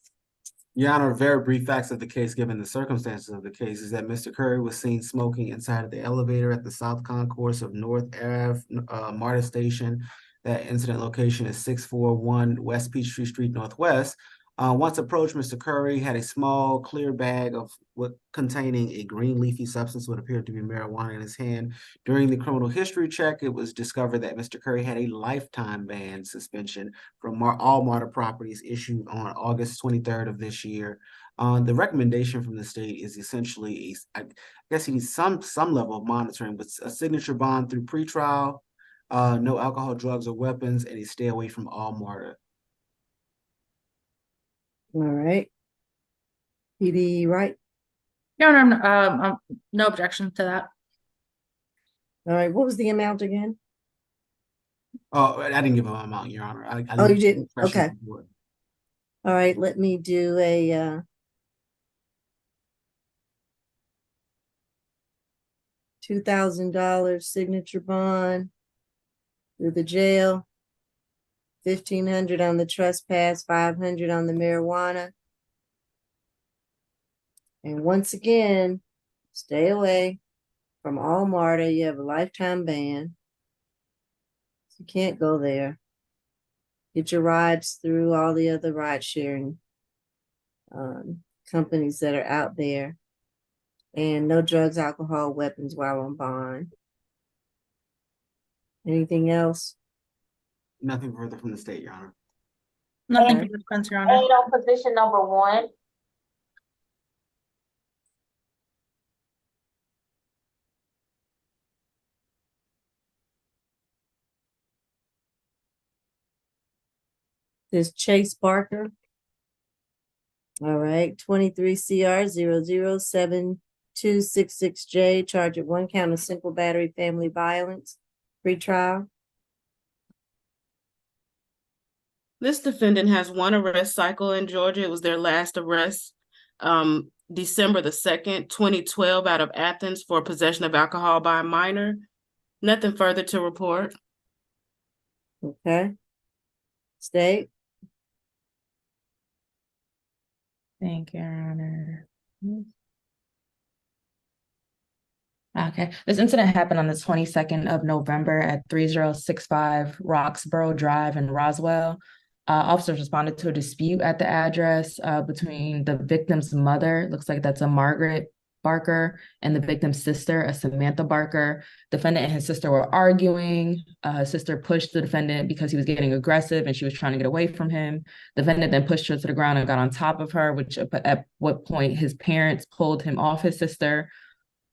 Your Honor, very brief facts of the case, given the circumstances of the case, is that Mr. Curry was seen smoking inside of the elevator at the South Concourse of North Ave, MARTA Station. That incident location is 641 West Peachtree Street Northwest. Once approached, Mr. Curry had a small clear bag of what containing a green leafy substance, what appeared to be marijuana, in his hand. During the criminal history check, it was discovered that Mr. Curry had a lifetime ban suspension from all MARTA properties issued on August 23rd of this year. The recommendation from the state is essentially, I guess he needs some level of monitoring, but a signature bond through pretrial, no alcohol, drugs, or weapons, and he stay away from all MARTA. All right. PD, right? Your Honor, no objection to that. All right, what was the amount again? Oh, I didn't give him an amount, Your Honor. Oh, you didn't? Questions Okay. before. All right, let me do a $2,000 signature bond through the jail. 1,500 on the trespass, 500 on the marijuana. And once again, stay away from all MARTA. You have a lifetime ban. So you can't go there. Get your rides through all the other ride sharing companies that are out there. And no drugs, alcohol, weapons while on bond. Anything else? Nothing further from the state, Your Honor. Nothing for the defense, Your Honor. And on position number 1. There's Chase Barker. All right, 23 CR 007266J, charge of 1 count of simple battery family violence, pretrial. This defendant has 1 arrest cycle in Georgia. It was their last arrest, December the 2nd, 2012, out of Athens for possession of alcohol by a minor. Nothing further to report. Okay. State. Thank you, Your Honor. Okay, this incident happened on the 22nd of November at 3065 Roxborough Drive in Roswell. Officers responded to a dispute at the address between the victim's mother, looks like that's a Margaret Barker, and the victim's sister, a Samantha Barker. Defendant and his sister were arguing. His sister pushed the defendant because he was getting aggressive and she was trying to get away from him. Defendant then pushed her to the ground and got on top of her, which at what point his parents pulled him off his sister.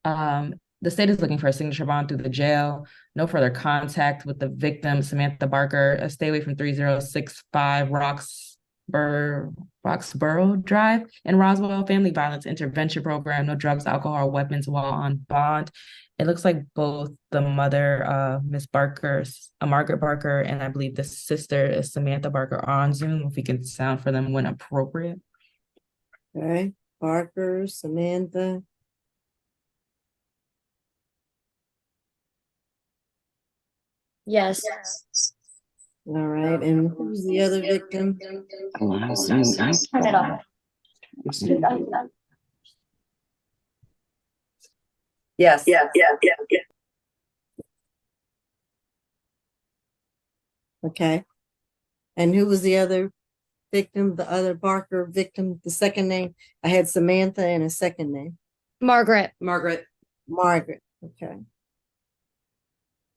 The state is looking for a signature bond through the jail. No further contact with the victim, Samantha Barker. Stay away from 3065 Roxborough Drive in Roswell. Family Violence Intervention Program. No drugs, alcohol, or weapons while on bond. It looks like both the mother, Miss Barker, Margaret Barker, and I believe the sister is Samantha Barker are on Zoom. If we can sound for them when appropriate. Okay, Barker, Samantha. Yes. All right, and who's the other victim? Turn it off. Yes. Okay. And who was the other victim, the other Barker victim, the second name? I had Samantha and a second name. Margaret. Margaret, okay.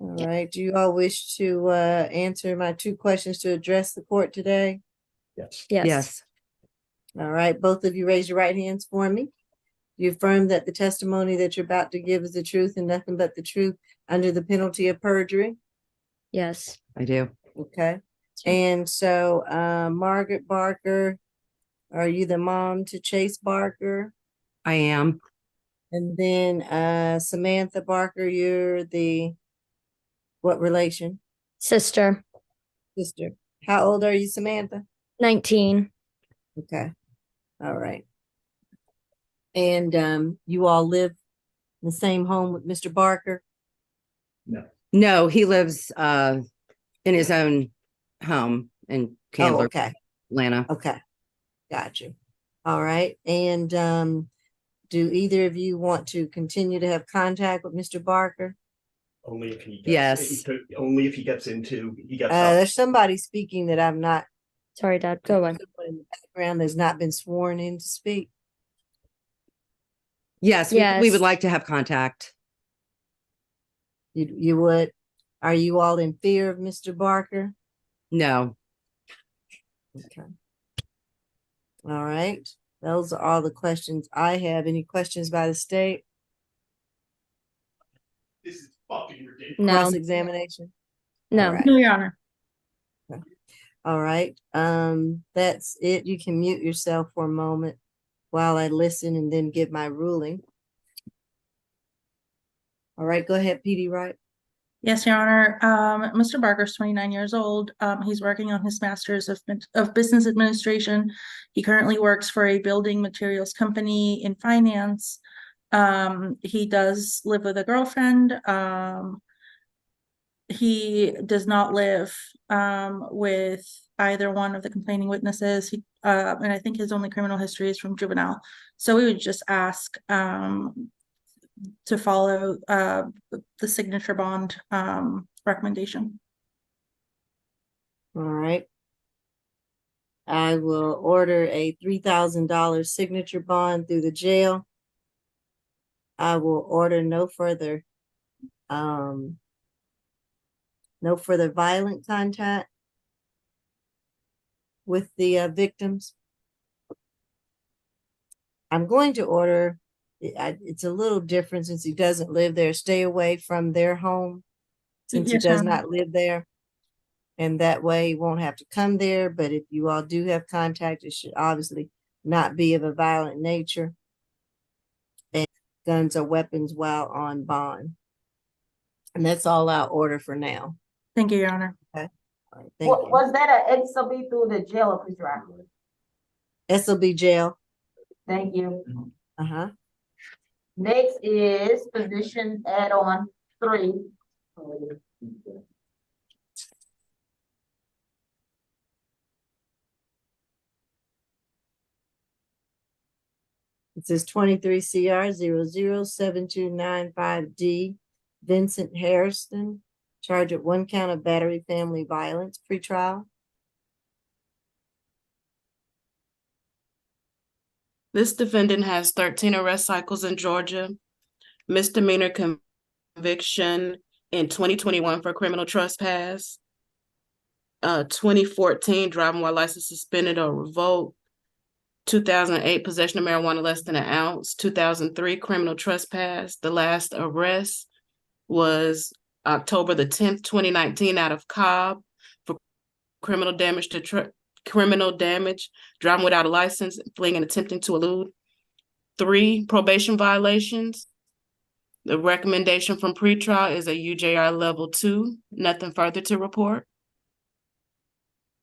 All right, do you all wish to answer my two questions to address the court today? Yes. All right, both of you raise your right hands for me. You affirm that the testimony that you're about to give is the truth and nothing but the truth under the penalty of perjury? Yes. I do. Okay. And so, Margaret Barker, are you the mom to Chase Barker? I am. And then, Samantha Barker, you're the, what relation? Sister. Sister. How old are you, Samantha? 19. Okay. All right. And, you all live in the same home with Mr. Barker? No, he lives in his own home in Candler, okay. Atlanta. Okay. Got you. All right. And, do either of you want to continue to have contact with Mr. Barker? Only if he Yes. only if he gets out. There's somebody speaking that I'm not. Sorry, Dad. Go on. In the background that's not been sworn in to speak. Yes, Yes. we would like to have contact. You would. Are you all in fear of Mr. Barker? No. Okay. All right. Those are all the questions I have. Any questions by the state? This is fucking ridiculous. No. Cross-examination? No. All right. No, Your Honor. All right. That's it. You can mute yourself for a moment while I listen and then give my ruling. All right, go ahead, PD Wright. Yes, Your Honor. Mr. Barker's 29 years old. He's working on his master's of business administration. He currently works for a building materials company in finance. He does live with a girlfriend. He does not live with either one of the complaining witnesses. And I think his only criminal history is from juvenile. So we would just ask to follow the signature bond recommendation. All right. I will order a $3,000 signature bond through the jail. I will order no further violent contact with the victims. I'm going to order, it's a little different since he doesn't live there, stay away from their home since Yes, he does ma'am. not live there. And that way he won't have to come there, but if you all do have contact, it should obviously not be of a violent nature. And guns or weapons while on bond. And that's all I'll order for now. Thank you, Your Honor. Okay. All right, thank you. Was that an XOB through the jail or pretrial? SOB jail. Thank you. Uh-huh. Next is position add-on 3. It says 23 CR 007295D, Vincent Harriston, charged with 1 count of battery family violence, pretrial. This defendant has 13 arrest cycles in Georgia, misdemeanor conviction in 2021 for criminal trespass, 2014 driving while license suspended or revoked, 2008 possession of marijuana less than an ounce, 2003 criminal trespass. The last arrest was October the 10th, 2019 out of Cobb for criminal damage, driving without a license, fleeing and attempting to elude. 3 probation violations. The recommendation from pretrial is a UJR level 2. Nothing further to report.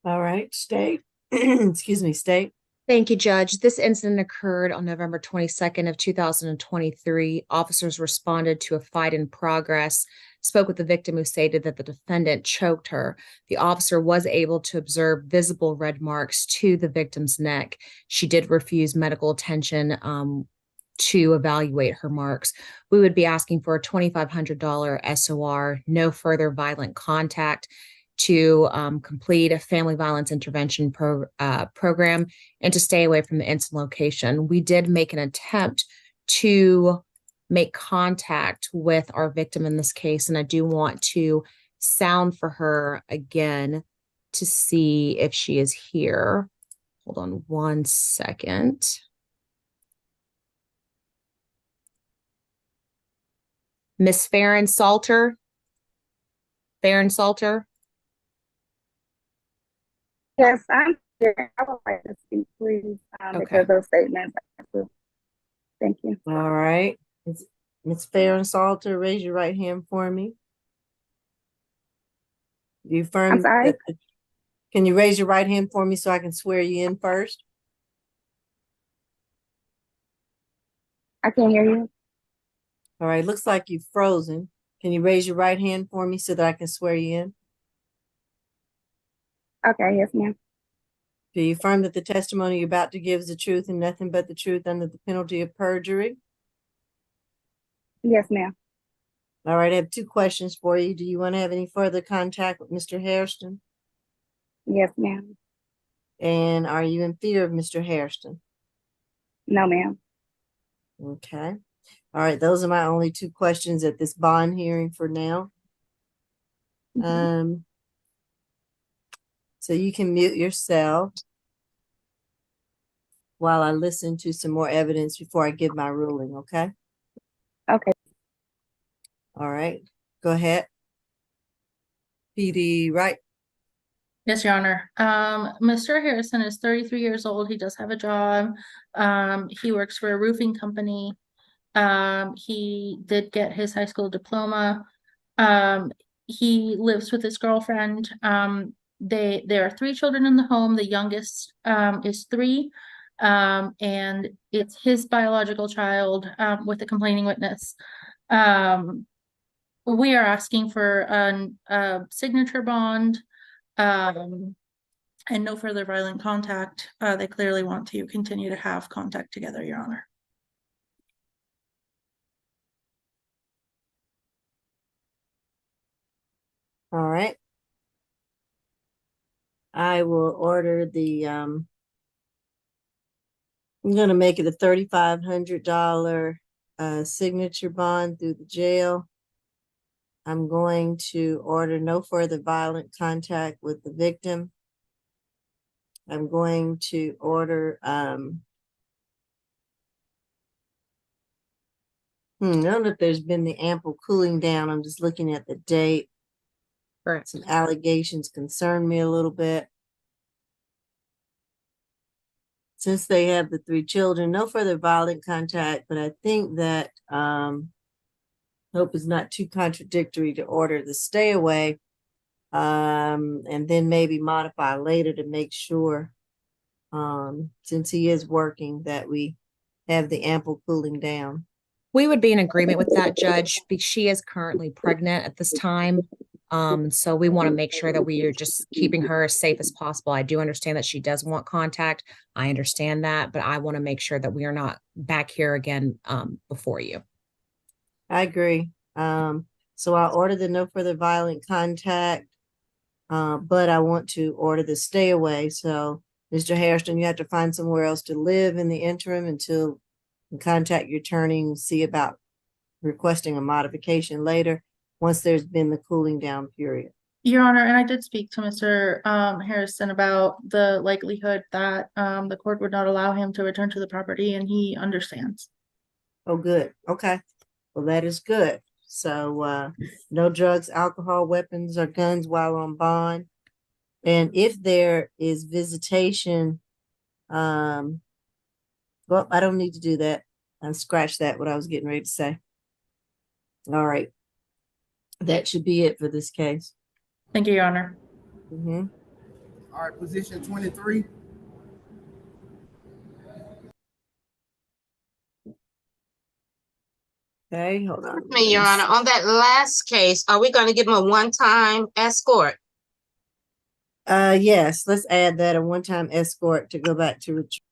All right, state. Excuse me, state. Thank you, Judge. This incident occurred on November 22nd of 2023. Officers responded to a fight in progress, spoke with the victim who stated that the defendant choked her. The officer was able to observe visible red marks to the victim's neck. She did refuse medical attention to evaluate her marks. We would be asking for a $2,500 SOR, no further violent contact, to complete a family violence intervention program and to stay away from the incident location. We did make an attempt to make contact with our victim in this case, and I do want to sound for her again to see if she is here. Hold on 1 second. Miss Farron Salter. Farron Salter. Yes, I'm here. I would like to speak, please, because those statements. Thank you. All right. Ms. Farron Salter, raise your right hand for me. Do you affirm? I'm sorry? Can you raise your right hand for me so I can swear you in first? I can't hear you. All right, looks like you've frozen. Can you raise your right hand for me so that I can swear you in? Okay, yes, ma'am. Do you affirm that the testimony you're about to give is the truth and nothing but the truth under the penalty of perjury? Yes, ma'am. All right, I have 2 questions for you. Do you want to have any further contact with Mr. Harriston? Yes, ma'am. And are you in fear of Mr. Harriston? No, ma'am. Okay. All right, those are my only 2 questions at this bond hearing for now. So you can mute yourself while I listen to some more evidence before I give my ruling, okay? Okay. All right, go ahead. PD Wright. Yes, Your Honor. Mr. Harrison is 33 years old. He does have a job. He works for a roofing company. He did get his high school diploma. He lives with his girlfriend. There are 3 children in the home. The youngest is 3, and it's his biological child with the complaining witness. We are asking for a signature bond and no further violent contact. They clearly want to continue to have contact together, Your Honor. All right. I will order the I'm gonna make it a $3,500 signature bond through the jail. I'm going to order no further violent contact with the victim. I'm going to order I don't know if there's been the ample cooling down. I'm just looking at the date. Correct. Some allegations concern me a little bit. Since they have the 3 children, no further violent contact, but I think that hope is not too contradictory to order the stay away, and then maybe modify later to make sure, since he is working, that we have the ample cooling down. We would be in agreement with that, Judge, because she is currently pregnant at this time. So we want to make sure that we are just keeping her as safe as possible. I do understand that she does want contact. I understand that, but I want to make sure that we are not back here again before you. I agree. So I ordered the no further violent contact, but I want to order the stay away. So Mr. Harriston, you have to find somewhere else to live in the interim until you contact your attorney and see about requesting a modification later, once there's been the cooling down period. Your Honor, and I did speak to Mr. Harriston about the likelihood that the court would not allow him to return to the property, and he understands. Oh, good. Okay. Well, that is good. So no drugs, alcohol, weapons, or guns while on bond. And if there is visitation, well, I don't need to do that. I scratched that, what I was getting ready to say. All right. That should be it for this case. Thank you, Your Honor. Mm-hmm. All right, position 23. Okay, hold on. Me, Your Honor, on that last case, are we going to give him a one-time escort? Yes, let's add that, a one-time escort to go back to retreat.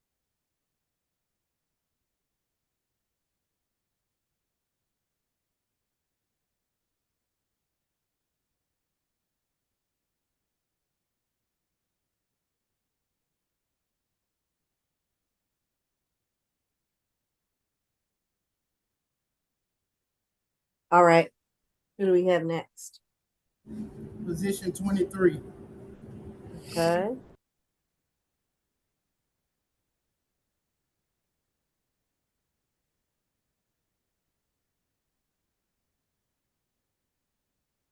All right. Who do we have next? Position 23. Okay.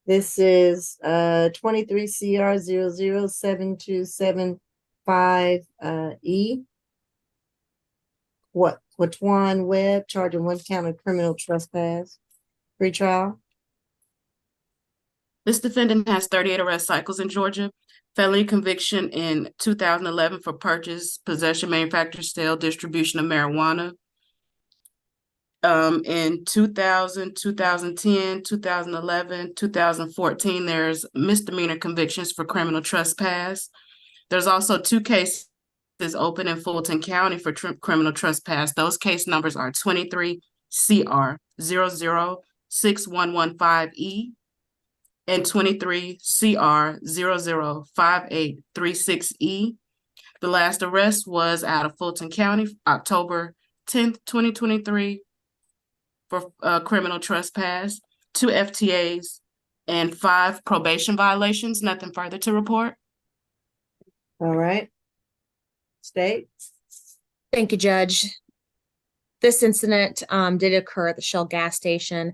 This is 23 CR 007275 E. Quatwan Webb, charging 1 count of criminal trespass. Pretrial. This defendant has 38 arrest cycles in Georgia, felony conviction in 2011 for purchase, possession, manufacture, sale, distribution of marijuana. In 2000, 2010, 2011, 2014, there's misdemeanor convictions for criminal trespass. There's also 2 cases open in Fulton County for criminal trespass. Those case numbers are 23 CR 006115E and 23 CR 005836E. The last arrest was out of Fulton County, October 10th, 2023 for criminal trespass, 2 FTAs, and 5 probation violations. Nothing further to report. All right. State. Thank you, Judge. This incident did occur at the Shell gas station.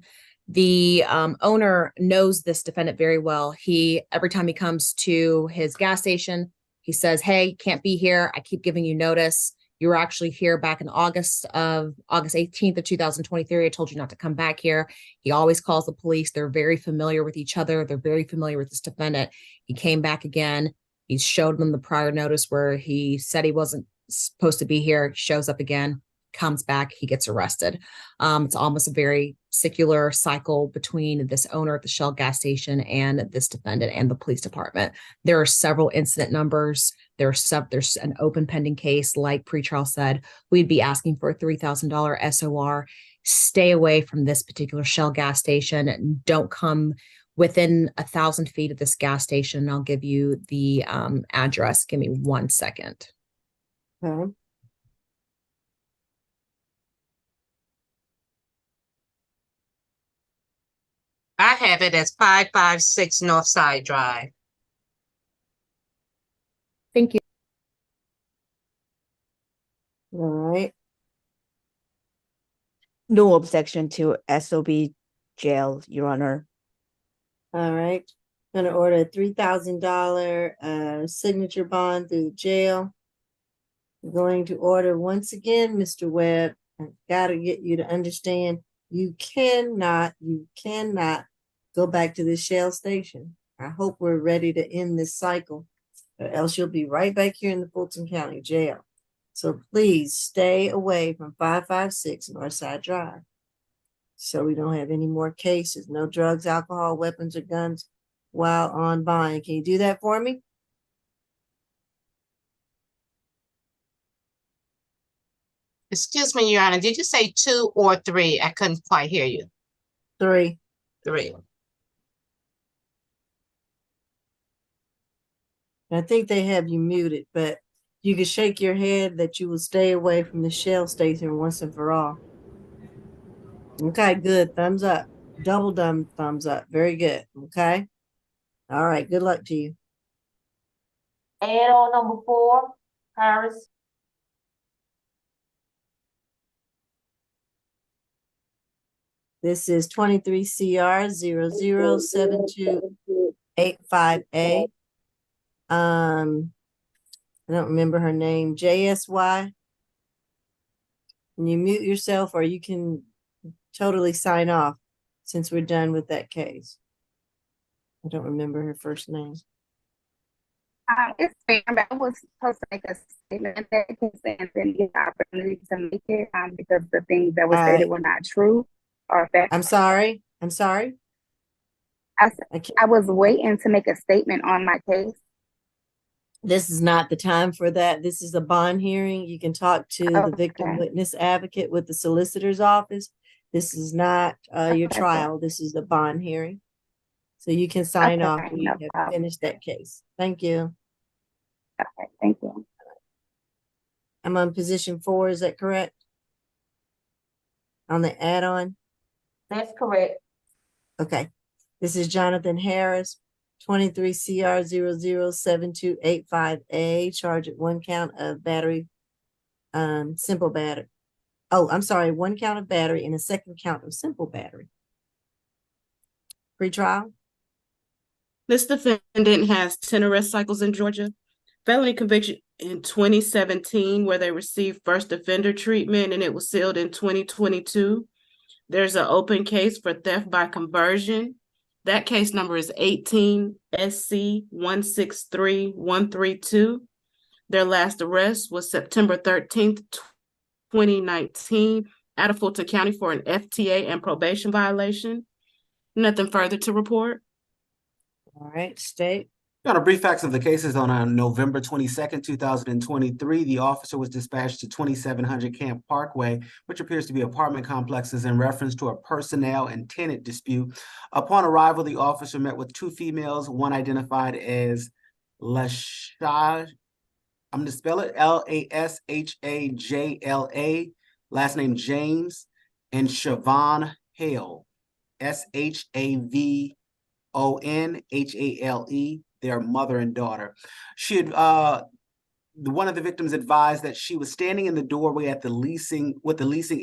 The owner knows this defendant very well. Every time he comes to his gas station, he says, "Hey, you can't be here. I keep giving you notice. You were actually here back in August 18th of 2023. I told you not to come back here." He always calls the police. They're very familiar with each other. They're very familiar with this defendant. He came back again. He showed them the prior notice where he said he wasn't supposed to be here. He shows up again, comes back, he gets arrested. It's almost a very circular cycle between this owner at the Shell gas station and this defendant and the police department. There are several incident numbers. There's an open pending case. Like pretrial said, we'd be asking for a $3,000 SOR. Stay away from this particular Shell gas station. Don't come within 1,000 feet of this gas station. I'll give you the address. Give me 1 second. Okay. I have it as 556 Northside Drive. Thank you. All right. No objection to SOB jail, Your Honor. All right. Gonna order a $3,000 signature bond through the jail. I'm going to order once again, Mr. Webb. I've got to get you to understand you cannot go back to this Shell station. I hope we're ready to end this cycle, or else you'll be right back here in the Fulton County Jail. So please stay away from 556 Northside Drive, so we don't have any more cases. No drugs, alcohol, weapons, or guns while on bond. Can you do that for me? Excuse me, Your Honor, did you say 2 or 3? I couldn't quite hear you. 3. 3. I think they have you muted, but you can shake your head that you will stay away from the Shell station once and for all. Okay, good. Thumbs up. Double thumbs up. Very good. Okay. All right. Good luck to you. Add on number 4, Harris. This is 23 CR 007285A. I don't remember her name. JSY. Can you mute yourself, or you can totally sign off since we're done with that case? I don't remember her first name. It's fair, but I was supposed to make a statement in that case and then get the opportunity to make it because the things that were stated were not true or fact. I'm sorry. I'm sorry. I was waiting to make a statement on my case. This is not the time for that. This is a bond hearing. You can talk to the victim witness advocate with the solicitor's office. This is not your trial. This is the bond hearing. So you can sign off when you have finished that case. Thank you. Okay, thank you. I'm on position 4. Is that correct? On the add-on? That's correct. Okay. This is Jonathan Harris, 23 CR 007285A, charged at 1 count of battery, simple battery. Oh, I'm sorry, 1 count of battery and a 2nd count of simple battery. Pre-trial? This defendant has 10 arrest cycles in Georgia, felony conviction in 2017 where they received first offender treatment and it was sealed in 2022. There's an open case for theft by conversion. That case number is 18 SC 163132. Their last arrest was September 13th, 2019 out of Fulton County for an FTA and probation violation. Nothing further to report. All right, state. On a brief facts of the cases on November 22nd, 2023, the officer was dispatched to 2700 Camp Parkway, which appears to be apartment complexes in reference to a personnel and tenant dispute. Upon arrival, the officer met with 2 females, one identified as Lashaj, I'm going to spell it Lashajla, last name James, and Siobhan Hale, Shavonhale, their mother and daughter. She had one of the victims advised that she was standing in the doorway at the leasing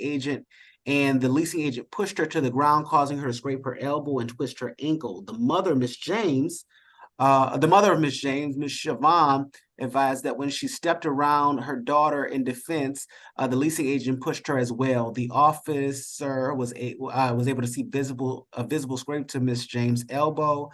agent, and the leasing agent pushed her to the ground, causing her to scrape her elbow and twist her ankle. The mother of Miss James, Miss Siobhan, advised that when she stepped around her daughter in defense, the leasing agent pushed her as well. The officer was able to see a visible scrape to Miss James' elbow.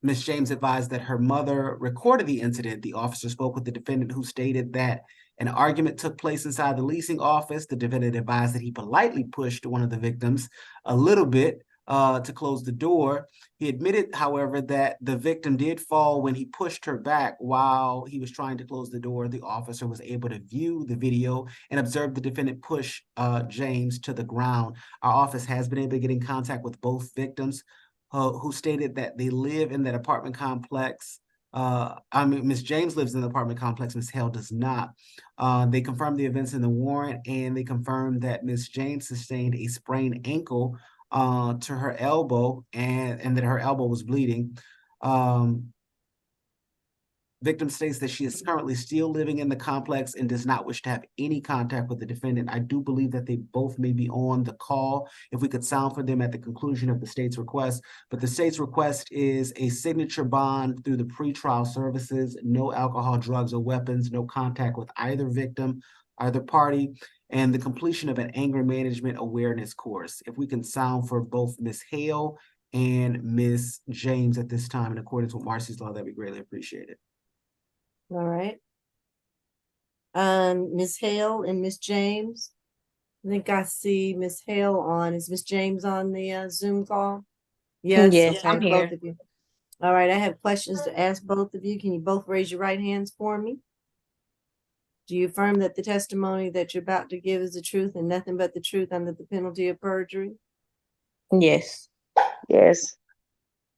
Miss James advised that her mother recorded the incident. The officer spoke with the defendant, who stated that an argument took place inside the leasing office. The defendant advised that he politely pushed one of the victims a little bit to close the door. He admitted, however, that the victim did fall when he pushed her back while he was trying to close the door. The officer was able to view the video and observe the defendant push James to the ground. Our office has been able to get in contact with both victims, who stated that they live in that apartment complex. Miss James lives in the apartment complex, Miss Hale does not. They confirmed the events in the warrant, and they confirmed that Miss James sustained a sprained ankle to her elbow, and that her elbow was bleeding. Victim states that she is currently still living in the complex and does not wish to have any contact with the defendant. I do believe that they both may be on the call, if we could sound for them at the conclusion of the state's request. But the state's request is a signature bond through the pretrial services, no alcohol, drugs, or weapons, no contact with either victim, either party, and the completion of an anger management awareness course. If we can sound for both Miss Hale and Miss James at this time in accordance with Marcy's law, that'd be greatly appreciated. All right. Ms. Hale and Miss James. I think I see Miss Hale on. Is Miss James on the Zoom call? Yes, Yes, okay, I'm both here. of you. All right, I have questions to ask both of you. Can you both raise your right hands for me? Do you affirm that the testimony that you're about to give is the truth and nothing but the truth under the penalty of perjury? Yes. Yes.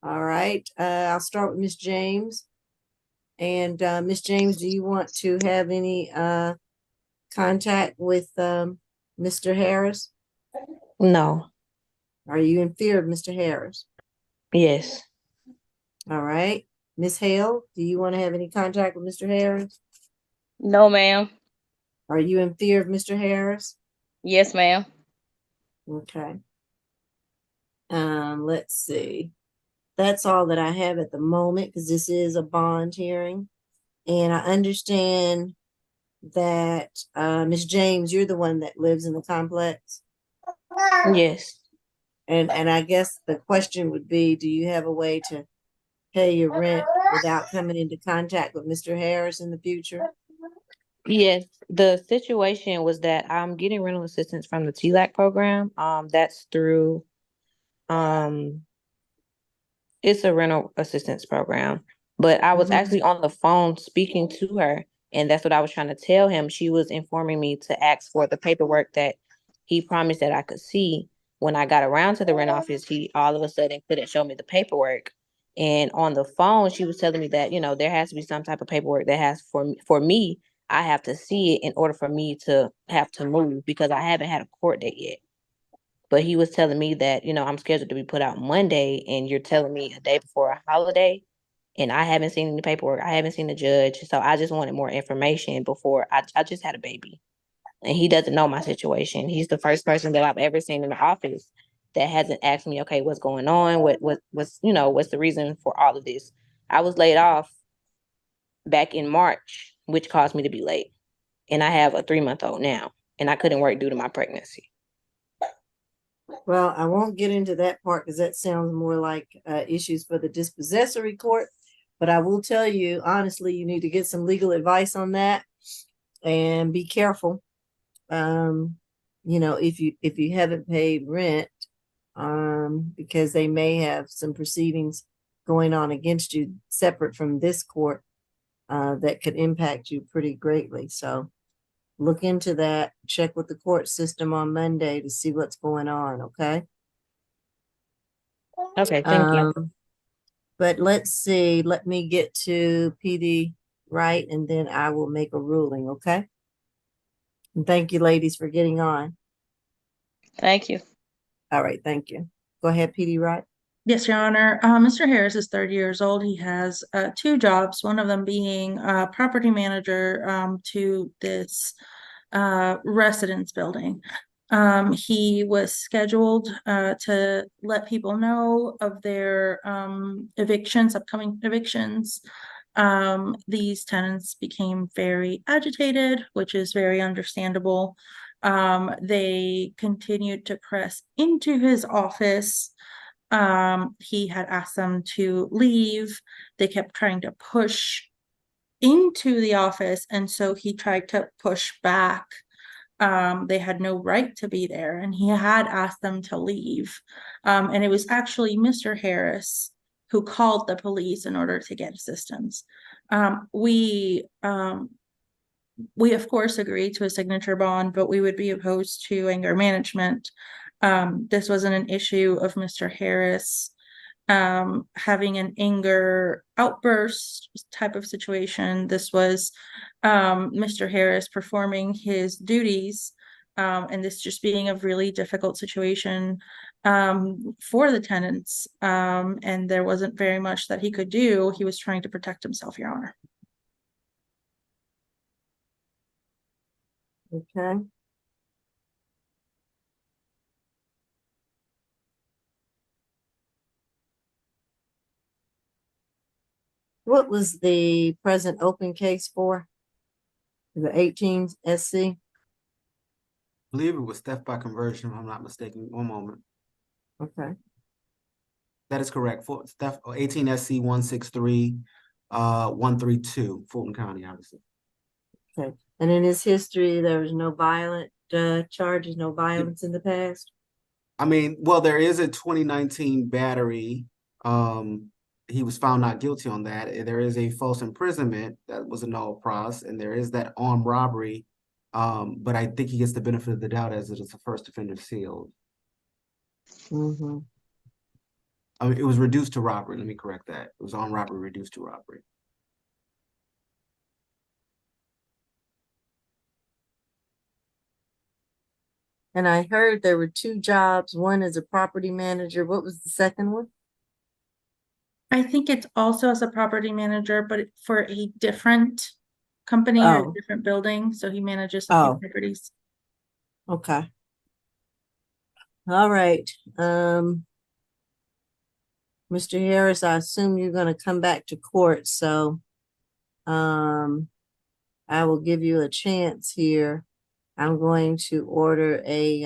All right, I'll start with Miss James. And Miss James, do you want to have any contact with Mr. Harris? No. Are you in fear of Mr. Harris? Yes. All right. Miss Hale, do you want to have any contact with Mr. Harris? No, ma'am. Are you in fear of Mr. Harris? Yes, ma'am. Okay. Let's see. That's all that I have at the moment because this is a bond hearing. And I understand that Miss James, you're the one that lives in the complex. Yes. And I guess the question would be, do you have a way to pay your rent without coming into contact with Mr. Harris in the future? Yes. The situation was that I'm getting rental assistance from the TLAC program. That's through it's a rental assistance program. But I was actually on the phone speaking to her, and that's what I was trying to tell him. She was informing me to ask for the paperwork that he promised that I could see. When I got around to the rent office, he all of a sudden couldn't show me the paperwork. And on the phone, she was telling me that, there has to be some type of paperwork that has for me, I have to see it in order for me to have to move because I haven't had a court date yet. But he was telling me that, I'm scheduled to be put out Monday and you're telling me a day before a holiday and I haven't seen any paperwork. I haven't seen the judge. So I just wanted more information before I just had a baby. And he doesn't know my situation. He's the first person that I've ever seen in the office that hasn't asked me, okay, what's going on? What's the reason for all of this? I was laid off back in March, which caused me to be late. And I have a 3-month-old now, and I couldn't work due to my pregnancy. Well, I won't get into that part because that sounds more like issues for the dispossessory court. But I will tell you, honestly, you need to get some legal advice on that and be careful. If you haven't paid rent, because they may have some proceedings going on against you separate from this court that could impact you pretty greatly. So look into that, check with the court system on Monday to see what's going on, okay? Okay, thank you. But let's see, let me get to PD right, and then I will make a ruling, okay? And thank you, ladies, for getting on. Thank you. All right, thank you. Go ahead, PD Wright. Yes, Your Honor. Mr. Harris is 30 years old. He has 2 jobs, one of them being property manager to this residence building. He was scheduled to let people know of their upcoming evictions. These tenants became very agitated, which is very understandable. They continued to press into his office. He had asked them to leave. They kept trying to push into the office, and so he tried to push back. They had no right to be there, and he had asked them to leave. And it was actually Mr. Harris who called the police in order to get assistance. We of course agreed to a signature bond, but we would be opposed to anger management. This wasn't an issue of Mr. Harris having an anger outburst type of situation. This was Mr. Harris performing his duties, and this just being a really difficult situation for the tenants. And there wasn't very much that he could do. He was trying to protect himself, Your Honor. Okay. What was the present open case for? The 18 SC? I believe it was theft by conversion, if I'm not mistaken. One moment. Okay. That is correct. For theft 18 SC 163 132, Fulton County, obviously. Okay. And in his history, there was no violent charges, no violence in the past? I mean, well, there is a 2019 battery. He was found not guilty on that. There is a false imprisonment that was a null pros, and there is that armed robbery. But I think he gets the benefit of the doubt as it is a first offender sealed. Mm-hmm. I mean, it was reduced to robbery. Let me correct that. It was armed robbery reduced to robbery. And I heard there were 2 jobs. One is a property manager. What was the second one? I think it's also as a property manager, but for a different company or a Oh. different building. So he manages a few Oh. properties. Okay. All right. Mr. Harris, I assume you're gonna come back to court, so I will give you a chance here. I'm going to order a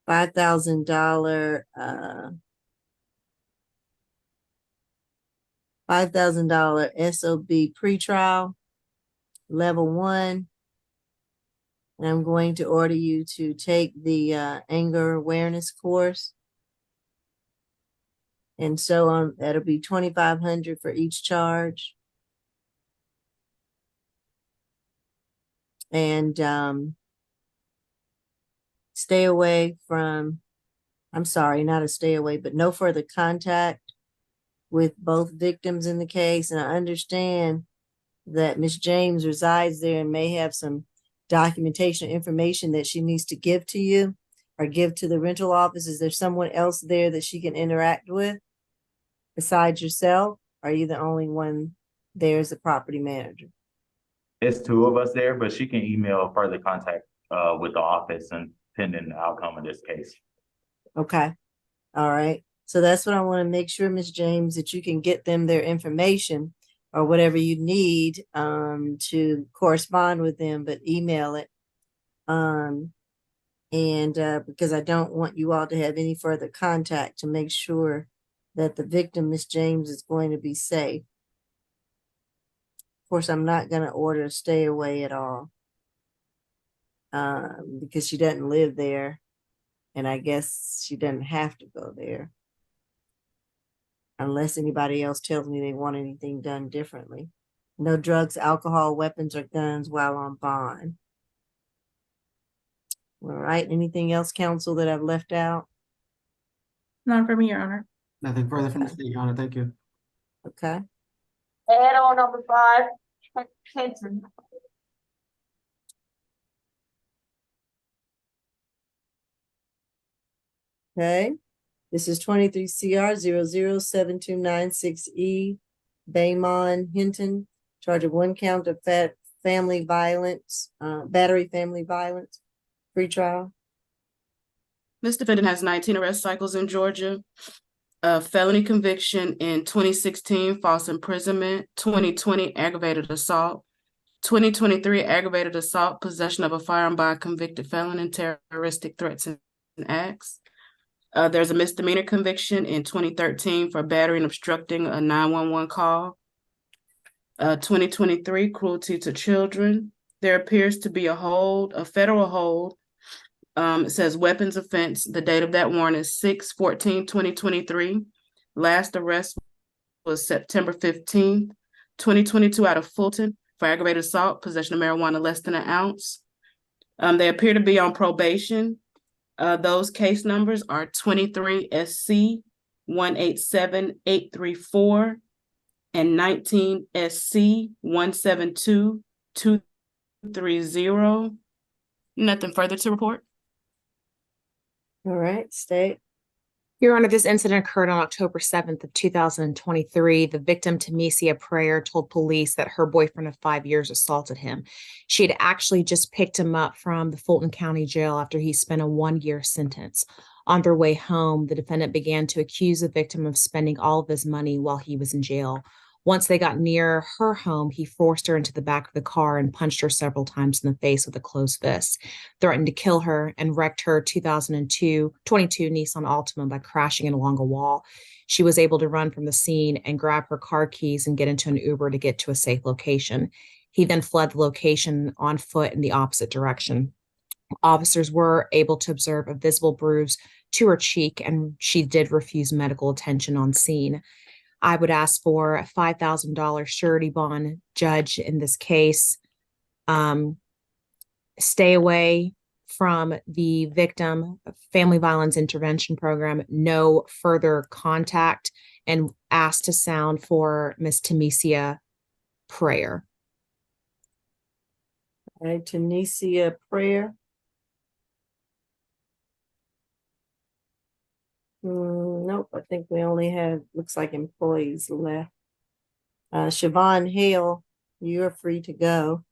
$5,000 SOB pretrial, level 1. And I'm going to order you to take the anger awareness course. And so on, that'll be $2,500 for each charge. And stay away from, I'm sorry, not a stay away, but no further contact with both victims in the case. And I understand that Ms. James resides there and may have some documentation information that she needs to give to you or give to the rental office. Is there someone else there that she can interact with besides yourself? Are you the only one there as a property manager? It's 2 of us there, but she can email further contact with the office and pending the outcome of this case. Okay. All right. So that's what I want to make sure, Ms. James, that you can get them their information or whatever you need to correspond with them, but email it. Because I don't want you all to have any further contact to make sure that the victim, Ms. James, is going to be safe. Of course, I'm not going to order a stay away at all because she doesn't live there. And I guess she doesn't have to go there unless anybody else tells me they want anything done differently. No drugs, alcohol, weapons, or guns while on bond. All right. Anything else, counsel, that I've left out? None for me, Your Honor. Nothing further from the state, Your Honor. Thank you. Okay. Add on number 5, Hinton. Okay. This is 23 CR 007296E, Bayon, Hinton, charge of 1 count of family violence, battery family violence, pretrial. This defendant has 19 arrest cycles in Georgia, a felony conviction in 2016, false imprisonment, 2020 aggravated assault, 2023 aggravated assault, possession of a firearm by a convicted felon, and terroristic threats and acts. There's a misdemeanor conviction in 2013 for battery and obstructing a 911 call. 2023 cruelty to children. There appears to be a federal hold. It says weapons offense. The date of that warrant is 6/14/2023. Last arrest was September 15th, 2022 out of Fulton for aggravated assault, possession of marijuana less than an ounce. They appear to be on probation. Those case numbers are 23 SC 187834 and 19 SC 172230. Nothing further to report. All right, state. Your Honor, this incident occurred on October 7th of 2023. The victim, Kamisha Prayer, told police that her boyfriend of 5 years assaulted him. She had actually just picked him up from the Fulton County Jail after he spent a 1-year sentence. On their way home, the defendant began to accuse the victim of spending all of his money while he was in jail. Once they got near her home, he forced her into the back of the car and punched her several times in the face with a closed fist, threatened to kill her, and wrecked her 2022 Nissan Altima by crashing it along a wall. She was able to run from the scene and grab her car keys and get into an Uber to get to a safe location. He then fled the location on foot in the opposite direction. Officers were able to observe a visible bruise to her cheek, and she did refuse medical attention on scene. I would ask for a $5,000 surety bond, judge, in this case. Stay away from the victim family violence intervention program, no further contact, and ask to sound for Miss Tamesia Prayer. All right, Tamesia Prayer. Nope, I think we only have, looks like, employees left. Siobhan Hale, you're free to go.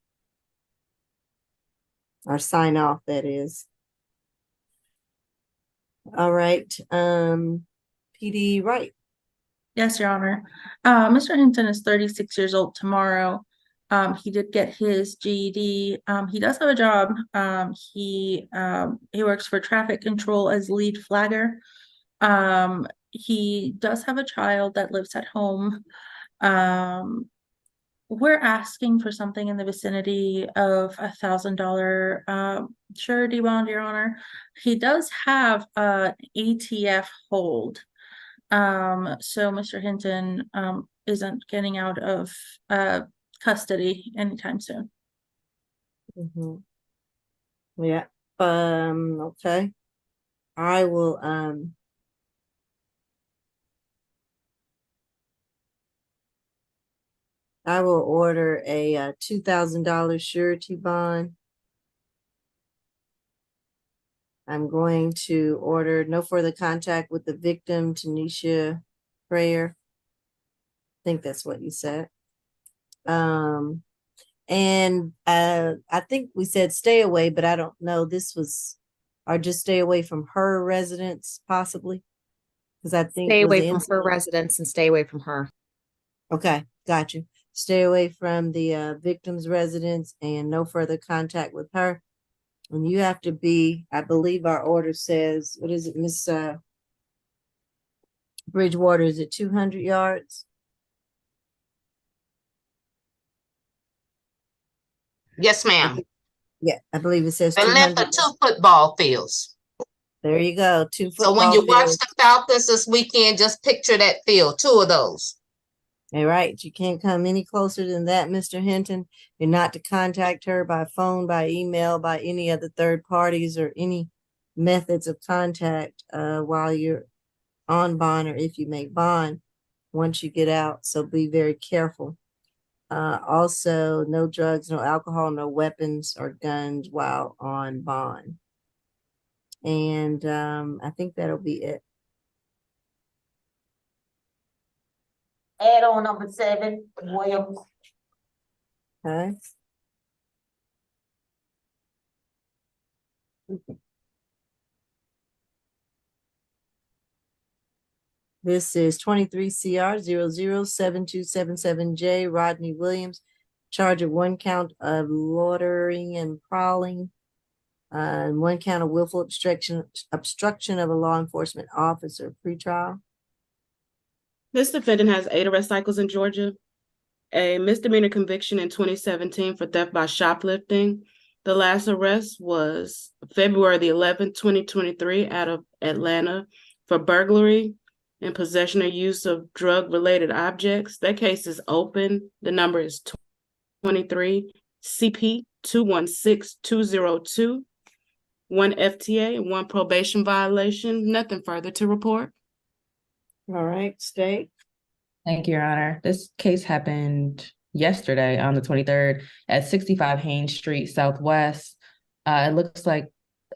Or sign off, that is. All right, PD Wright. Yes, Your Honor. Mr. Hinton is 36 years old tomorrow. He did get his GED. He does have a job. He works for traffic control as lead flagger. He does have a child that lives at home. We're asking for something in the vicinity of $1,000 surety bond, Your Honor. He does have an ATF hold. So Mr. Hinton isn't getting out of custody anytime soon. Yeah. Okay. I will order a $2,000 surety bond. I'm going to order no further contact with the victim, Tamesia Prayer. I think that's what you said. And I think we said stay away, but I don't know. This was, or just stay away from her residence, possibly. Because I think Stay away from her residence and stay away from her. Okay, got you. Stay away from the victim's residence and no further contact with her. And you have to be, I believe our order says, what is it, Miss Bridgewater, is it 200 yards? Yes, ma'am. Yeah, I believe it says The 200. length of 2 football fields. There you go, 2 football So when you watch fields. the Falcons this weekend, just picture that field, 2 of those. All right, you can't come any closer than that, Mr. Hinton. You're not to contact her by phone, by email, by any other third parties or any methods of contact while you're on bond or if you make bond once you get out. So be very careful. Also, no drugs, no alcohol, no weapons or guns while on bond. And I think that'll be it. Add on number 7, Williams. Okay. This is 23 CR 007277J, Rodney Williams, charge of 1 count of loitering and prowling, and 1 count of willful obstruction of a law enforcement officer. Pretrial. This defendant has 8 arrest cycles in Georgia, a misdemeanor conviction in 2017 for theft by shoplifting. The last arrest was February the 11th, 2023 out of Atlanta for burglary and possession or use of drug-related objects. That case is open. The number is 23 CP 216202. 1 FTA and 1 probation violation. Nothing further to report. All right, State. Thank you, Your Honor. This case happened yesterday on the 23rd at 65 Haynes Street Southwest. It looks like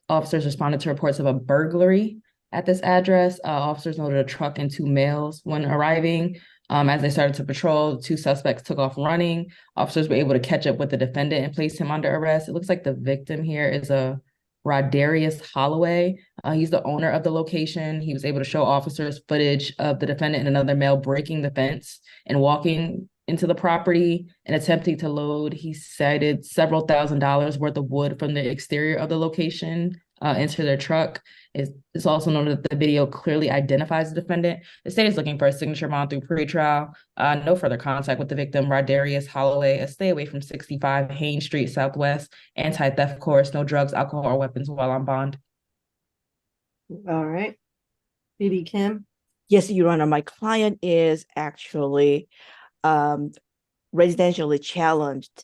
officers responded to reports of a burglary at this address. Officers noted a truck and 2 males when arriving. As they started to patrol, the 2 suspects took off running. Officers were able to catch up with the defendant and place him under arrest. It looks like the victim here is a Rodarius Holloway. He's the owner of the location. He was able to show officers footage of the defendant and another male breaking the fence and walking into the property and attempting to load. He cited several $1,000s worth of wood from the exterior of the location into their truck. It's also known that the video clearly identifies the defendant. The state is looking for a signature bond through pretrial. No further contact with the victim, Rodarius Holloway. Stay away from 65 Haynes Street Southwest. Anti-theft course, no drugs, alcohol, or weapons while on bond. All right. PD Kim? Yes, Your Honor, my client is actually residentially challenged.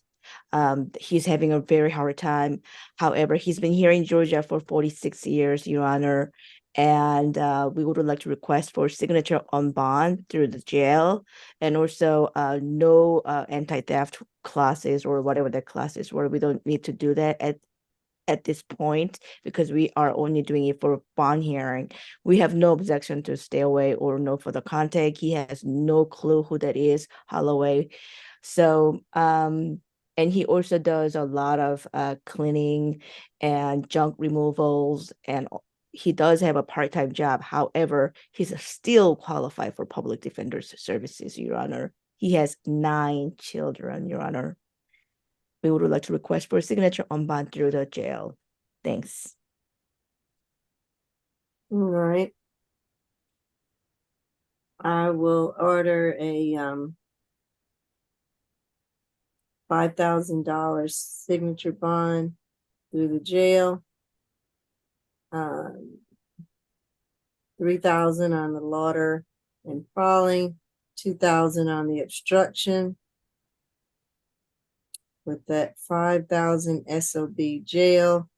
He's having a very hard time. However, he's been here in Georgia for 46 years, Your Honor, and we would like to request for signature on bond through the jail, and also no anti-theft classes or whatever the classes were. We don't need to do that at this point because we are only doing it for bond hearing. We have no objection to stay away or no further contact. He has no clue who that is, Holloway. So, and he also does a lot of cleaning and junk removals, and he does have a part-time job. However, he's still qualified for public defender's services, Your Honor. He has 9 children, Your Honor. We would like to request for a signature on bond through the jail. Thanks. All right. I will order a $5,000 signature bond through the jail. 3,000 on the lauder and falling, 2,000 on the obstruction. With that 5,000 SOB jail,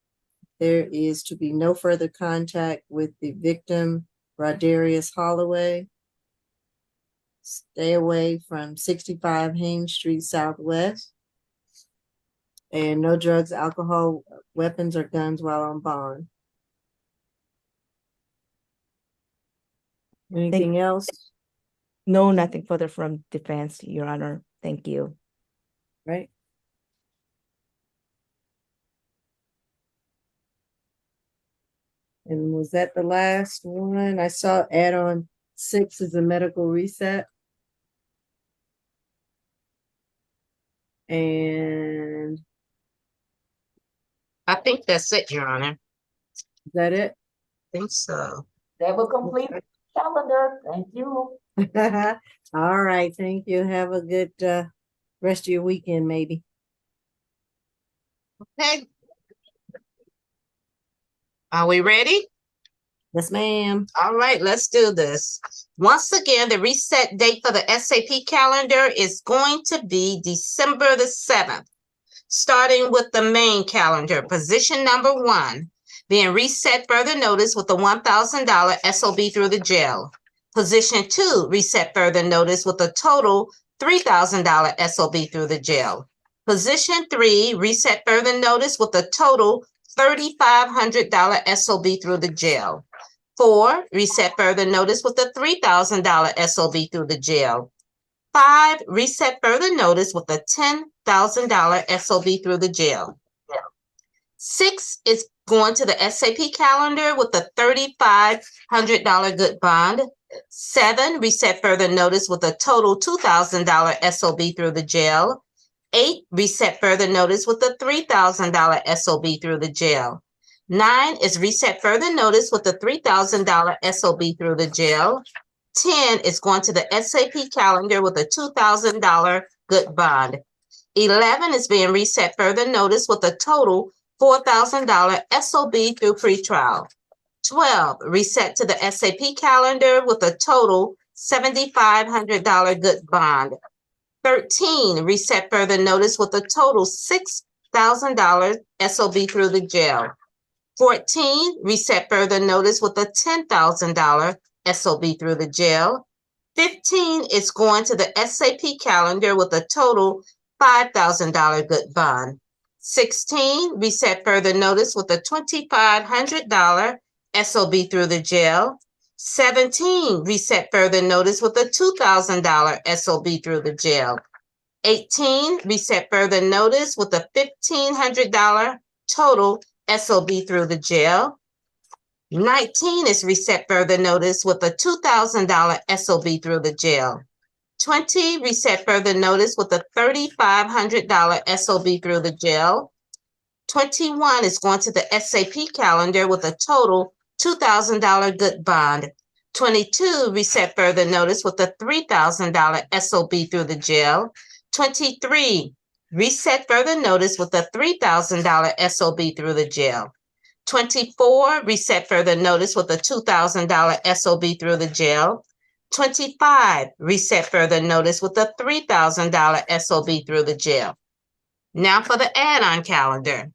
there is to be no further contact with the victim, Rodarius Holloway. Stay away from 65 Haynes Street Southwest. And no drugs, alcohol, weapons, or guns while on bond. Anything else? No, nothing further from defense, Your Honor. Thank you. Right. And was that the last one? I saw add-on 6 is a medical reset. And I think that's it, Your Honor. is that it? I think so. That will complete the calendar. Thank you. All right. Thank you. Have a good rest of your weekend, maybe. Okay. Are we ready? Yes, ma'am. All right, let's do this. Once again, the reset date for the SAP calendar is going to be December the 7th, starting with the main calendar, position number 1, being reset further notice with the $1,000 SOB through the jail. Position 2, reset further notice with a total $3,000 SOB through the jail. Position 3, reset further notice with a total $3,500 SOB through the jail. 4, reset further notice with a $3,000 SOB through the jail. 5, reset further notice with a $10,000 SOB through the jail. 6 is going to the SAP calendar with a $3,500 good bond. 7, reset further notice with a total $2,000 SOB through the jail. 8, reset further notice with a $3,000 SOB through the jail. 9 is reset further notice with a $3,000 SOB through the jail. 10 is going to the SAP calendar with a $2,000 good bond. 11 is being reset further notice with a total $4,000 SOB through pretrial. 12, reset to the SAP calendar with a total $7,500 good bond. 13, reset further notice with a total $6,000 SOB through the jail. 14, reset further notice with a $10,000 SOB through the jail. 15 is going to the SAP calendar with a total $5,000 good bond. 16, reset further notice with a $2,500 SOB through the jail. 17, reset further notice with a $2,000 SOB through the jail. 18, reset further notice with a $1,500 total SOB through the jail. 19 is reset further notice with a $2,000 SOB through the jail. 20, reset further notice with a $3,500 SOB through the jail. 21 is going to the SAP calendar with a total $2,000 good bond. 22, reset further notice with a $3,000 SOB through the jail. 23, reset further notice with a $3,000 SOB through the jail. 24, reset further notice with a $2,000 SOB through the jail. 25, reset further notice with a $3,000 SOB through the jail. Now for the add-on calendar.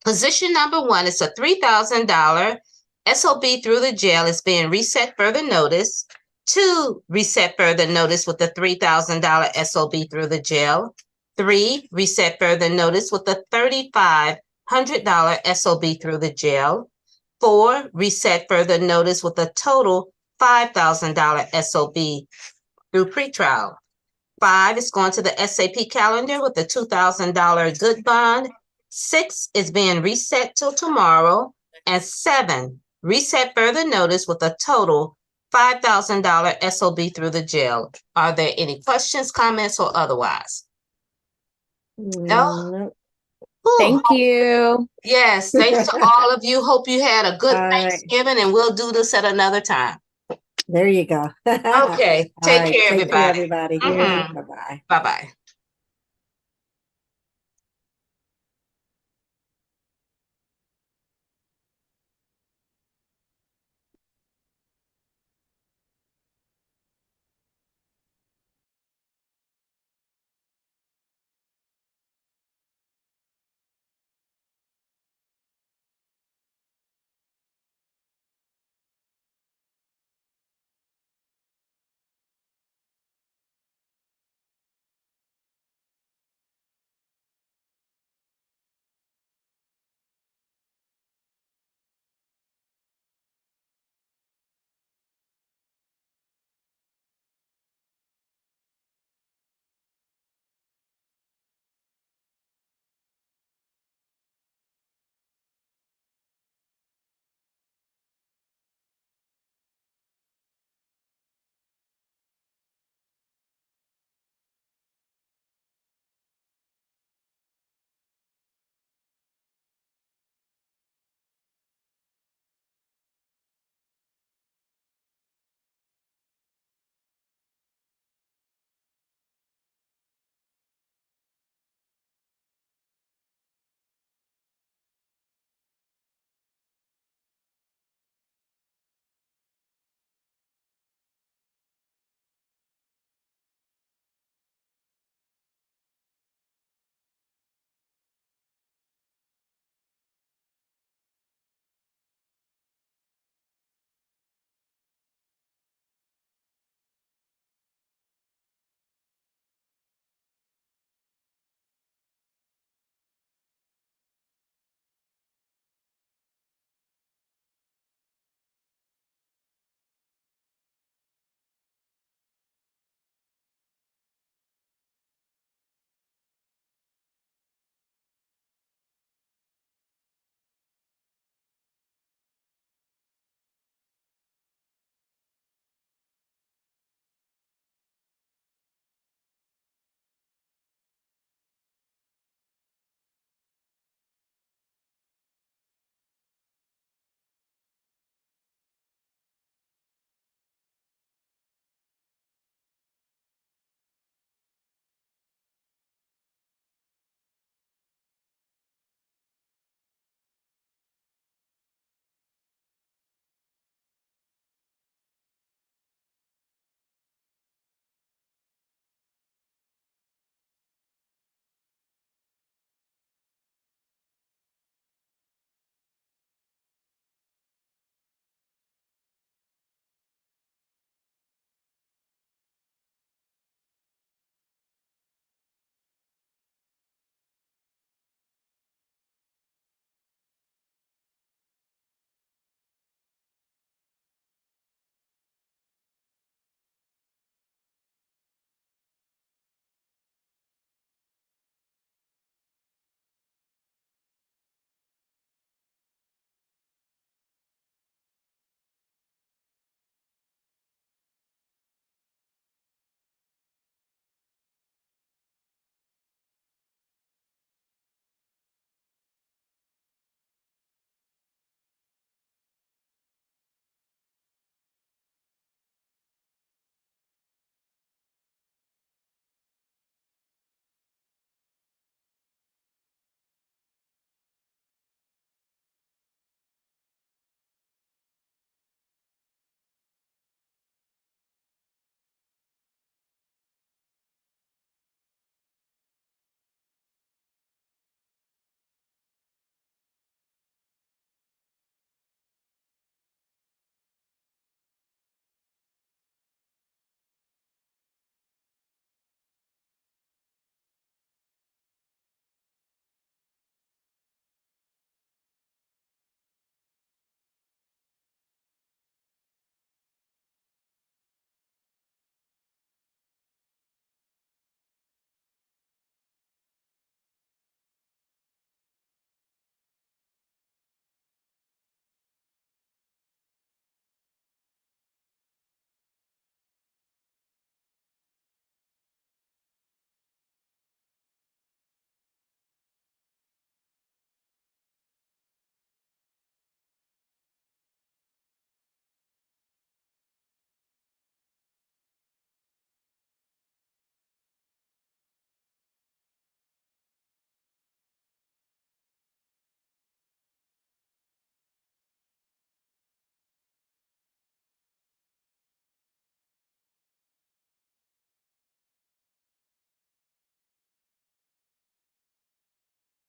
Position number 1 is a $3,000 SOB through the jail is being reset further notice. 2, reset further notice with a $3,000 SOB through the jail. 3, reset further notice with a $3,500 SOB through the jail. 4, reset further notice with a total $5,000 SOB through pretrial. 5 is going to the SAP calendar with a $2,000 good bond. 6 is being reset till tomorrow. And 7, reset further notice with a total $5,000 SOB through the jail. Are there any questions, comments, or otherwise? No? Thank you. Yes, thanks to all of you. Hope you had a good All right. Thanksgiving, and we'll do this at another time. There you go. Okay, All take right, care, take care, everybody. everybody. Mhm. Bye-bye. Bye-bye.